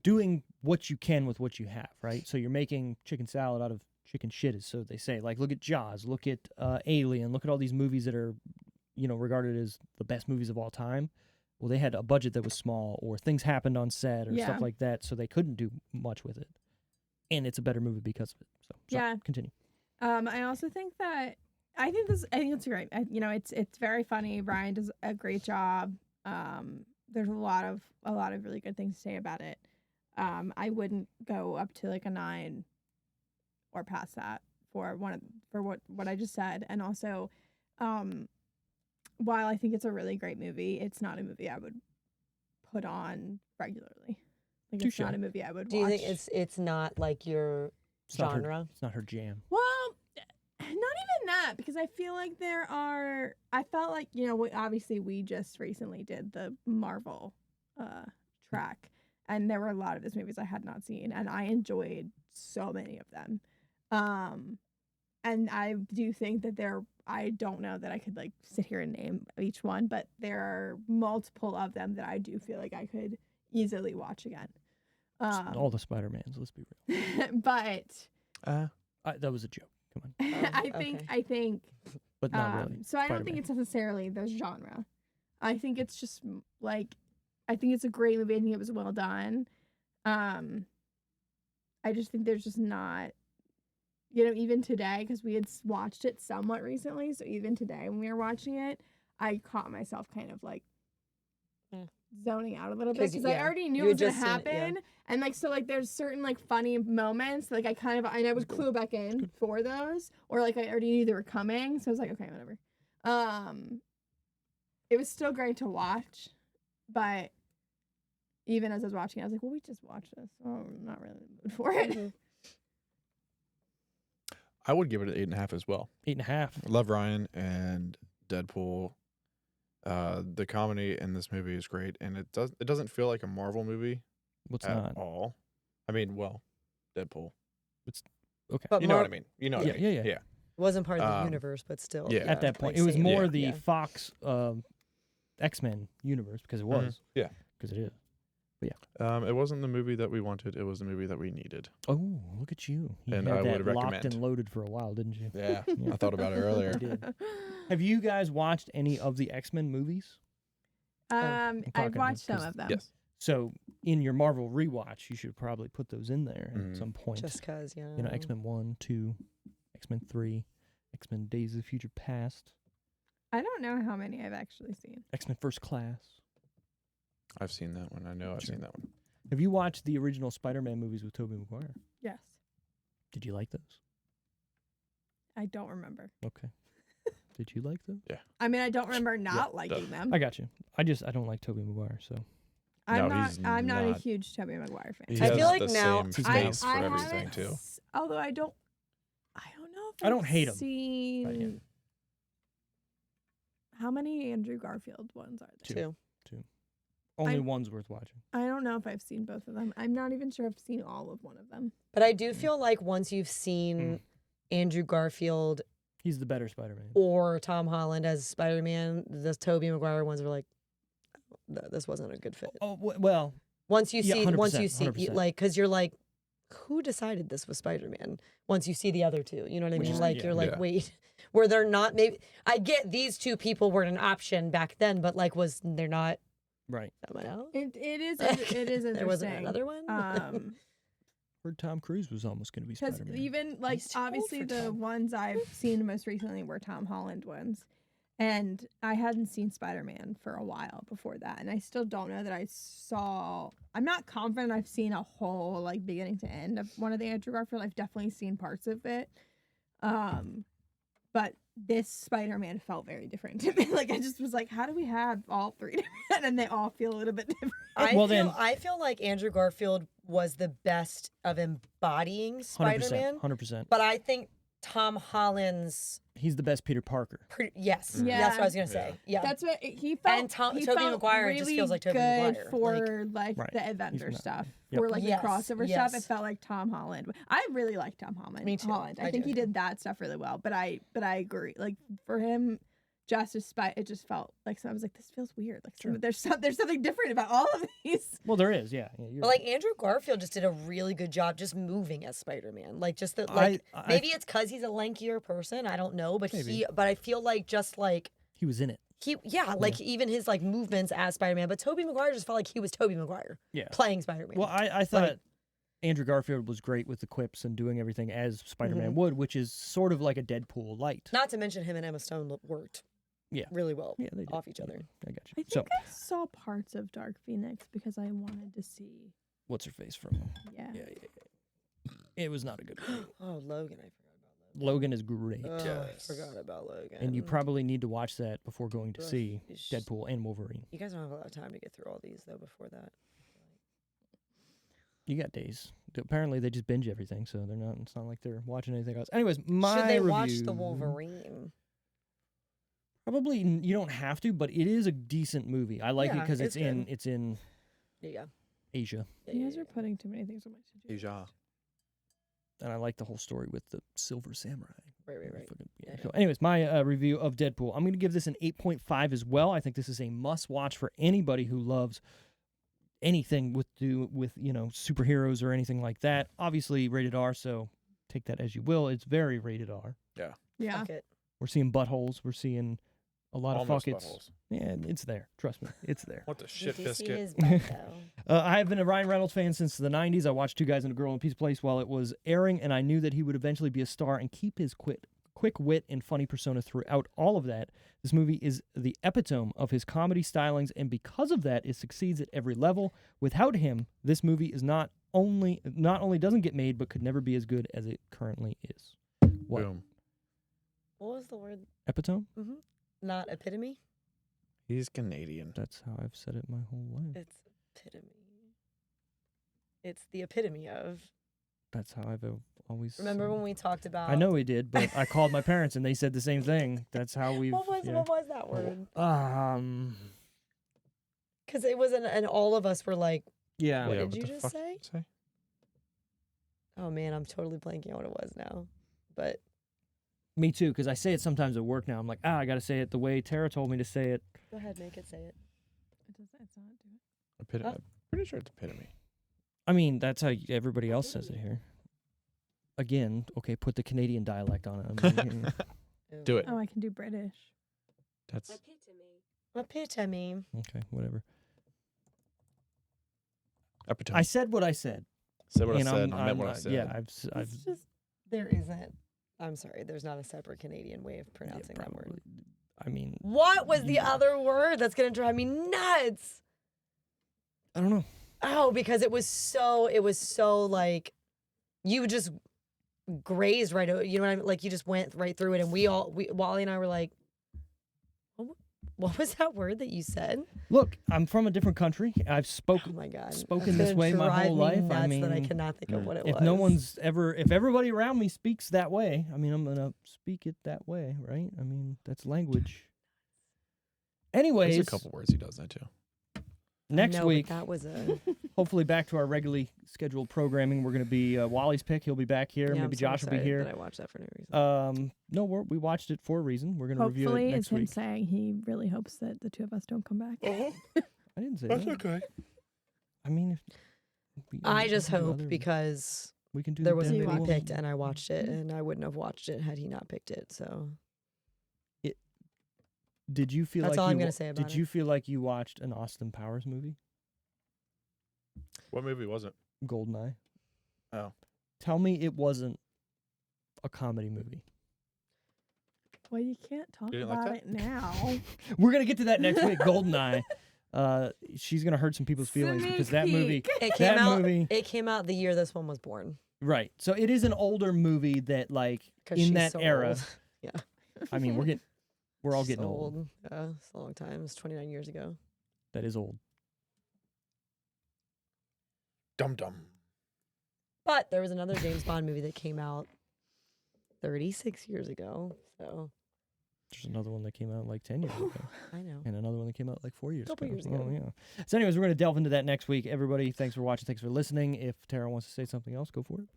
doing what you can with what you have, right? So you're making chicken salad out of chicken shit, is so they say. Like, look at Jaws, look at Alien, look at all these movies that are, regarded as the best movies of all time. Well, they had a budget that was small, or things happened on set, or Yeah. stuff like that, so they couldn't do much with it. And it's a better movie because of it. So Yeah. continue. I also think that I think it's great. It's very funny. Ryan does a great job. There's a lot of really good things to say about it. I wouldn't go up to like a 9 or past that for what I just said. And also, while I think it's a really great movie, it's not a movie I would put on regularly. Like it's Touche. not a movie I would Do watch. you think it's not like your It's not her- genre? It's not her jam. Well, not even that, because I feel like I felt like, obviously we just recently did the Marvel track, and there were a lot of his movies I had not seen, and I enjoyed so many of them. And I do think that I don't know that I could like sit here and name each one, but there are multiple of them that I do feel like I could easily watch again. All the Spider-Mans, let's be real. But That was a joke. Come on. I think But not really. so I don't think Spider-Man. it's necessarily the genre. I think it's just like I think it's a great movie. I think it was well done. I just think there's just not, even today, because we had watched it somewhat recently. So even today when we were watching it, I caught myself kind of like zoning out a little bit 'Cause, because I yeah, already knew you it was had gonna just seen it, yeah. happen. And like so like there's certain like funny moments like I would clue back in for those, or like I already knew they were coming, so I was like, okay, whatever. It was still great to watch, but even as I was watching I was like, well, we just watched this, so I'm not really in the mood for it. Mm-hmm. I would give it an 8.5 as well. 8.5. I love Ryan and Deadpool. The comedy in this movie is great, and it doesn't feel like a Marvel movie What's at not? all. I mean, well, Deadpool. Okay. But You know what I mean? You know what I Yeah, mean? yeah. It wasn't part of the Um, universe, but still. yeah. At that point, like it was same. more Yeah. the Yeah. Fox X-Men universe because it was. Yeah. Because it is. It wasn't the movie that we wanted. It was the movie that we needed. Oh, look at you! You And had I that would locked recommend. and loaded for a while, didn't you? Yeah. Yeah. I thought about it earlier. You did. Have you guys watched any of the X-Men movies? I've talking watched some because- of them. Yes. So in your Marvel rewatch, you should probably put those in there Mhm. at some point. Just because, you know. You know, X-Men 1, 2, X-Men 3, X-Men Days of the Future Past, I don't know how many I've actually seen. X-Men First Class. I've seen that one. I know I've Sure. seen that one. Have you watched the original Spider-Man movies with Tobey Maguire? Yes. Did you like those? I don't remember. Okay. Did you like those? I mean, I don't remember not liking them. I got you. I don't like Tobey Maguire, so No, he's I'm not a not. huge Tobey Maguire fan. He I has feel like the now- same I- face for everything haven't too. Although I don't know if I don't I've hate 'em, seen how many Andrew Garfield ones are there? Two. only I'm- one's worth watching. I don't know if I've seen both of them. I'm not even sure I've seen all of one of them. But I do feel like once you've seen Mm. Andrew Garfield He's the better Spider-Man. or Tom Holland as Spider-Man, the Tobey Maguire ones are like, this wasn't a good fit. Oh well, Once you Yeah, see, 100%. like, because you're like, who decided this was Spider-Man? Once you see the other two, you know what I Which mean? is- Like, yeah. you're like, Yeah. wait, were there not? Maybe I get these two people were an option back then, but like, was there not right. someone else? It is interesting. There wasn't another one. Heard Tom Cruise was almost going to be Because Spider-Man. even like He's too old obviously for the Tom. ones I've seen most recently were Tom Holland ones, and I hadn't seen Spider-Man for a while before that, and I still don't know that I saw. I'm not confident I've seen a whole like beginning to end of one of the Andrew Garfield. I've definitely seen parts of it, but this Spider-Man felt very different to me. Like I just was like, how do we have all three different, and they all feel a little bit different. I feel like Andrew Garfield was the best of embodying 100%. Spider-Man, 100%. but I think Tom Holland's He's the best Peter Parker. yes, Yeah. that's what I was gonna say. Yeah, That's what he felt. And he Tobey felt Maguire just really feels like Tobey good Maguire, for like Right. the Avenger not- stuff, Yep. for like Yes, the crossover stuff. It yes. felt like Tom Holland. I really like Tom Holland. Me too. Holland. I I think do. he did that stuff really well. But I agree. Like for him, it just felt like I was like, this feels weird. Like Sure. there's something different about all of these. Well, there is, yeah. You're but like Andrew Garfield just did a really good job just moving as Spider-Man. Like just the like I- maybe it's because he's a lankier person. I don't know, but Maybe. but I feel like just like he was in it. even his like movements as Spider-Man. But Tobey Maguire just felt like he was Tobey Maguire Yeah. playing Spider-Man. Well, I thought Andrew Garfield was great with the quips and doing everything as Spider-Man Mhm. would, which is sort of like a Deadpool light. Not to mention him and Emma Stone worked Yeah. really well Yeah, they did. off each other. I got you. I think So, I saw parts of Dark Phoenix because I wanted to see. what's her face from? Yeah. Yeah. It was not a good movie. Oh, Logan, I forgot about Logan is great. Logan. Yes. I forgot about Logan. And you probably need to watch that before going to Ugh, see it's- Deadpool and Wolverine. You guys don't have a lot of time to get through all these though before that. You got days. Apparently, they just binge everything, so they're not. It's not like they're watching anything else. Anyways, my Should they review. watch the Wolverine? Probably you don't have to, but it is a decent movie. I like it Yeah, because it's good. it's in Yeah. Asia, You guys are putting too many things on my to-do list. Asia. and I like the whole story with the Silver Samurai. Right. Fucking- yeah. Yeah. So, anyways, my review of Deadpool. I'm going to give this an 8.5 as well. I think this is a must-watch for anybody who loves anything with superheroes or anything like that. Obviously, rated R, so take that as you will. It's very rated R. Yeah. Fuck it. We're seeing buttholes. We're seeing a lot Almost of fuckets. buttholes. Yeah, it's there. Trust me, it's there. What the shit Did you see biscuit? his butt, though? I have been a Ryan Reynolds fan since the 90s. I watched Two Guys and a Girl in a Pizza Place while it was airing, and I knew that he would eventually be a star and keep his quick wit and funny persona throughout all of that. This movie is the epitome of his comedy stylings, and because of that, it succeeds at every level. Without him, this movie is not only doesn't get made, but could never be as good as it currently is. What? Boom. What was the word? Epitome? Not epitome? He's Canadian. That's how I've said it my whole life. It's epitome. It's the epitome of. That's how I've always Remember said when it. we talked about. I know we did, but I called my parents and they said the same thing. That's how we've. What was yeah. that word? Because it was and all of us were like, Yeah. What Yeah, did you the just fuck say? Oh man, I'm totally blanking on what it was now. But Me too, because I say it sometimes at work now. I'm like, I got to say it the way Tara told me to say it. go ahead, make it say it. It's not do it. I'm pretty sure it's epitome. I mean, that's how everybody else says it here. Again, okay, put the Canadian dialect on it. Do it. Oh, I can do British. That's Epitome. Okay, whatever. epitome. I said what I said. said what I and said. I meant what I said. Yeah, I've It's just there isn't. I'm sorry. There's not a separate Canadian way of pronouncing that word. I mean, What was the you- other word that's gonna drive me nuts? I don't know. Oh, because it was so like you just grazed right over. You know what I mean? Like you just went right through it, and Wally and I were like, what was that word that you said? Look, I'm from a different country. I've Oh my god, spoken That's this gonna way my drive whole me life. Nuts I mean, that I cannot think of what it was. if everybody around me speaks that way, I mean, I'm gonna speak it that way, right? I mean, that's language. Anyways, There's a couple words he does that too. next No, but week, that was a hopefully back to our regularly scheduled programming. We're gonna be Wally's pick. He'll be back here. Yeah, Maybe I'm so Josh will be excited here. that I watched that for no reason. No, we watched it for a reason. We're gonna review Hopefully, it it's next him week. saying he really hopes that the two of us don't come back. I didn't say That's that. okay. I mean, I just we can do hope other- because we can do. there the was a Deadpool movie and- picked and I watched it, and I wouldn't have watched it had he not picked it. So Did you feel That's like all I'm you gonna say about Did it. you feel like you watched an Austin Powers movie? What movie was it? Goldeneye. Oh. Tell me it wasn't a comedy movie. Well, you can't talk You didn't like about that? it now. We're gonna get to that next week. Goldeneye. She's gonna hurt some people's feelings because that movie. it came That out. movie. It came out the year this one was born. Right. So it is an older movie that, like, 'Cause in she's that so era. old. Yeah. I mean, we're all She's getting so old. Yeah, it's a long time. It's 29 years ago. That is old. Dum Dum. But there was another James Bond movie that came out 36 years ago. So There's another one that came out like 10 years ago. I know. And another one that came out like 4 years Couple ago. years ago. Oh, yeah. So anyways, we're going to delve into that next week. Everybody, thanks for watching. Thanks for listening. If Tara wants to say something else, go for it.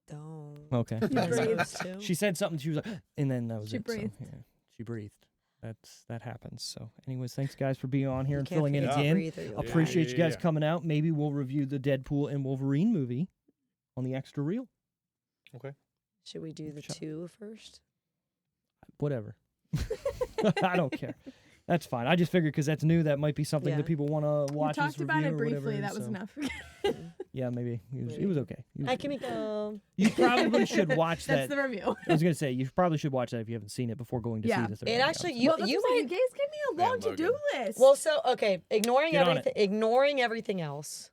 Don't. Okay. You're not breathed. supposed to. She said something. She was like, and then that was She it. So, breathed. yeah, she breathed. That happens. So anyways, thanks guys for being on here You and can't filling in forget to again. breathe or you'll die. Appreciate you guys Yeah. coming out. Maybe we'll review the Deadpool and Wolverine movie on the extra reel. Should we do the Shut- 2 first? Whatever. I don't care. That's fine. I just figured because that's new, that might be something Yeah. that people want to We watch. talked as about review it or briefly. whatever, That was so- enough. Yeah, maybe. It was Maybe. okay. It was Hi, okay. Kimiko. You probably should watch That's that. the review. I was gonna say you probably should watch that if you haven't seen it before going to Yeah. see the third. It one. actually, Yeah. you Well, that's you what I'm saying, might. you guys give me a Man, long to-do Logan. list. Well, so okay, ignoring Get on everything else.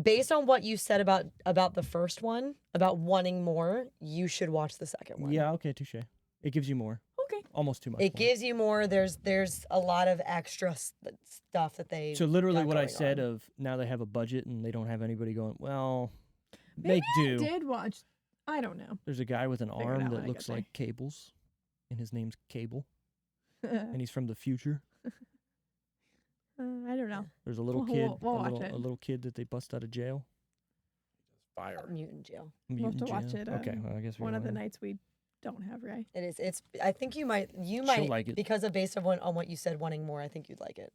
Based on what you said about the first one, about wanting more, you should watch the second one. Yeah. Okay. Touche. It gives you more. okay. Almost too much. It more. gives you more. There's a lot of extra stuff that they. So literally, got what I going said on. of now they have a budget and they don't have anybody going. Well, Maybe make I do. did watch. I don't know. There's a guy with an Figure it arm out when that I looks get there. like Cables, and his name's Cable, and he's from the future. I don't know. There's a little We'll- kid, we'll watch it. a little kid that they bust out of jail. Fire. Mutant jail. We'll have mutant to watch jail. it, Okay, well, I guess One of the night. nights we don't have Ray. It is. It's. I think you might. like it. because of based on what you said, wanting more. I think you'd like it.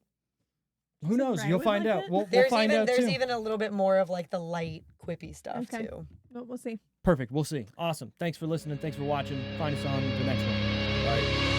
Who knows? Ray You'll would find like out. it? We'll There's find even out there's too. even a little bit more of like the light quippy stuff Okay. too. But we'll see. Perfect. We'll see. Awesome. Thanks for listening. Thanks for watching. Find us on the next one. Right.